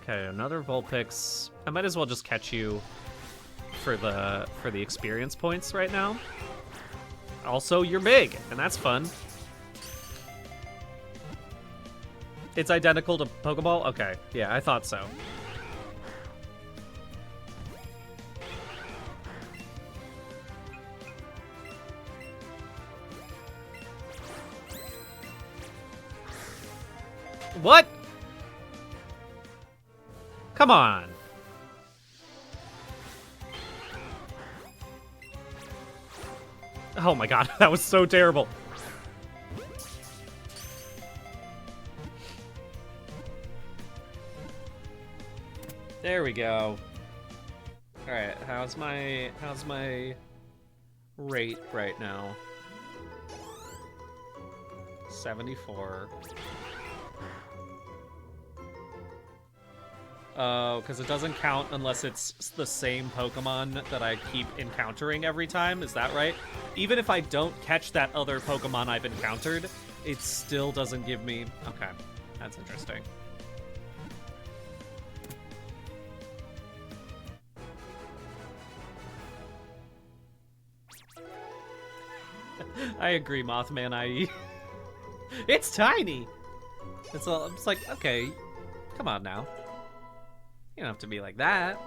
Okay, another Vulpix. I might as well just catch you for the experience points right now. Also, you're big, and that's fun. It's identical to Pokeball? Okay, yeah, I thought so. What? Come on. Oh my god, that was so terrible. There we go. All right, how's my rate right now? 74. Oh, because it doesn't count unless it's the same Pokemon that I keep encountering every time. Is that right? Even if I don't catch that other Pokemon I've encountered, it still doesn't give me... Okay, that's interesting. I agree, Mothman IE. It's tiny! It's like, okay, come on now. You don't have to be like that.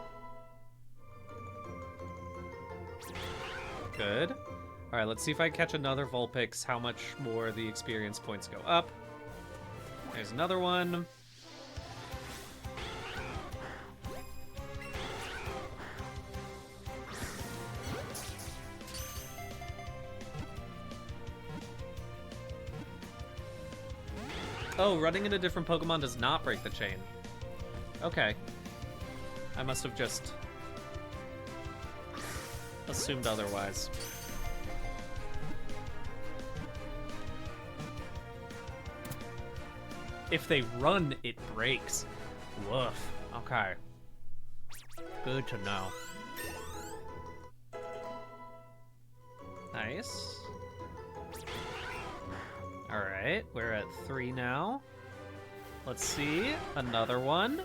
Good. Alright, let's see if I catch another Vulpix, how much more the experience points go up. There's another one. Oh, running into different Pokemon does not break the chain. Okay. I must have just assumed otherwise. If they run, it breaks. Woof. Okay. Good to know. Nice. Alright, we're at 3 now. Let's see. Another one.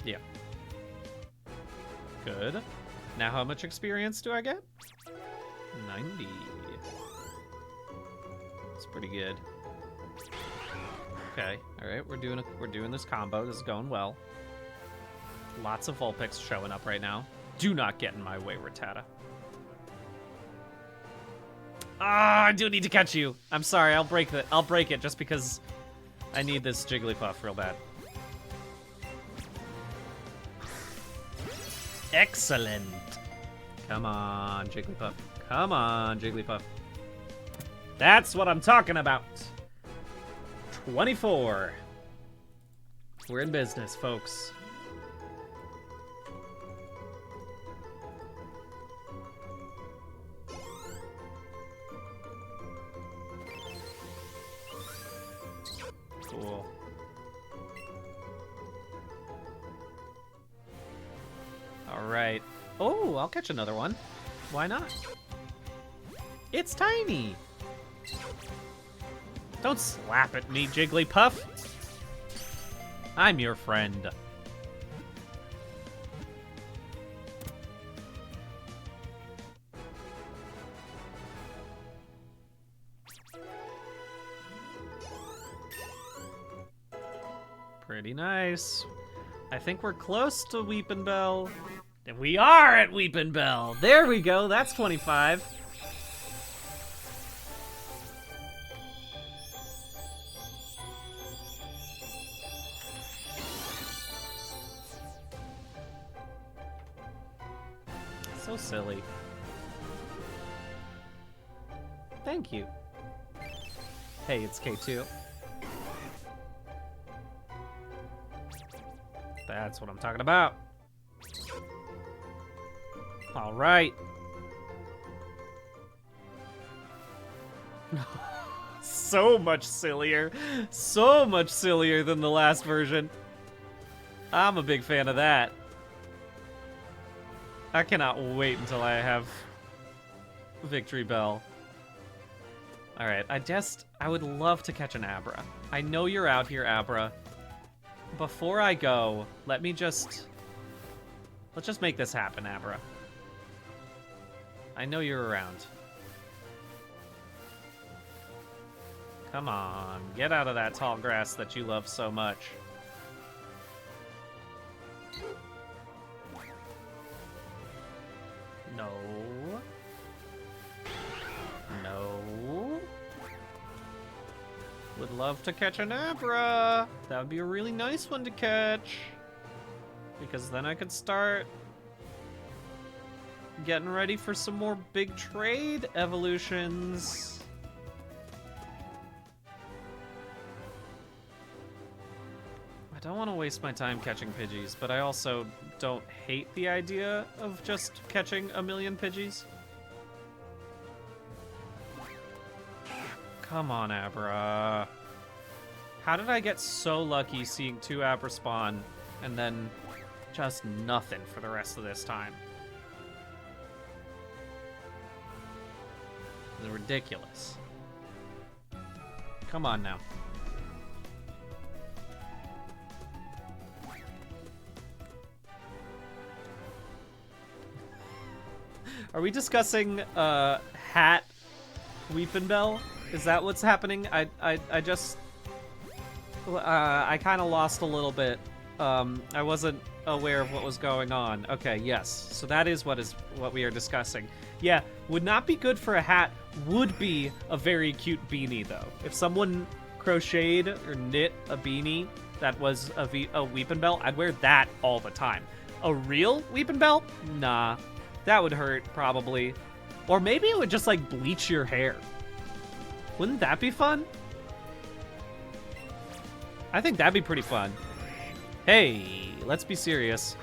Yeah. Good. Now how much experience do I get? 90. That's pretty good. Okay. All right, we're doing this combo. This is going well. Lots of Vulpix showing up right now. Do not get in my way, Rattata. Ah, I do need to catch you. I'm sorry. I'll break it just because I need this Jigglypuff real bad. Excellent. Come on, Jigglypuff. Come on, Jigglypuff. That's what I'm talking about. 24. We're in business, folks. Cool. All right. Oh, I'll catch another one. Why not? It's tiny. Don't slap at me, Jigglypuff. I'm your friend. Pretty nice. I think we're close to Weepinbell. And we are at Weepinbell. There we go. That's 25. So silly. Thank you. Hey, it's K2. That's what I'm talking about. All right. So much sillier. So much sillier than the last version. I'm a big fan of that. I cannot wait until I have Victory Bell. All right, I would love to catch an Abra. I know you're out here, Abra. Before I go, let's just make this happen, Abra. I know you're around. Come on, get out of that tall grass that you love so much. No. No. Would love to catch an Abra. That would be a really nice one to catch. Because then I could start getting ready for some more big trade evolutions. I don't want to waste my time catching Pidgeys, but I also don't hate the idea of just catching a million Pidgeys. Come on, Abra. How did I get so lucky seeing 2 Abra spawn and then just nothing for the rest of this time? It's ridiculous. Come on now. Are we discussing Hat Weepinbell? Is that what's happening? I just I kind of lost a little bit. I wasn't aware of what was going on. Okay, yes. So that is what we are discussing. Yeah, would not be good for a hat. Would be a very cute beanie though. If someone crocheted or knit a beanie that was a weeping belt, I'd wear that all the time. A real weeping belt? Nah. That would hurt, probably. Or maybe it would just, like, bleach your hair. Wouldn't that be fun? I think that'd be pretty fun. Hey, let's be serious.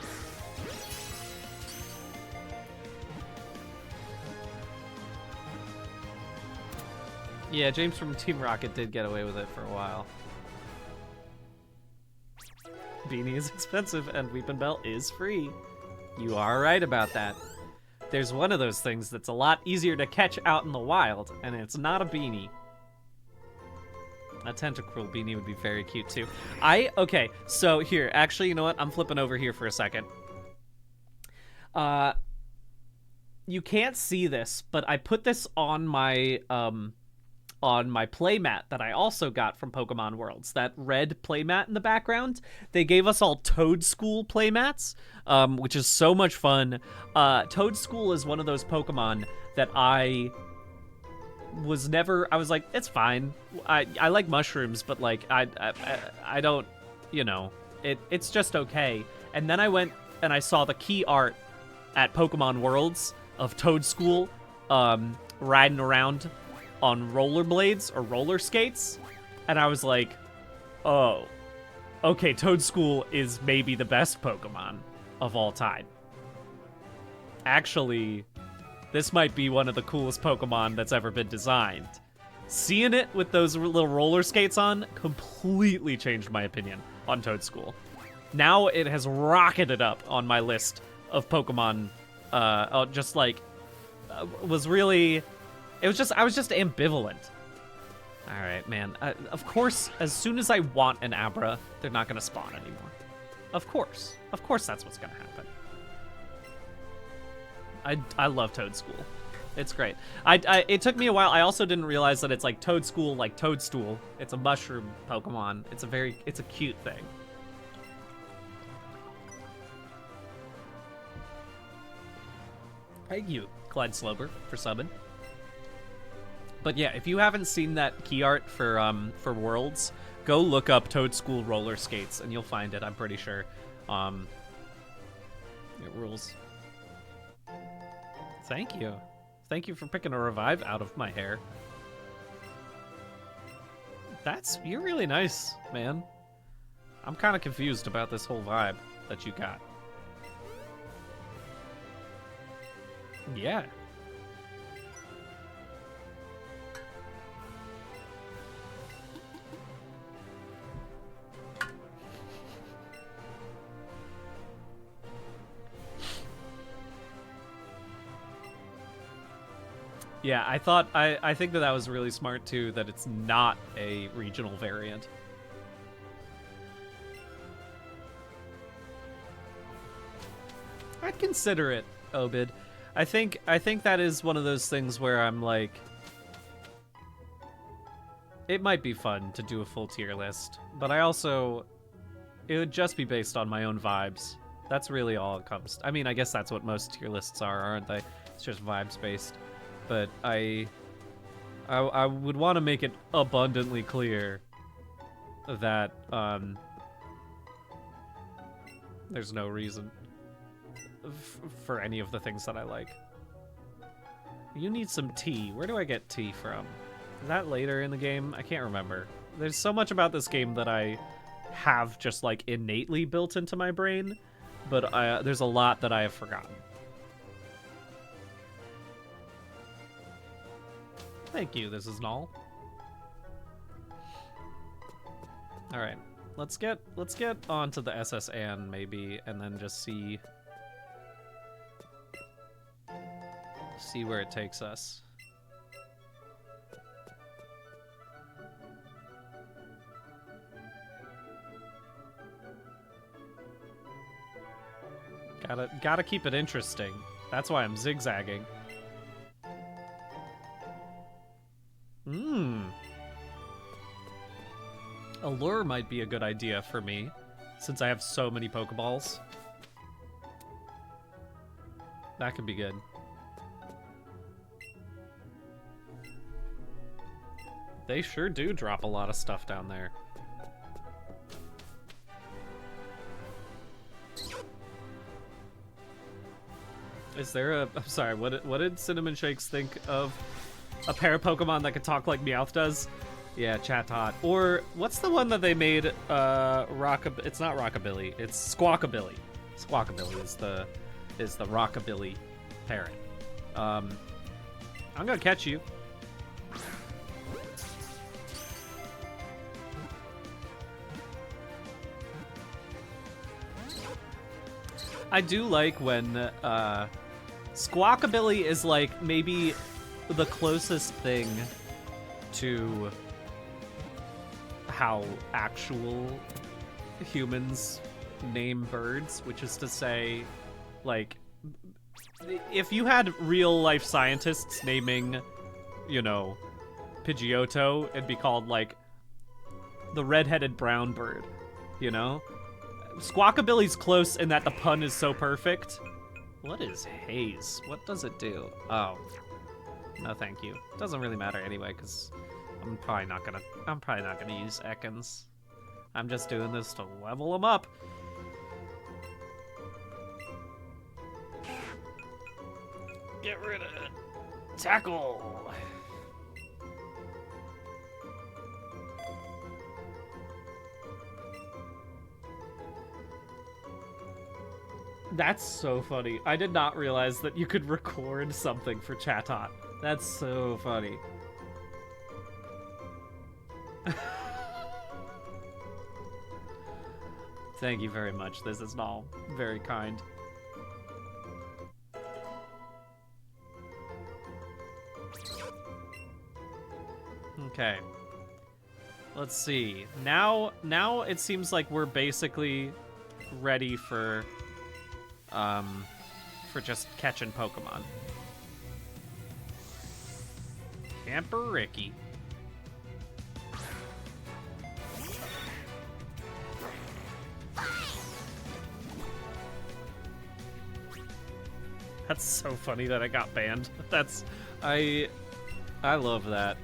Yeah, James from Team Rocket did get away with it for a while. Beanie is expensive and weeping belt is free. You are right about that. There's one of those things that's a lot easier to catch out in the wild, and it's not a beanie. A tentacruel beanie would be very cute too. Okay, so here, actually, you know what? I'm flipping over here for a second. You can't see this, but I put this on my playmat that I also got from Pokemon Worlds. That red playmat in the background. They gave us all Toedscool playmats, which is so much fun. Toedscool is one of those Pokemon that I was like, it's fine. I like mushrooms, but like I don't, you know, it's just okay. And then I went and I saw the key art at Pokemon Worlds of Toedscool riding around on rollerblades or roller skates, and I was like, oh, okay, Toedscool is maybe the best Pokemon of all time. Actually, this might be one of the coolest Pokemon that's ever been designed. Seeing it with those little roller skates on completely changed my opinion on Toedscool. Now it has rocketed up on my list of Pokemon, just like, was really... I was just ambivalent. All right, man. Of course, as soon as I want an Abra, they're not going to spawn anymore. Of course. Of course that's what's going to happen. I love Toedscool. It's great. It took me a while. I also didn't realize that it's like Toedscool, like Toadstool. It's a mushroom Pokemon. It's a cute thing. Thank you, Clyde Slober, for subbing. But yeah, if you haven't seen that key art for Worlds, go look up Toedscool roller skates and you'll find it. I'm pretty sure. It rules. Thank you. Thank you for picking a revive out of my hair. You're really nice, man. I'm kind of confused about this whole vibe that you got. Yeah. Yeah, I think that was really smart too, that it's not a regional variant. I'd consider it, Obid. I think that is one of those things where I'm like, it might be fun to do a full tier list, but it would just be based on my own vibes. That's really all it comes to. I mean, I guess that's what most tier lists are, aren't they? It's just vibes based. But I would want to make it abundantly clear that there's no reason for any of the things that I like. You need some tea. Where do I get tea from? Is that later in the game? I can't remember. There's so much about this game that I have just like innately built into my brain, but there's a lot that I have forgotten. Thank you, this is Null. Alright, let's get onto the SS Anne maybe, and then just see where it takes us. Gotta keep it interesting. That's why I'm zigzagging. A lure might be a good idea for me, since I have so many Pokeballs. That could be good. They sure do drop a lot of stuff down there. Is there a... I'm sorry, what did Cinnamon Shakes think of a pair of Pokemon that could talk like Meowth does? Yeah, Chatot. Or, what's the one that they made, it's not Rockabilly, it's Squawkabilly. Squawkabilly is the Rockabilly parrot. I'm gonna catch you. I do like when Squawkabilly is like maybe the closest thing to how actual humans name birds, which is to say, like, if you had real life scientists naming, you know, Pidgeotto, it'd be called like the red-headed brown bird, you know? Squawkabilly's close in that the pun is so perfect. What is haze? What does it do? Oh. No, thank you. Doesn't really matter anyway, because I'm probably not gonna use Ekans. I'm just doing this to level them up. Get rid of it. Tackle! That's so funny. I did not realize that you could record something for Chatot. That's so funny. Thank you very much. This is all very kind. Okay. Let's see. Now it seems like we're basically ready for just catching Pokemon. Camper Ricky. That's so funny that I got banned. I love that.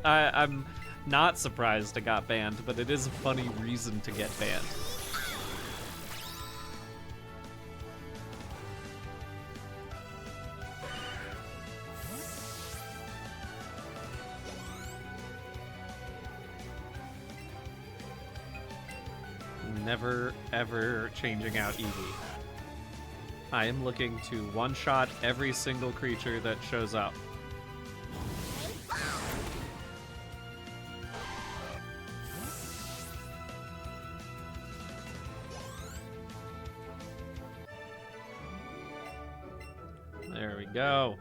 I'm not surprised I got banned, but it is a funny reason to get banned. Never, ever changing out Eevee. I am looking to one-shot every single creature that shows up. There we go.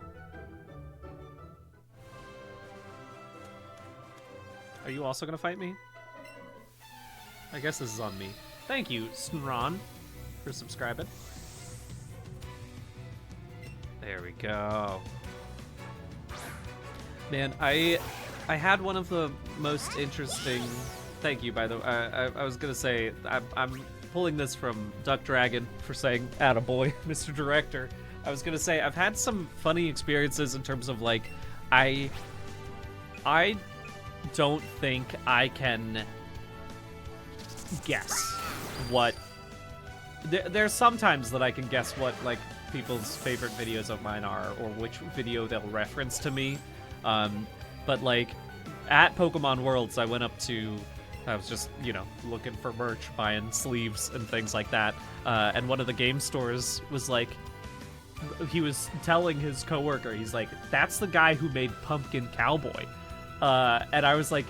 Are you also gonna fight me? I guess this is on me. Thank you, Snron, for subscribing. There we go. Man, I had one of the most interesting... Thank you, by the way. I was gonna say, I'm pulling this from Duck Dragon for saying, attaboy, Mr. Director. I was gonna say, I've had some funny experiences in terms of, like, I don't think I can guess what... There's sometimes that I can guess what, like, people's favorite videos of mine are, or which video they'll reference to me. But, like, at Pokemon Worlds, I went up to... I was just, you know, looking for merch, buying sleeves and things like that. And one of the game stores was like... He was telling his coworker, he's like, that's the guy who made Pumpkin Cowboy. And I was like,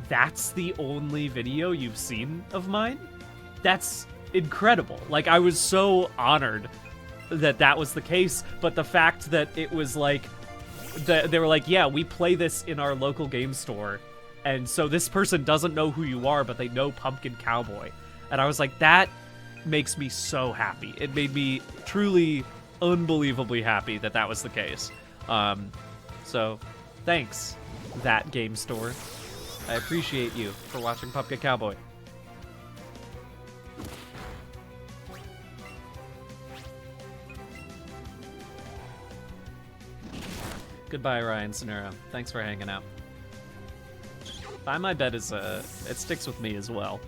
that's the only video you've seen of mine? That's incredible. Like, I was so honored that that was the case, but the fact that it was like, they were like, yeah, we play this in our local game store, and so this person doesn't know who you are, but they know Pumpkin Cowboy. And I was like, that makes me so happy. It made me truly, unbelievably happy that that was the case. So, thanks, that game store. I appreciate you for watching Pumpkin Cowboy. Goodbye, Ryan Sonura. Thanks for hanging out. Buy My Bet is it sticks with me as well.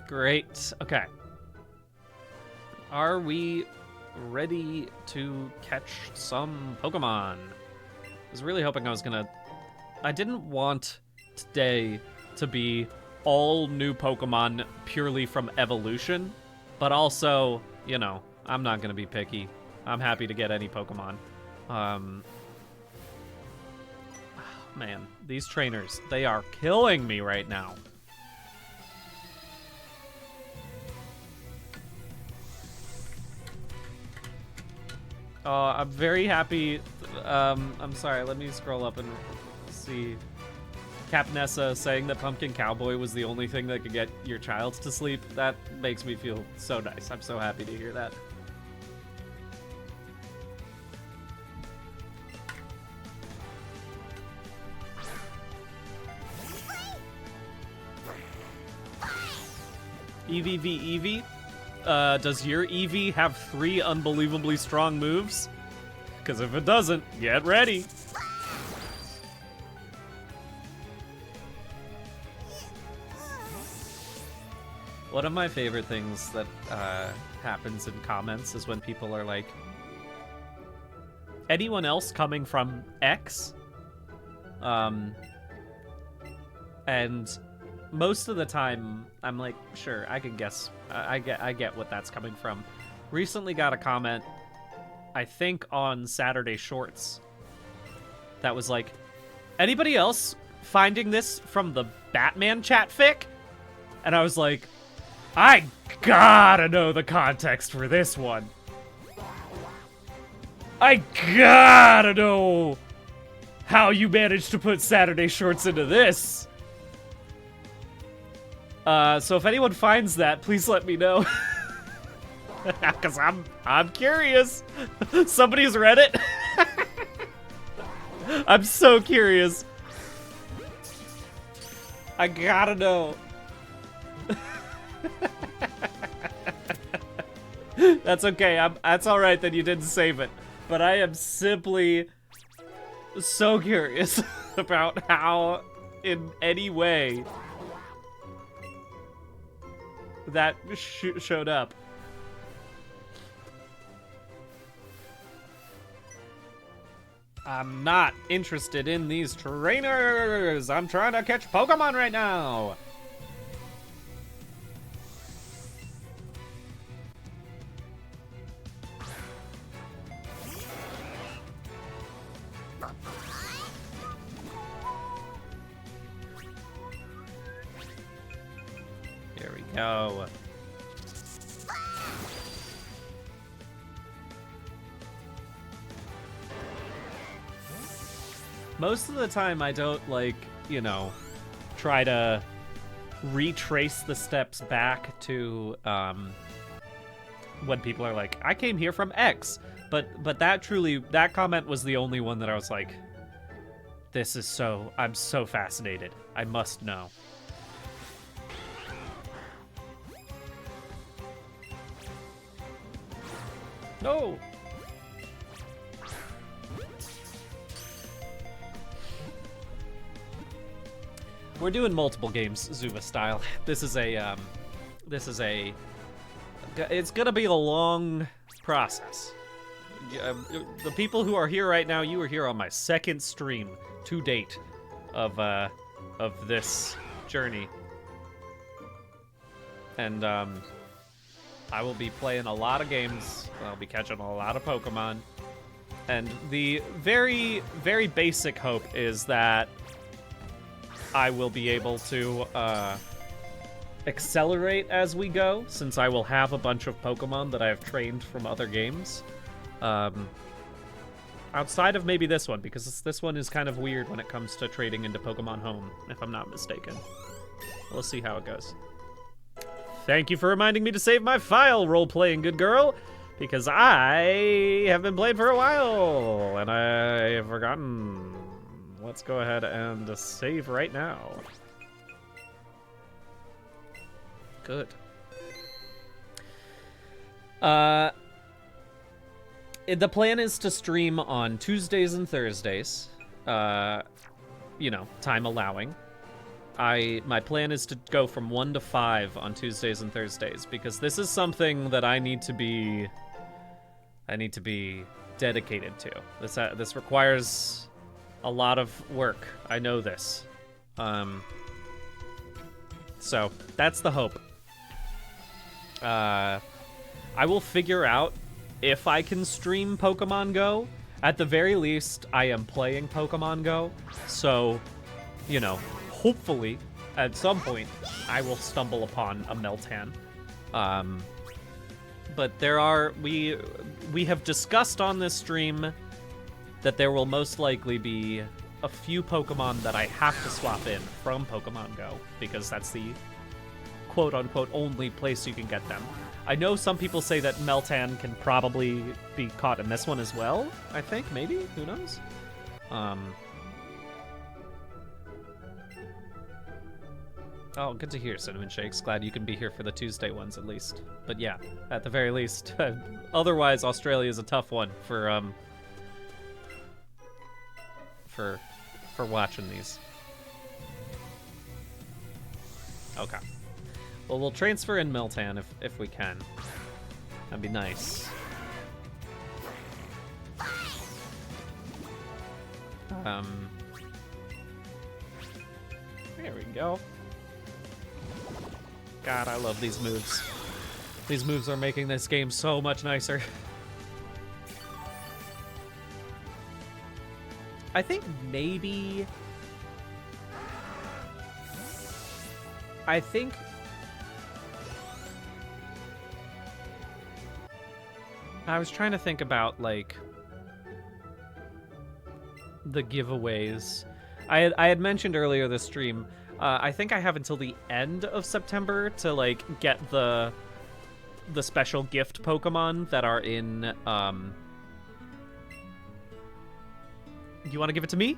Great. Okay. Are we ready to catch some Pokemon? I was really hoping I was gonna... I didn't want today to be all new Pokemon purely from evolution, but also, you know, I'm not gonna be picky. I'm happy to get any Pokemon. Man, these trainers, they are killing me right now. I'm very happy. I'm sorry, let me scroll up and see. Capnessa saying that Pumpkin Cowboy was the only thing that could get your child to sleep. That makes me feel so nice. I'm so happy to hear that. Eevee v Eevee. Does your Eevee have 3 unbelievably strong moves? Because if it doesn't, get ready. One of my favorite things that happens in comments is when people are like, anyone else coming from X? And most of the time, I'm like, sure, I can guess. I get what that's coming from. Recently got a comment, I think on Saturday Shorts, that was like, anybody else finding this from the Batman chat fic? And I was like, I gotta know the context for this one. I gotta know how you managed to put Saturday Shorts into this. So if anyone finds that, please let me know. Cause I'm curious. Somebody's read it. I'm so curious. I gotta know. That's okay. That's all right that you didn't save it. But I am simply so curious about how, in any way, that showed up. I'm not interested in these trainers. I'm trying to catch Pokemon right now. Here we go. Most of the time I don't, like, you know, try to retrace the steps back to when people are like, I came here from X. But that comment was the only one that I was like, this is so, I'm so fascinated. I must know. No! We're doing multiple games, Zuva style. This is it's gonna be a long process. The people who are here right now, you are here on my second stream to date of this journey. And I will be playing a lot of games. I'll be catching a lot of Pokemon. And the very, very basic hope is that I will be able to accelerate as we go, since I will have a bunch of Pokemon that I have trained from other games. Outside of maybe this one, because this one is kind of weird when it comes to trading into Pokemon Home, if I'm not mistaken. We'll see how it goes. Thank you for reminding me to save my file, role-playing good girl, because I have been playing for a while, and I have forgotten. Let's go ahead and save right now. Good. The plan is to stream on Tuesdays and Thursdays, you know, time allowing. My plan is to go from 1 to 5 on Tuesdays and Thursdays, because this is something that I need to be dedicated to. This requires a lot of work. I know this. So that's the hope. I will figure out if I can stream Pokemon Go. At the very least, I am playing Pokemon Go, so, you know, hopefully, at some point, I will stumble upon a Meltan. But we have discussed on this stream that there will most likely be a few Pokemon that I have to swap in from Pokemon Go, because that's the quote-unquote only place you can get them. I know some people say that Meltan can probably be caught in this one as well, I think, maybe? Who knows? Oh, good to hear, Cinnamon Shakes. Glad you can be here for the Tuesday ones, at least. But yeah, at the very least. Otherwise, Australia's a tough one for watching these. Okay. Well, we'll transfer in Meltan if we can. That'd be nice. There we go. God, I love these moves. These moves are making this game so much nicer. I think maybe... I was trying to think about, like, the giveaways. I had mentioned earlier this stream, I think I have until the end of September to, like, get the special gift Pokemon that are in, You want to give it to me?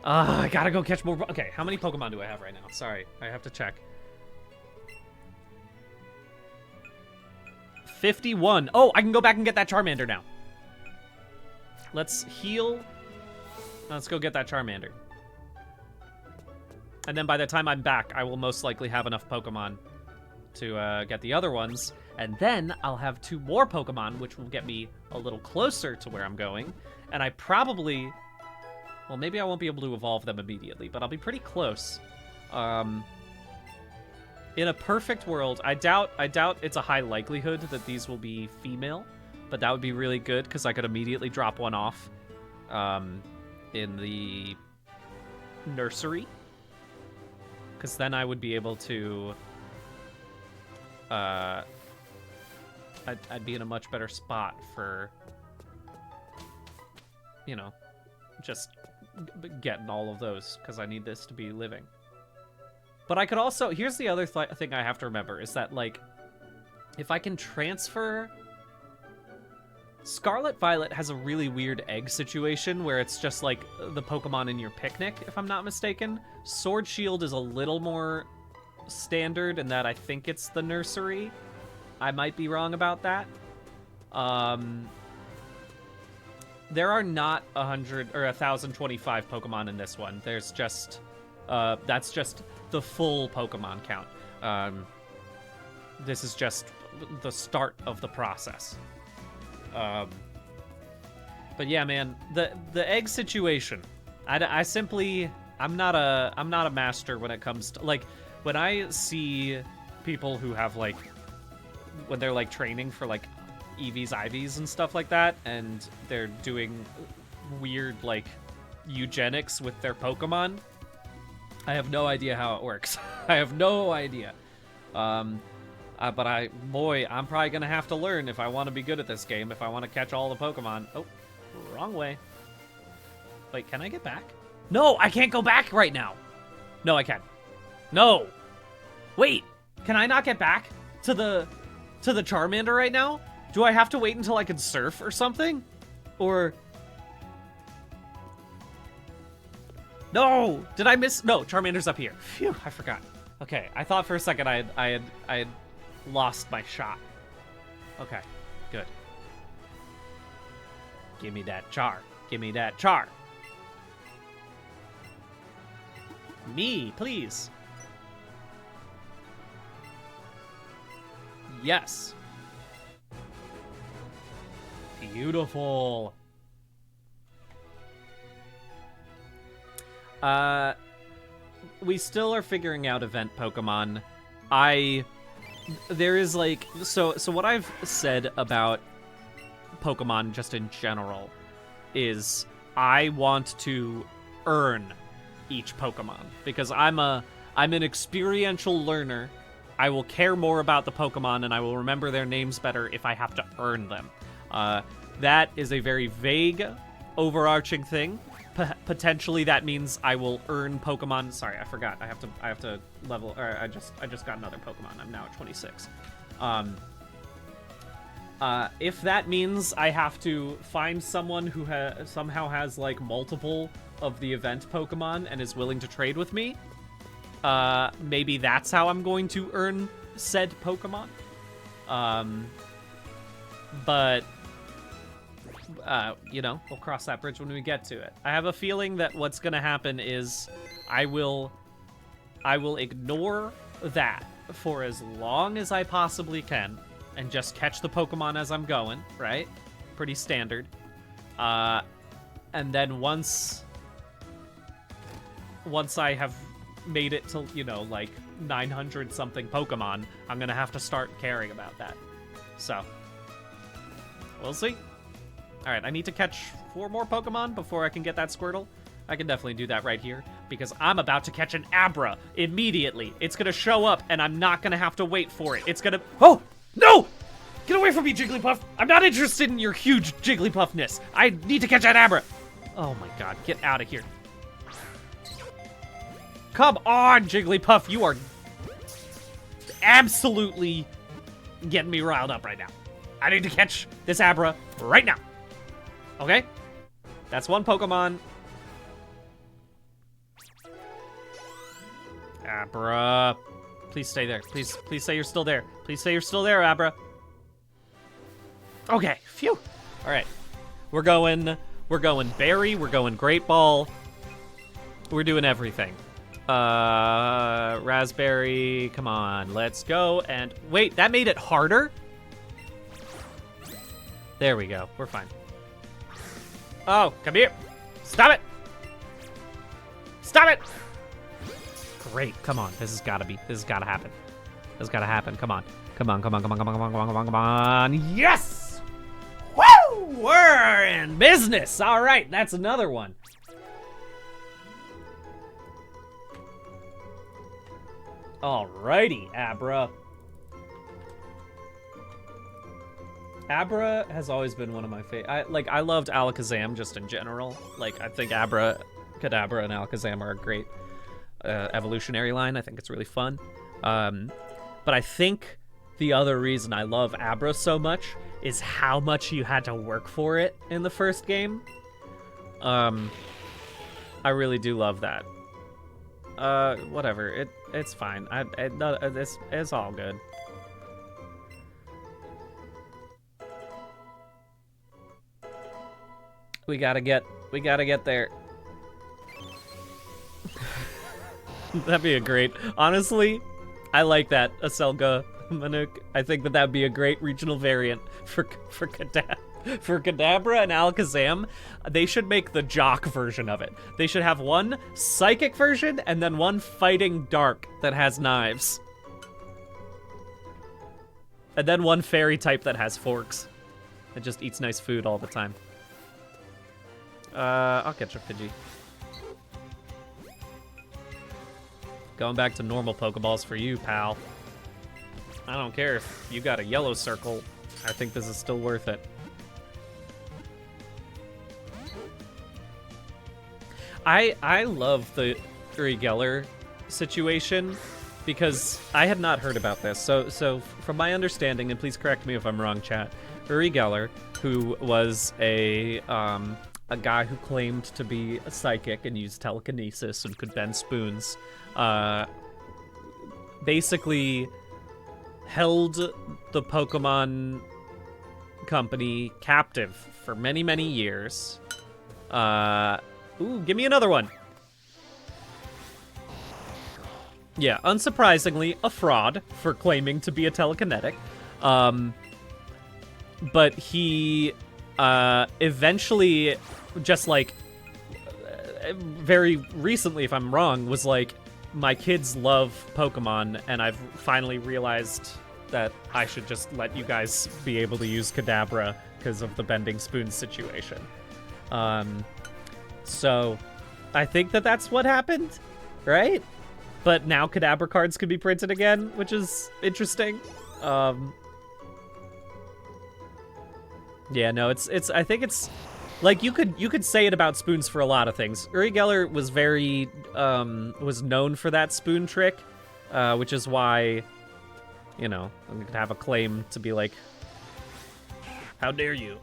I gotta go catch more... Okay, how many Pokemon do I have right now? Sorry, I have to check. 51. Oh, I can go back and get that Charmander now. Let's heal. Let's go get that Charmander. And then by the time I'm back, I will most likely have enough Pokemon to get the other ones. And then I'll have 2 more Pokemon, which will get me a little closer to where I'm going. And I probably... Well, maybe I won't be able to evolve them immediately, but I'll be pretty close. In a perfect world, I doubt it's a high likelihood that these will be female, but that would be really good because I could immediately drop one off in the nursery. Because then I would be able to... I'd be in a much better spot for, you know, just getting all of those, because I need this to be living. But I could also... Here's the other thing I have to remember, is that, like, if I can transfer... Scarlet Violet has a really weird egg situation where it's just, like, the Pokemon in your picnic, if I'm not mistaken. Sword Shield is a little more standard in that I think it's the nursery. I might be wrong about that. There are not 100 or 1,025 Pokemon in this one. There's just... that's just the full Pokemon count. This is just the start of the process. But yeah, man, the egg situation. I'm not a master when it comes to, like, when I see people who have, like, when they're, like, training for, like, EVs, IVs and stuff like that, and they're doing weird, like, eugenics with their Pokemon, I have no idea how it works. I have no idea. But I'm probably gonna have to learn if I want to be good at this game, if I want to catch all the Pokemon. Oh, wrong way. Wait, can I get back? No, I can't go back right now. No, I can. No. Wait, can I not get back to the Charmander right now? Do I have to wait until I can surf or something? Or... No! Did I miss? No, Charmander's up here. Phew, I forgot. Okay, I thought for a second I had lost my shot. Okay, good. Give me that char. Give me that char. Me, please. Yes. Beautiful. We still are figuring out event Pokemon. There is like, so what I've said about Pokemon just in general is I want to earn each Pokemon because I'm an experiential learner. I will care more about the Pokemon and I will remember their names better if I have to earn them. That is a very vague, overarching thing. Potentially that means I will earn Pokemon. Sorry, I forgot. I have to level. Or I just got another Pokemon. I'm now at 26. If that means I have to find someone who somehow has like multiple of the event Pokemon and is willing to trade with me, maybe that's how I'm going to earn said Pokemon. But you know, we'll cross that bridge when we get to it. I have a feeling that what's gonna happen is I will ignore that for as long as I possibly can and just catch the Pokemon as I'm going, right? Pretty standard. And then once I have made it to, you know, like 900 something Pokemon, I'm gonna have to start caring about that. So, we'll see. All right, I need to catch 4 more Pokemon before I can get that Squirtle. I can definitely do that right here because I'm about to catch an Abra immediately. It's gonna show up and I'm not gonna have to wait for it. It's gonna, oh, no! Get away from me, Jigglypuff! I'm not interested in your huge Jigglypuffness. I need to catch that Abra. Oh my God, get out of here. Come on, Jigglypuff, you are absolutely getting me riled up right now. I need to catch this Abra right now. Okay? That's 1 Pokemon. Abra. Please stay there. Please say you're still there. Please say you're still there, Abra. Okay, phew. All right. We're going Berry, we're going Great Ball. We're doing everything. Raspberry, come on, let's go. And wait, that made it harder? There we go, we're fine. Oh, come here. Stop it. Stop it. Great, come on, this has gotta happen. This has gotta happen, come on. Come on. Yes! Woo! We're in business. All right, that's another one. Alrighty, Abra. Abra has always been one of my favorite. I loved Alakazam just in general. Like, I think Abra, Kadabra, and Alakazam are a great evolutionary line. I think it's really fun. But I think the other reason I love Abra so much is how much you had to work for it in the first game. I really do love that. Whatever. It's fine. It's all good. We gotta get there. That'd be a great. Honestly, I like that Aselga Manuk. I think that'd be a great regional variant for Kadabra. For Kadabra and Alakazam, they should make the jock version of it. They should have one psychic version and then one fighting dark that has knives. And then one fairy type that has forks. It just eats nice food all the time. I'll catch a Pidgey. Going back to normal Pokeballs for you, pal. I don't care if you got a yellow circle. I think this is still worth it. I love the Uri Geller situation because I had not heard about this. So from my understanding, and please correct me if I'm wrong, chat, Uri Geller, who was a guy who claimed to be a psychic and used telekinesis and could bend spoons, basically held the Pokemon company captive for many, many years. Ooh, give me another one. Yeah, unsurprisingly, a fraud for claiming to be a telekinetic. But he eventually, just like very recently, if I'm wrong, was like, my kids love Pokemon, and I've finally realized that I should just let you guys be able to use Kadabra because of the bending spoon situation. So I think that that's what happened, right? But now Kadabra cards could be printed again, which is interesting. Yeah, no, it's I think it's like you could say it about spoons for a lot of things. Uri Geller was very was known for that spoon trick, which is why, you know, I'm gonna have a claim to be like, how dare you?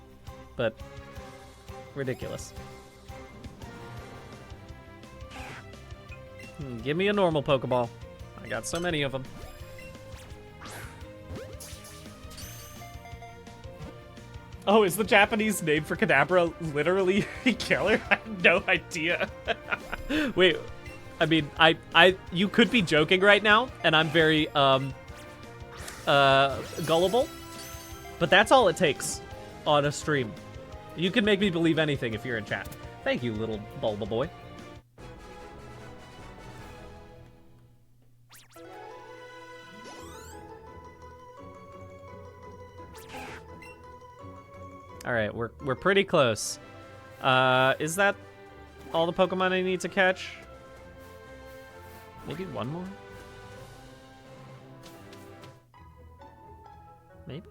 But ridiculous. Give me a normal Pokeball. I got so many of them. Oh, is the Japanese name for Kadabra literally Keller? I have no idea. Wait, I mean, you could be joking right now, and I'm very, gullible, but that's all it takes on a stream. You can make me believe anything if you're in chat. Thank you, little Bulba boy. All right, we're pretty close. Is that all the Pokemon I need to catch? Maybe one more? Maybe?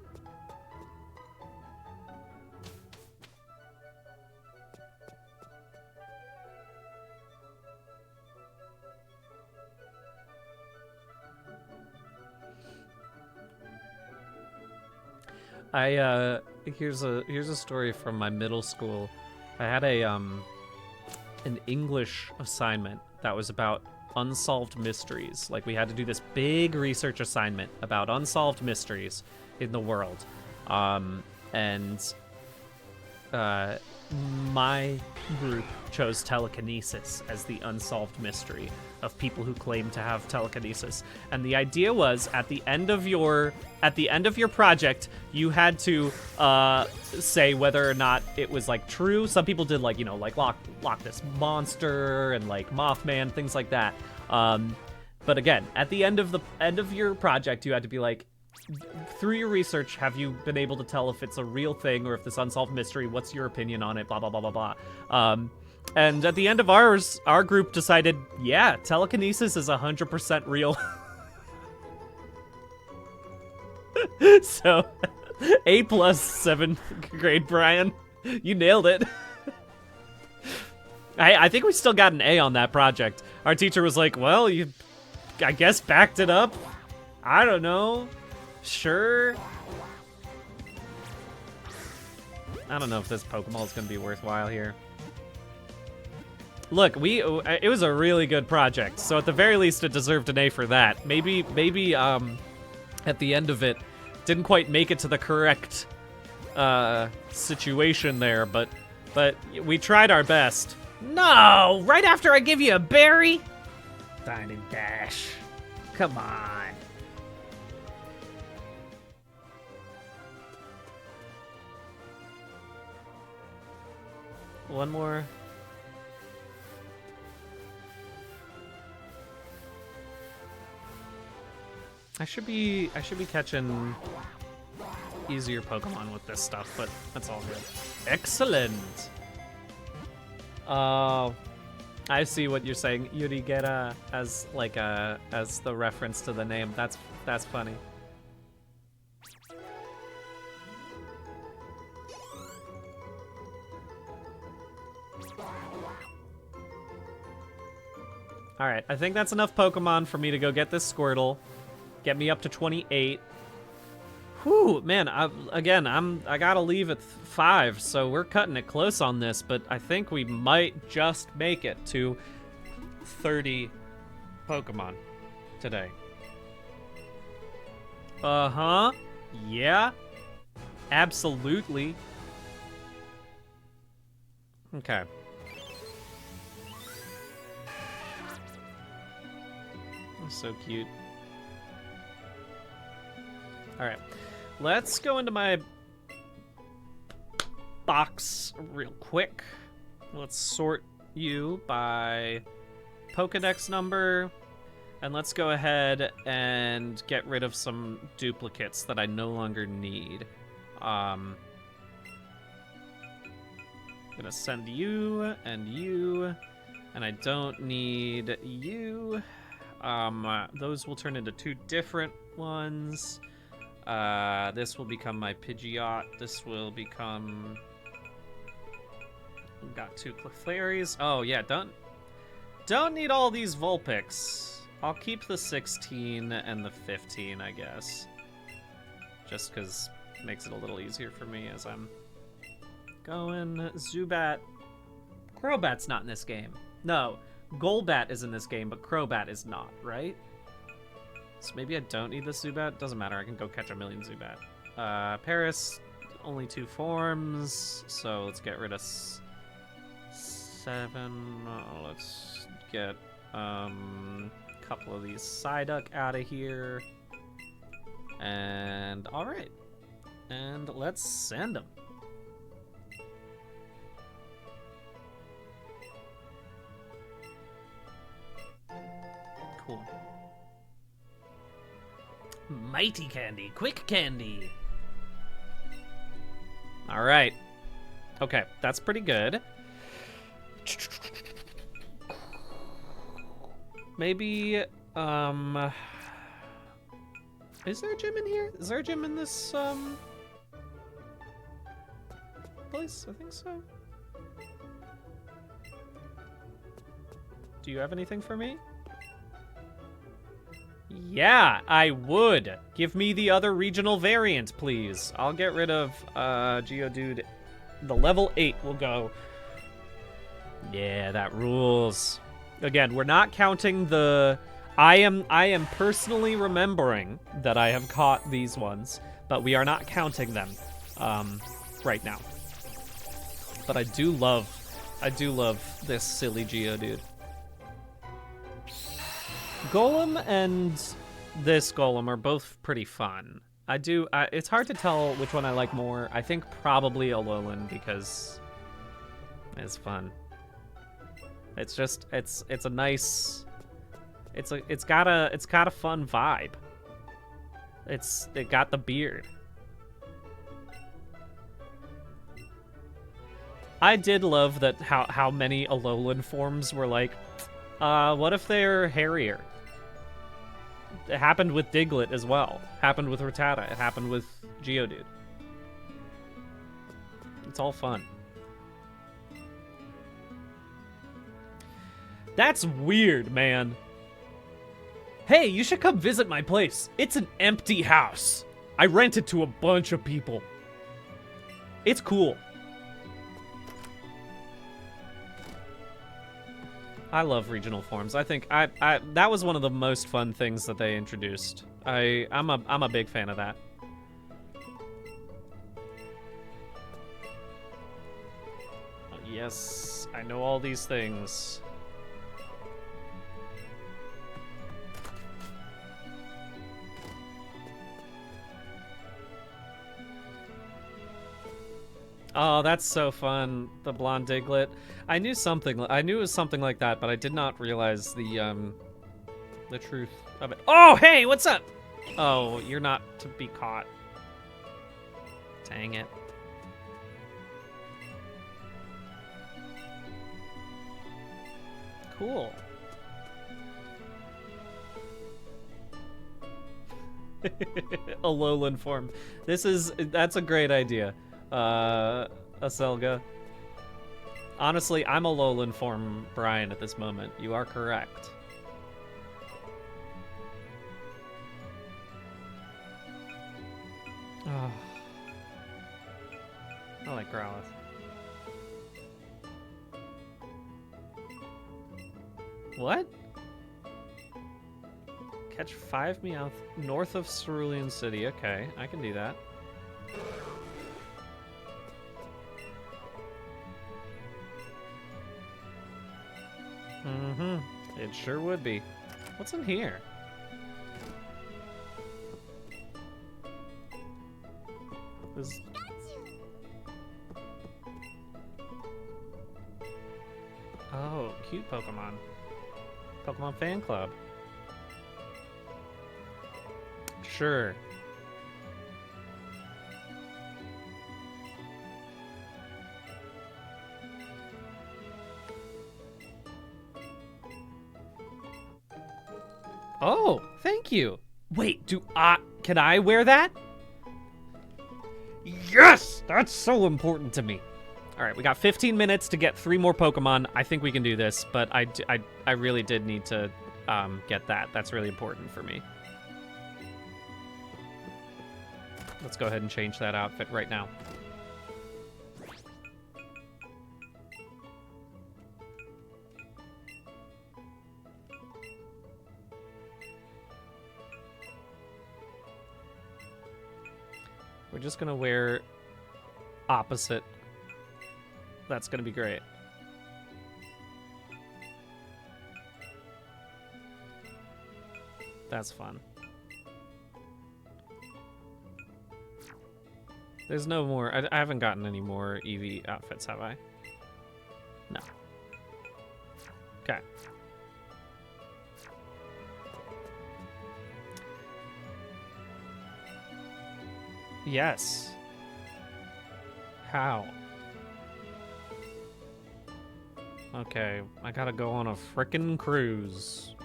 Here's a story from my middle school. I had an English assignment that was about unsolved mysteries. Like, we had to do this big research assignment about unsolved mysteries in the world. My group chose telekinesis as the unsolved mystery of people who claim to have telekinesis. And the idea was, at the end of your project, you had to say whether or not it was like true. Some people did, like, you know, like Loch Ness Monster and like Mothman, things like that. But again, at the end of your project, you had to be like, through your research, have you been able to tell if it's a real thing or if this unsolved mystery? What's your opinion on it? Blah blah blah blah blah. And at the end of ours, our group decided, yeah, telekinesis is 100% real. So, A+, 7th grade Brian, you nailed it. I think we still got an A on that project. Our teacher was like, well, you, I guess, backed it up. I don't know. Sure. I don't know if this Pokeball is going to be worthwhile here. Look, it was a really good project, so at the very least it deserved an A for that. Maybe at the end of it, didn't quite make it to the correct situation there, but we tried our best. No! Right after I give you a berry? Dine and dash. Come on. One more. I should be catching easier Pokemon with this stuff, but that's all good. Excellent. Oh, I see what you're saying. Yurigera as like as the reference to the name. That's funny. All right, I think that's enough Pokemon for me to go get this Squirtle. Get me up to 28. Whew, man, I gotta leave at 5, so we're cutting it close on this, but I think we might just make it to 30 Pokemon today. Uh-huh. Yeah. Absolutely. Okay. That's so cute. Alright. Let's go into my box real quick. Let's sort you by Pokedex number. And let's go ahead and get rid of some duplicates that I no longer need. I'm gonna send you, and I don't need you. Those will turn into 2 different ones. This will become my Pidgeot. This will become... We've got 2 Clefairies. Oh yeah, don't need all these Vulpix. I'll keep the 16 and the 15, I guess. Just because it makes it a little easier for me as I'm going. Zubat. Crobat's not in this game. No, Golbat is in this game, but Crobat is not, right? So maybe I don't need the Zubat. Doesn't matter, I can go catch a million Zubat. Paris, only 2 forms, so let's get rid of 7. Let's get couple of these Psyduck out of here. And all right. And let's send them. Cool. Mighty Candy, Quick Candy. All right. Okay, that's pretty good. Maybe, is there a gym in here? Is there a gym in this, place? I think so. Do you have anything for me? Yeah, I would. Give me the other regional variant, please. I'll get rid of, Geodude. The level 8 will go. Yeah, that rules. Again, we're not counting the... I am personally remembering that I have caught these ones, but we are not counting them right now. But I do love this silly Geodude. Golem and this Golem are both pretty fun. It's hard to tell which one I like more. I think probably Alolan because it's fun. It's just it's a nice it's got a fun vibe. It got the beard. I did love that how many Alolan forms were like, what if they're hairier? It happened with Diglett as well. Happened with Rattata. It happened with Geodude. It's all fun. That's weird, man. Hey, you should come visit my place. It's an empty house. I rent it to a bunch of people. It's cool. I love regional forms. I think that was one of the most fun things that they introduced. I'm a big fan of that. Yes, I know all these things. Oh, that's so fun. The blonde Diglett. I knew it was something like that, but I did not realize the truth of it. Oh, hey, what's up? Oh, you're not to be caught. Dang it. Cool. Alolan form. That's a great idea. Aselga. Honestly, I'm Alolan form Brian at this moment. You are correct. Oh. I like Growlithe. What? Catch 5 Meowth north of Cerulean City. Okay, I can do that. Mm-hmm. It sure would be. What's in here? This... Oh, cute Pokemon. Pokemon fan club. Sure. Oh, thank you. Wait, can I wear that? Yes! That's so important to me. All right, we got 15 minutes to get 3 more Pokemon. I think we can do this, but I really did need to get that. That's really important for me. Let's go ahead and change that outfit right now. We're just gonna wear opposite. That's gonna be great. That's fun. There's no more. I haven't gotten any more Eevee outfits, have I? No. Okay. Yes. How? Okay, I gotta go on a frickin' cruise.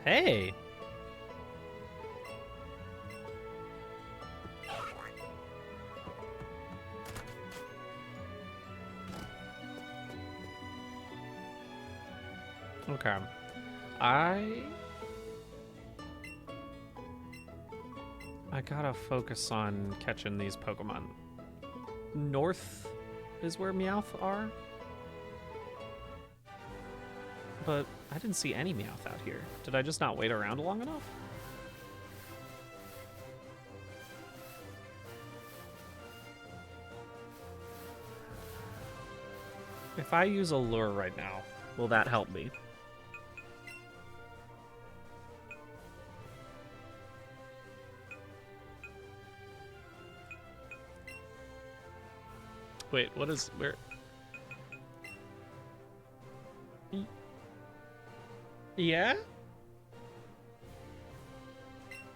Hey! Okay. I gotta focus on catching these Pokemon. North is where Meowth are? But I didn't see any Meowth out here. Did I just not wait around long enough? If I use a lure right now, will that help me? Wait, what is... where... Yeah?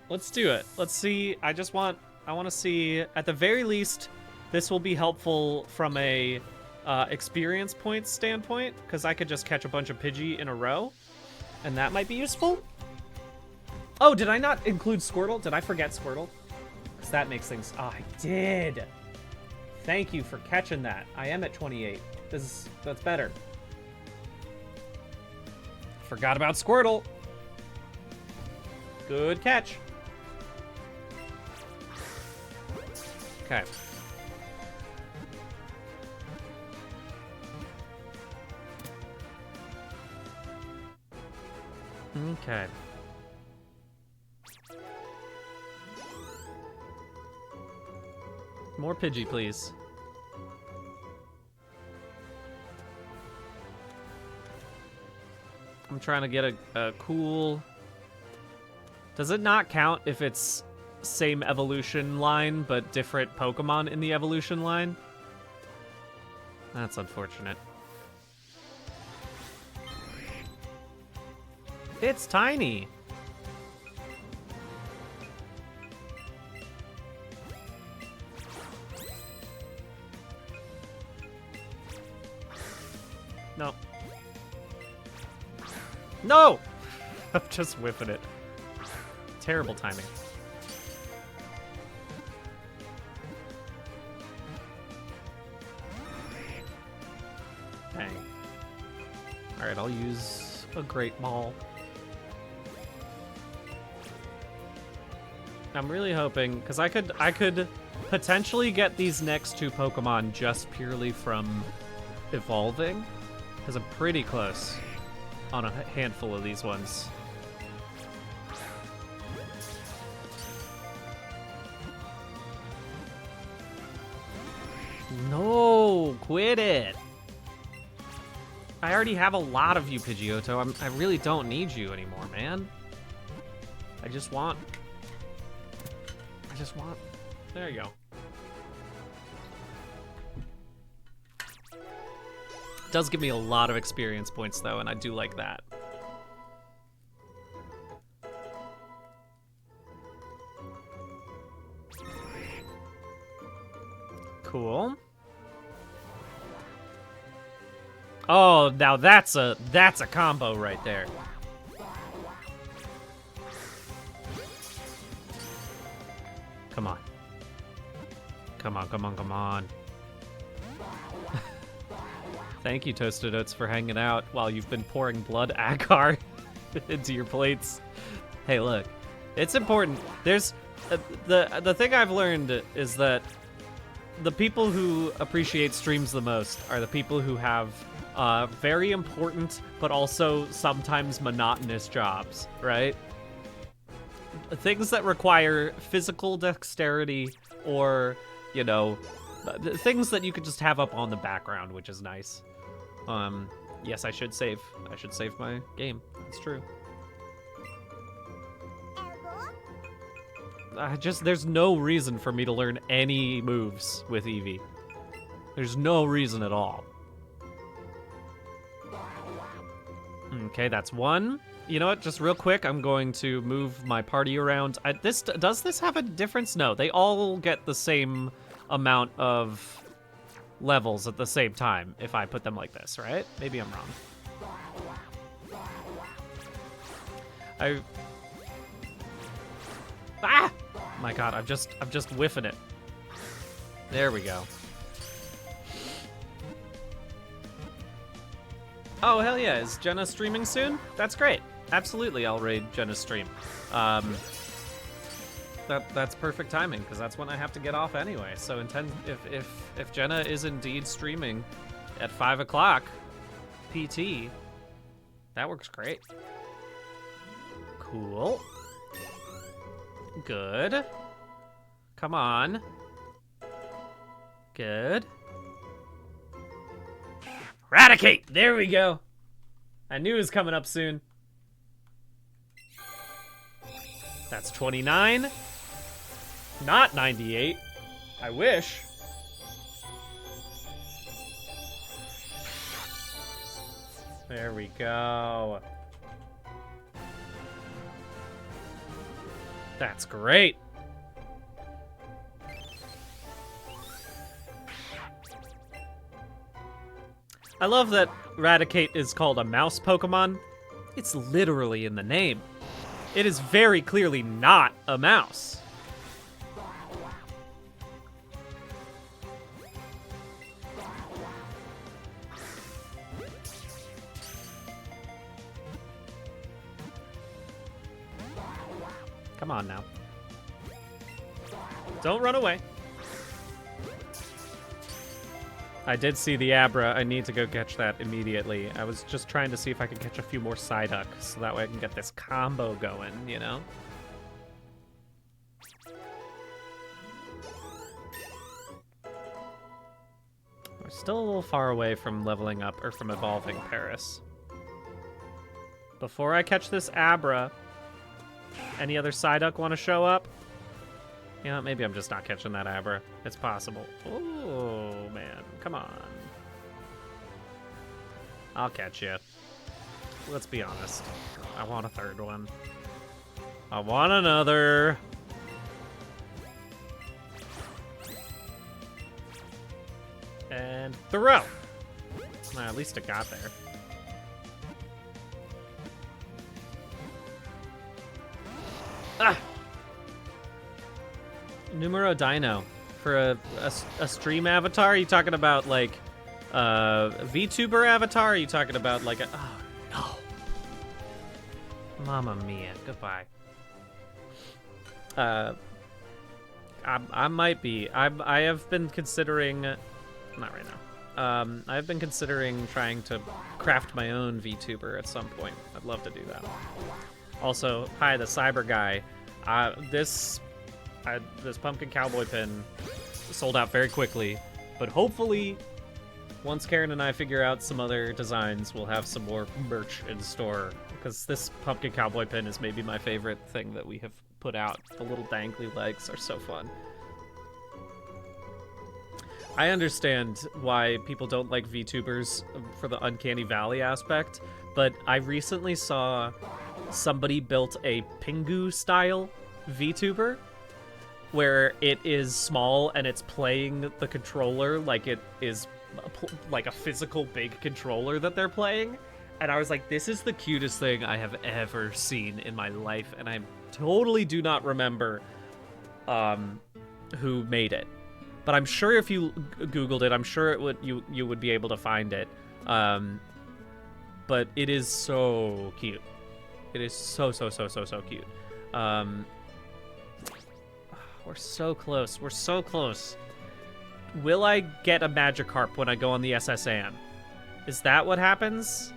Let's do it. Let's see. I want to see, at the very least, this will be helpful from a experience points standpoint, because I could just catch a bunch of Pidgey in a row, and that might be useful. Oh, did I not include Squirtle? Did I forget Squirtle? Because that makes things... Oh, I did! Thank you for catching that. I am at 28. That's better. Forgot about Squirtle. Good catch. Okay. Okay. More Pidgey, please. I'm trying to get a cool... Does it not count if it's same evolution line, but different Pokemon in the evolution line? That's unfortunate. It's tiny! No. No! I'm just whiffing it. Terrible timing. Dang. Alright, I'll use a Great Ball. I'm really hoping, because I could potentially get these next 2 Pokemon just purely from evolving, because I'm pretty close on a handful of these ones. No, quit it. I already have a lot of you, Pidgeotto. I really don't need you anymore, man. I just want... There you go. It does give me a lot of experience points, though, and I do like that. Cool. Oh, now that's a combo right there. Come on. Come on, come on, come on. Thank you, Toasted Oats, for hanging out while you've been pouring blood agar into your plates. Hey, look, it's important. There's the thing I've learned is that the people who appreciate streams the most are the people who have very important but also sometimes monotonous jobs, right? Things that require physical dexterity or, you know, things that you could just have up on the background, which is nice. Yes, I should save. I should save my game. It's true. There's no reason for me to learn any moves with Eevee. There's no reason at all. Okay, that's one. You know what? Just real quick, I'm going to move my party around. Does this have a difference? No, they all get the same amount of levels at the same time if I put them like this, right? Maybe I'm wrong. Ah! My God, I'm just whiffing it. There we go. Oh, hell yeah. Is Jenna streaming soon? That's great. Absolutely, I'll raid Jenna's stream. That's perfect timing, because that's when I have to get off anyway. So if Jenna is indeed streaming at 5 o'clock PT, that works great. Cool. Good. Come on. Good. Eradicate! There we go. I knew it was coming up soon. That's 29. Not 98. I wish. There we go. That's great. I love that Eradicate is called a mouse Pokemon. It's literally in the name. It is very clearly not a mouse. Come on now. Don't run away. I did see the Abra. I need to go catch that immediately. I was just trying to see if I could catch a few more Psyduck, so that way I can get this combo going, you know? We're still a little far away from leveling up, or from evolving Paris. Before I catch this Abra, any other Psyduck want to show up? You know, maybe I'm just not catching that Abra. It's possible. Oh, man. Come on. I'll catch you. Let's be honest. I want a third one. I want another. And throw. Well, at least it got there. Ah! Numero Dino. For a stream avatar? Are you talking about, like, VTuber avatar? Are you talking about, like, a... Oh, no. Mamma mia. Goodbye. I might be. I have been considering... Not right now. I have been considering trying to craft my own VTuber at some point. I'd love to do that. Also, hi, the cyber guy. This Pumpkin Cowboy pin sold out very quickly, but hopefully Once Karen and I figure out some other designs, we'll have some more merch in store. Because this pumpkin cowboy pin is maybe my favorite thing that we have put out. The little dangly legs are so fun. I understand why people don't like VTubers for the Uncanny Valley aspect, but I recently saw somebody built a Pingu-style VTuber where it is small and it's playing the controller like it is like a physical big controller that they're playing. And I was like, this is the cutest thing I have ever seen in my life, and I totally do not remember who made it. But I'm sure if you Googled it, I'm sure it would you would be able to find it. But it is so cute. It is so cute. We're so close. We're so close. Will I get a Magikarp when I go on the SS Anne? Is that what happens?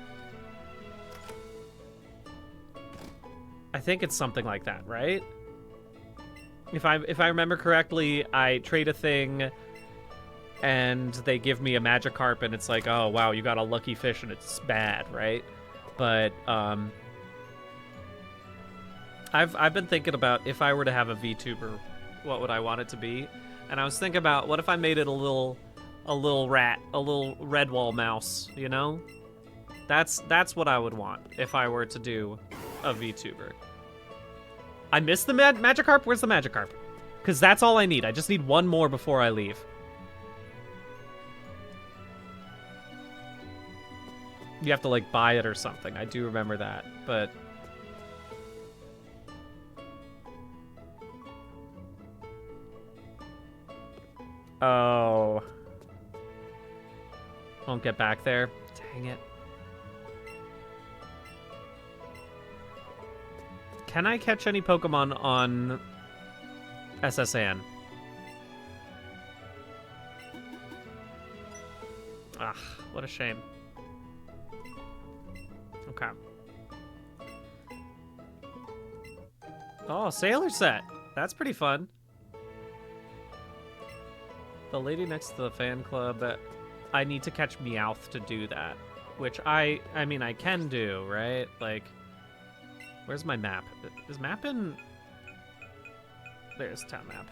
I think it's something like that, right? If I remember correctly, I trade a thing, and they give me a Magikarp, and it's like, oh wow, you got a lucky fish, and it's bad, right? But I've been thinking about if I were to have a VTuber, what would I want it to be? And I was thinking about what if I made it a little rat, a little Redwall mouse, you know? That's what I would want if I were to do a VTuber. I missed the Magikarp? Where's the Magikarp? Because that's all I need. I just need one more before I leave. You have to, like, buy it or something. I do remember that, but... Oh. Won't get back there. Dang it. Can I catch any Pokemon on SS Anne? Ah, what a shame. Okay. Oh, Sailor Set. That's pretty fun. The lady next to the fan club. I need to catch Meowth to do that, which I mean, I can do, right? Like, where's my map? Is map in... There's town map.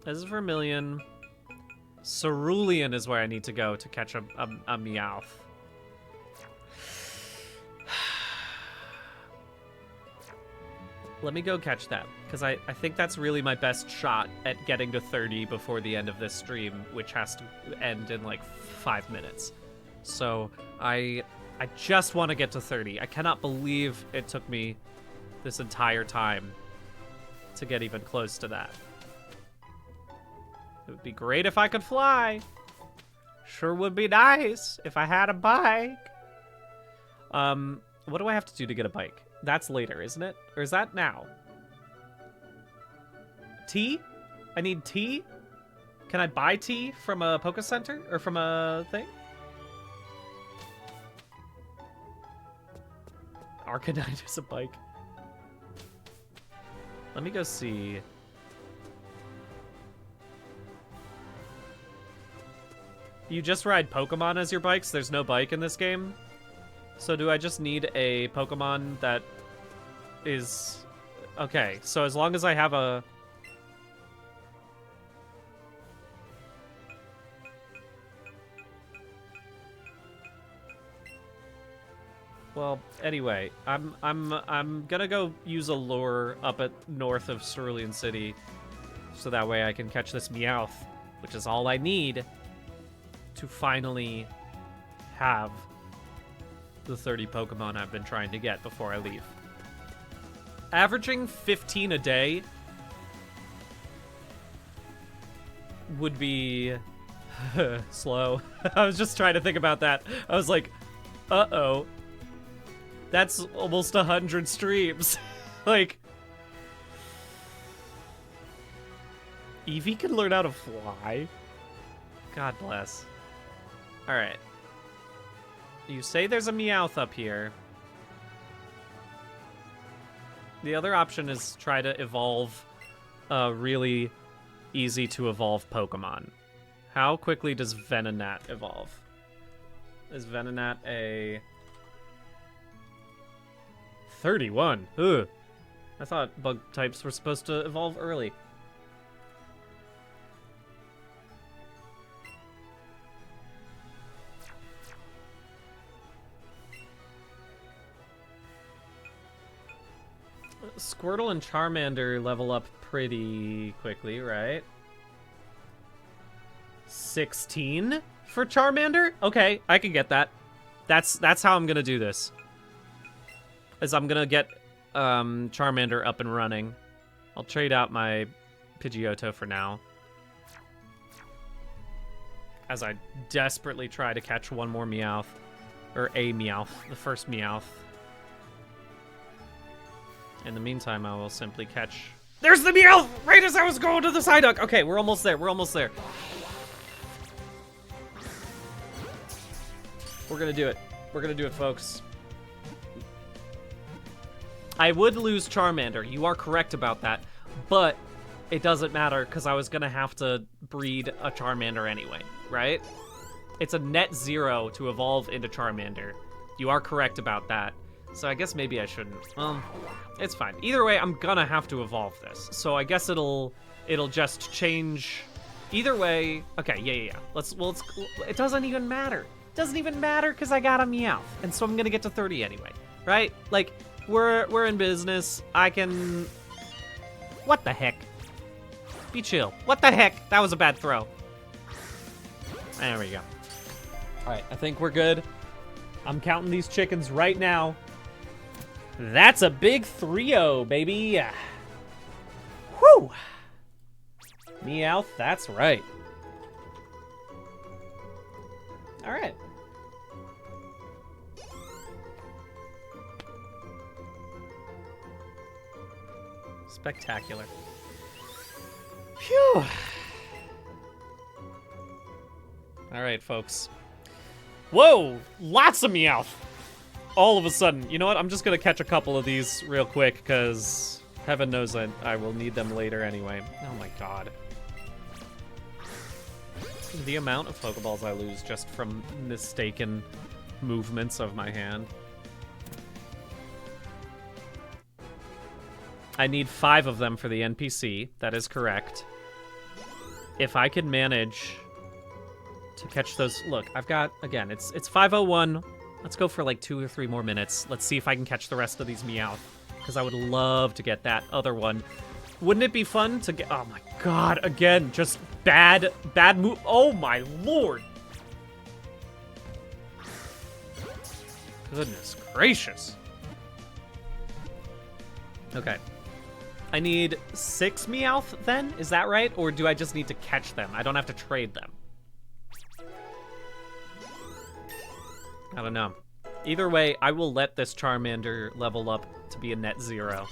This is Vermilion. Cerulean is where I need to go to catch a Meowth. Let me go catch that, because I think that's really my best shot at getting to 30 before the end of this stream, which has to end in like 5 minutes. So I just want to get to 30. I cannot believe it took me this entire time to get even close to that. It would be great if I could fly. Sure would be nice if I had a bike. What do I have to do to get a bike? That's later, isn't it? Or is that now? Tea? I need tea? Can I buy tea from a Poké Center? Or from a thing? Arcanine is a bike. Let me go see. You just ride Pokemon as your bikes? There's no bike in this game? So do I just need a Pokemon that is... Okay, so as long as I have a... Well, anyway, I'm gonna go use a lure up at north of Cerulean City, so that way I can catch this Meowth, which is all I need to finally have the 30 Pokemon I've been trying to get before I leave. Averaging 15 a day would be slow. I was just trying to think about that. I was like, uh-oh. That's almost 100 streams. Like, Eevee can learn how to fly? God bless. Alright. You say there's a Meowth up here. The other option is try to evolve a really easy to evolve Pokemon. How quickly does Venonat evolve? Is Venonat a 31? Ugh. I thought bug types were supposed to evolve early. Squirtle and Charmander level up pretty quickly, right? 16 for Charmander? Okay, I can get that. That's how I'm gonna do this. Is I'm gonna get Charmander up and running. I'll trade out my Pidgeotto for now, as I desperately try to catch one more Meowth. Or a Meowth, the first Meowth. In the meantime, I will simply catch... There's the Meowth! Right as I was going to the Psyduck! Okay, we're almost there, we're almost there. We're gonna do it. We're gonna do it, folks. I would lose Charmander. You are correct about that. But it doesn't matter, because I was gonna have to breed a Charmander anyway, right? It's a net 0 to evolve into Charmander. You are correct about that. So I guess maybe I shouldn't. Well, it's fine. Either way, I'm gonna have to evolve this. So I guess it'll just change. Either way, okay, yeah. It doesn't even matter. It doesn't even matter because I got a Meowth, and so I'm gonna get to 30 anyway, right? Like, we're in business. I can. What the heck? Be chill. What the heck? That was a bad throw. There we go. All right, I think we're good. I'm counting these chickens right now. That's a big 3-0, baby. Whew. Meowth, that's right. All right. Spectacular. Phew. All right, folks. Whoa, lots of Meowth. All of a sudden. You know what? I'm just going to catch a couple of these real quick, because heaven knows I will need them later anyway. Oh my god. The amount of Pokeballs I lose just from mistaken movements of my hand. I need 5 of them for the NPC. That is correct. If I could manage to catch those... Look, I've got... Again, it's 5:01. Let's go for like 2 or 3 more minutes. Let's see if I can catch the rest of these Meowth, because I would love to get that other one. Wouldn't it be fun to get... Oh my god, again, just bad move. Oh my lord. Goodness gracious. Okay. I need 6 Meowth then? Is that right? Or do I just need to catch them? I don't have to trade them. I don't know. Either way, I will let this Charmander level up to be a net 0.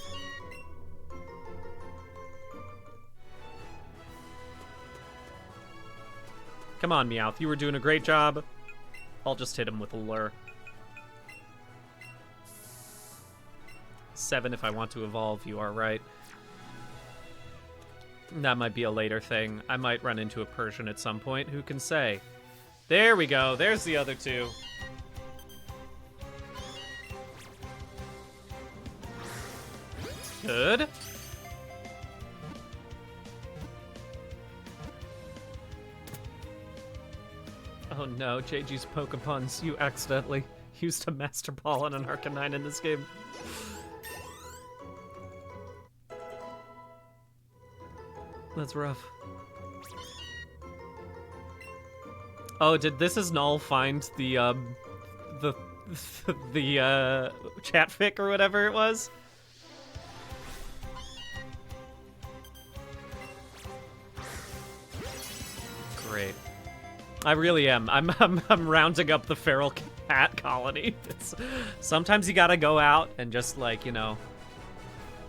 Come on, Meowth. You were doing a great job. I'll just hit him with a lure. 7 if I want to evolve. You are right. That might be a later thing. I might run into a Persian at some point. Who can say? There we go. There's the other 2. Good. Oh no, JG's Pokepuns. You accidentally used a Master Ball and an Arcanine in this game. That's rough. Oh, did This Is Null find the chat fic or whatever it was? Great. I really am. I'm rounding up the feral cat colony. Sometimes you gotta go out and just, like, you know,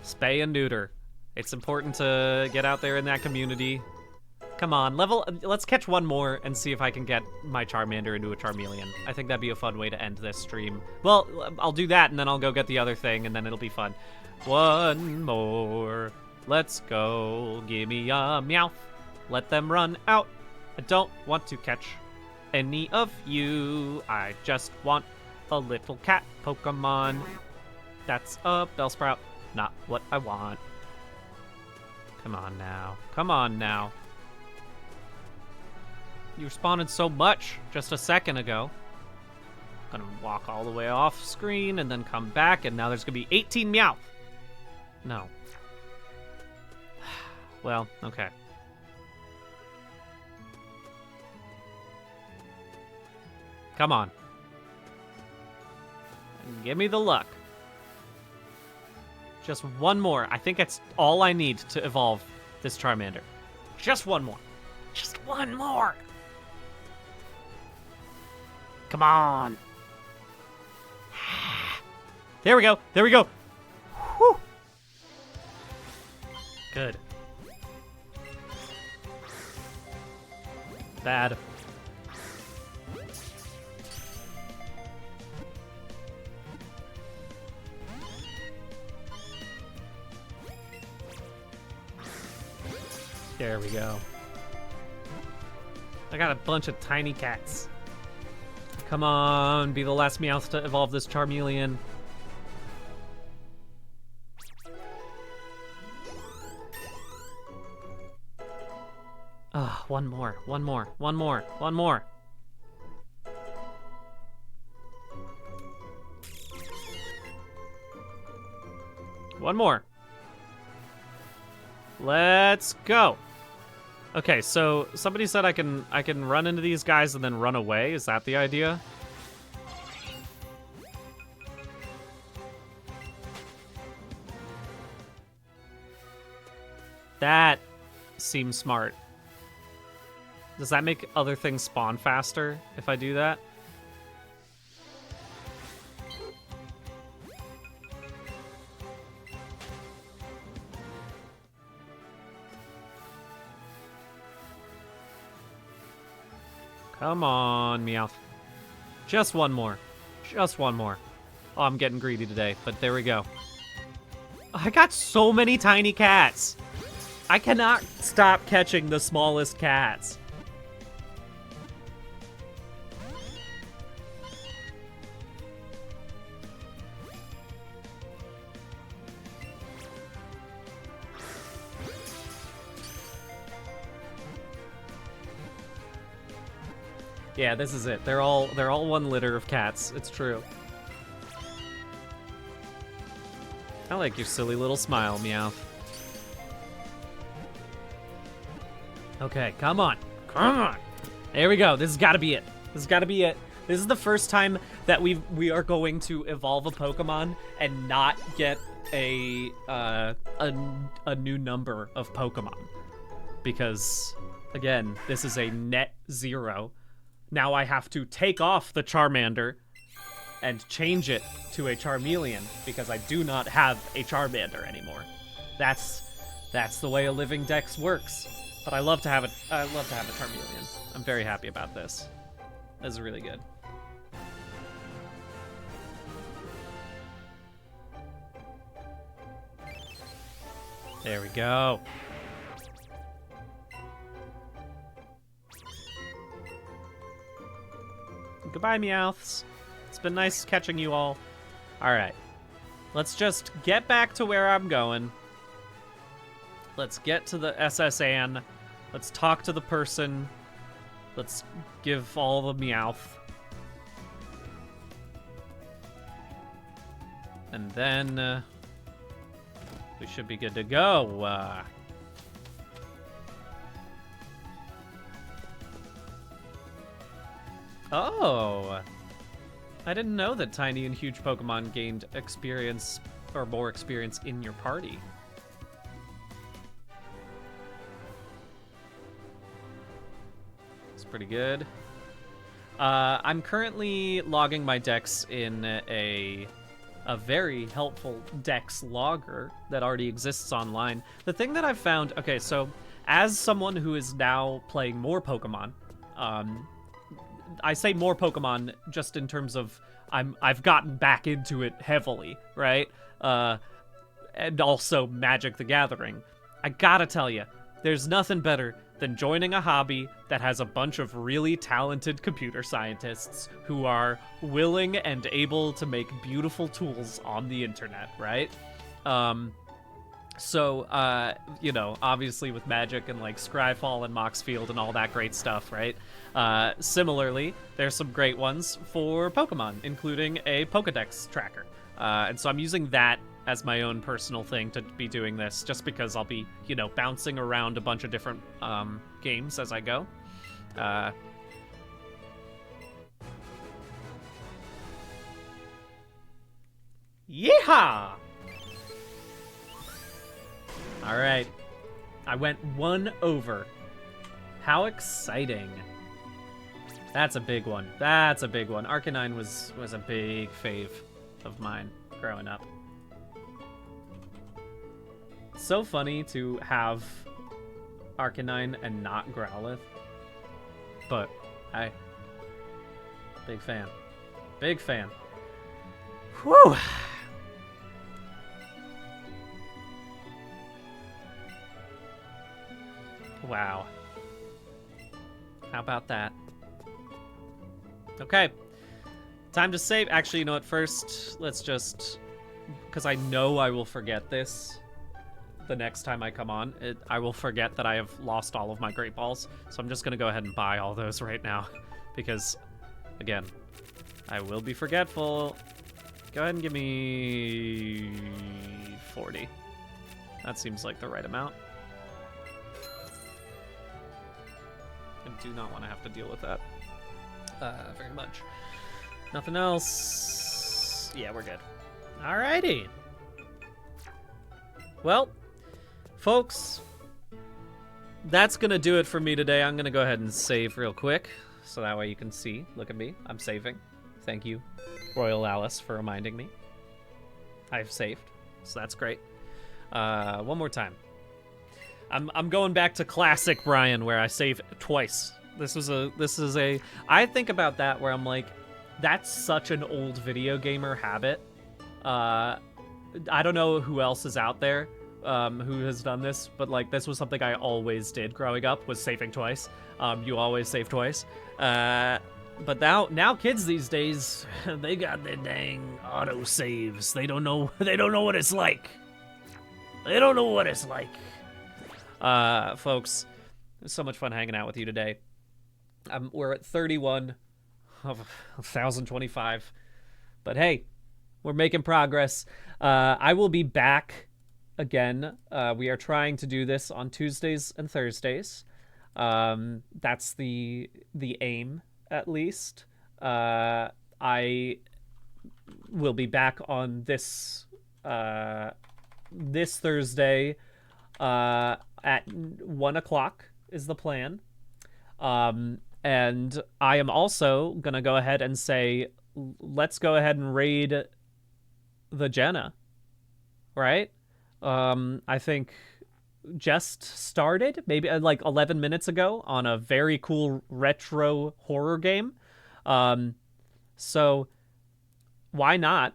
spay and neuter. It's important to get out there in that community. Come on, let's catch one more and see if I can get my Charmander into a Charmeleon. I think that'd be a fun way to end this stream. Well, I'll do that and then I'll go get the other thing and then it'll be fun. One more. Let's go. Give me a Meowth. Let them run out. I don't want to catch any of you. I just want a little cat Pokemon. That's a Bellsprout. Not what I want. Come on now. Come on now. You responded so much just a second ago. Gonna walk all the way off screen and then come back, and now there's gonna be 18 Meowth. No. Well, okay. Come on. Give me the luck. Just one more. I think that's all I need to evolve this Charmander. Just one more. Just one more. Come on. There we go. There we go. Whew. Good. Bad. There we go. I got a bunch of tiny cats. Come on, be the last Meowth to evolve this Charmeleon. Ah, one more, one more, one more, one more. One more. Let's go. Okay, so somebody said I can run into these guys and then run away. Is that the idea? That seems smart. Does that make other things spawn faster if I do that? Come on, Meowth. Just one more. Just one more. Oh, I'm getting greedy today, but there we go. I got so many tiny cats. I cannot stop catching the smallest cats. Yeah, this is it. They're all one litter of cats. It's true. I like your silly little smile, Meowth. Okay, come on. Come on. There we go. This has got to be it. This has got to be it. This is the first time that we are going to evolve a Pokemon and not get a new number of Pokemon. Because, again, this is a net 0. Now I have to take off the Charmander and change it to a Charmeleon because I do not have a Charmander anymore. That's the way a living dex works. But I love to have a Charmeleon. I'm very happy about this. This is really good. There we go. Goodbye, Meowths. It's been nice catching you all. Alright. Let's just get back to where I'm going. Let's get to the SS Anne. Let's talk to the person. Let's give all the Meowth. And then we should be good to go. Oh, I didn't know that tiny and huge Pokemon gained experience or more experience in your party. It's pretty good. I'm currently logging my dex in a very helpful dex logger that already exists online. The thing that I've found, okay, so as someone who is now playing more Pokemon, I say more Pokemon just in terms of I've gotten back into it heavily, right? And also Magic the Gathering. I gotta tell you, there's nothing better than joining a hobby that has a bunch of really talented computer scientists who are willing and able to make beautiful tools on the internet, right? So, you know, obviously with Magic and like Scryfall and Moxfield and all that great stuff, right? Similarly, there's some great ones for Pokemon, including a Pokedex tracker. And so I'm using that as my own personal thing to be doing this, just because I'll be, you know, bouncing around a bunch of different games as I go. Yeehaw! All right, I went 1 over. How exciting! That's a big one. That's a big one. Arcanine was a big fave of mine growing up. So funny to have Arcanine and not Growlithe, but hey, big fan. Big fan. Whew! Wow. How about that? Okay. Time to save. Actually, you know what? First, let's just... Because I know I will forget this the next time I come on. I will forget that I have lost all of my Great Balls. So I'm just going to go ahead and buy all those right now. Because, again, I will be forgetful. Go ahead and give me 40. That seems like the right amount. I do not want to have to deal with that very much. Nothing else. Yeah, we're good. Alrighty. Well, folks, that's going to do it for me today. I'm going to go ahead and save real quick, so that way you can see. Look at me. I'm saving. Thank you, Royal Alice, for reminding me. I've saved, so that's great. One more time. I'm going back to classic Brian, where I save twice. This is a I think about that where I'm like, that's such an old video gamer habit. I don't know who else is out there who has done this, but like this was something I always did growing up, was saving twice. You always save twice. But now kids these days, they got their dang auto saves. They don't know what it's like. They don't know what it's like. Folks, it was so much fun hanging out with you today. We're at 31 of 1,025, but hey, we're making progress. I will be back again. We are trying to do this on Tuesdays and Thursdays. That's the aim, at least. I will be back on this this Thursday at 1 o'clock is the plan. And I am also going to go ahead and say, let's go ahead and raid the Jenna, right? I think just started, maybe like 11 minutes ago, on a very cool retro horror game. So why not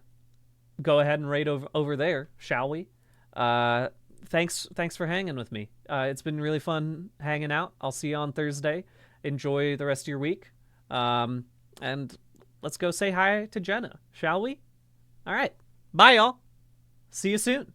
go ahead and raid over there, shall we? Thanks for hanging with me. It's been really fun hanging out. I'll see you on Thursday. Enjoy the rest of your week. And let's go say hi to Jenna, shall we? All right. Bye, y'all. See you soon.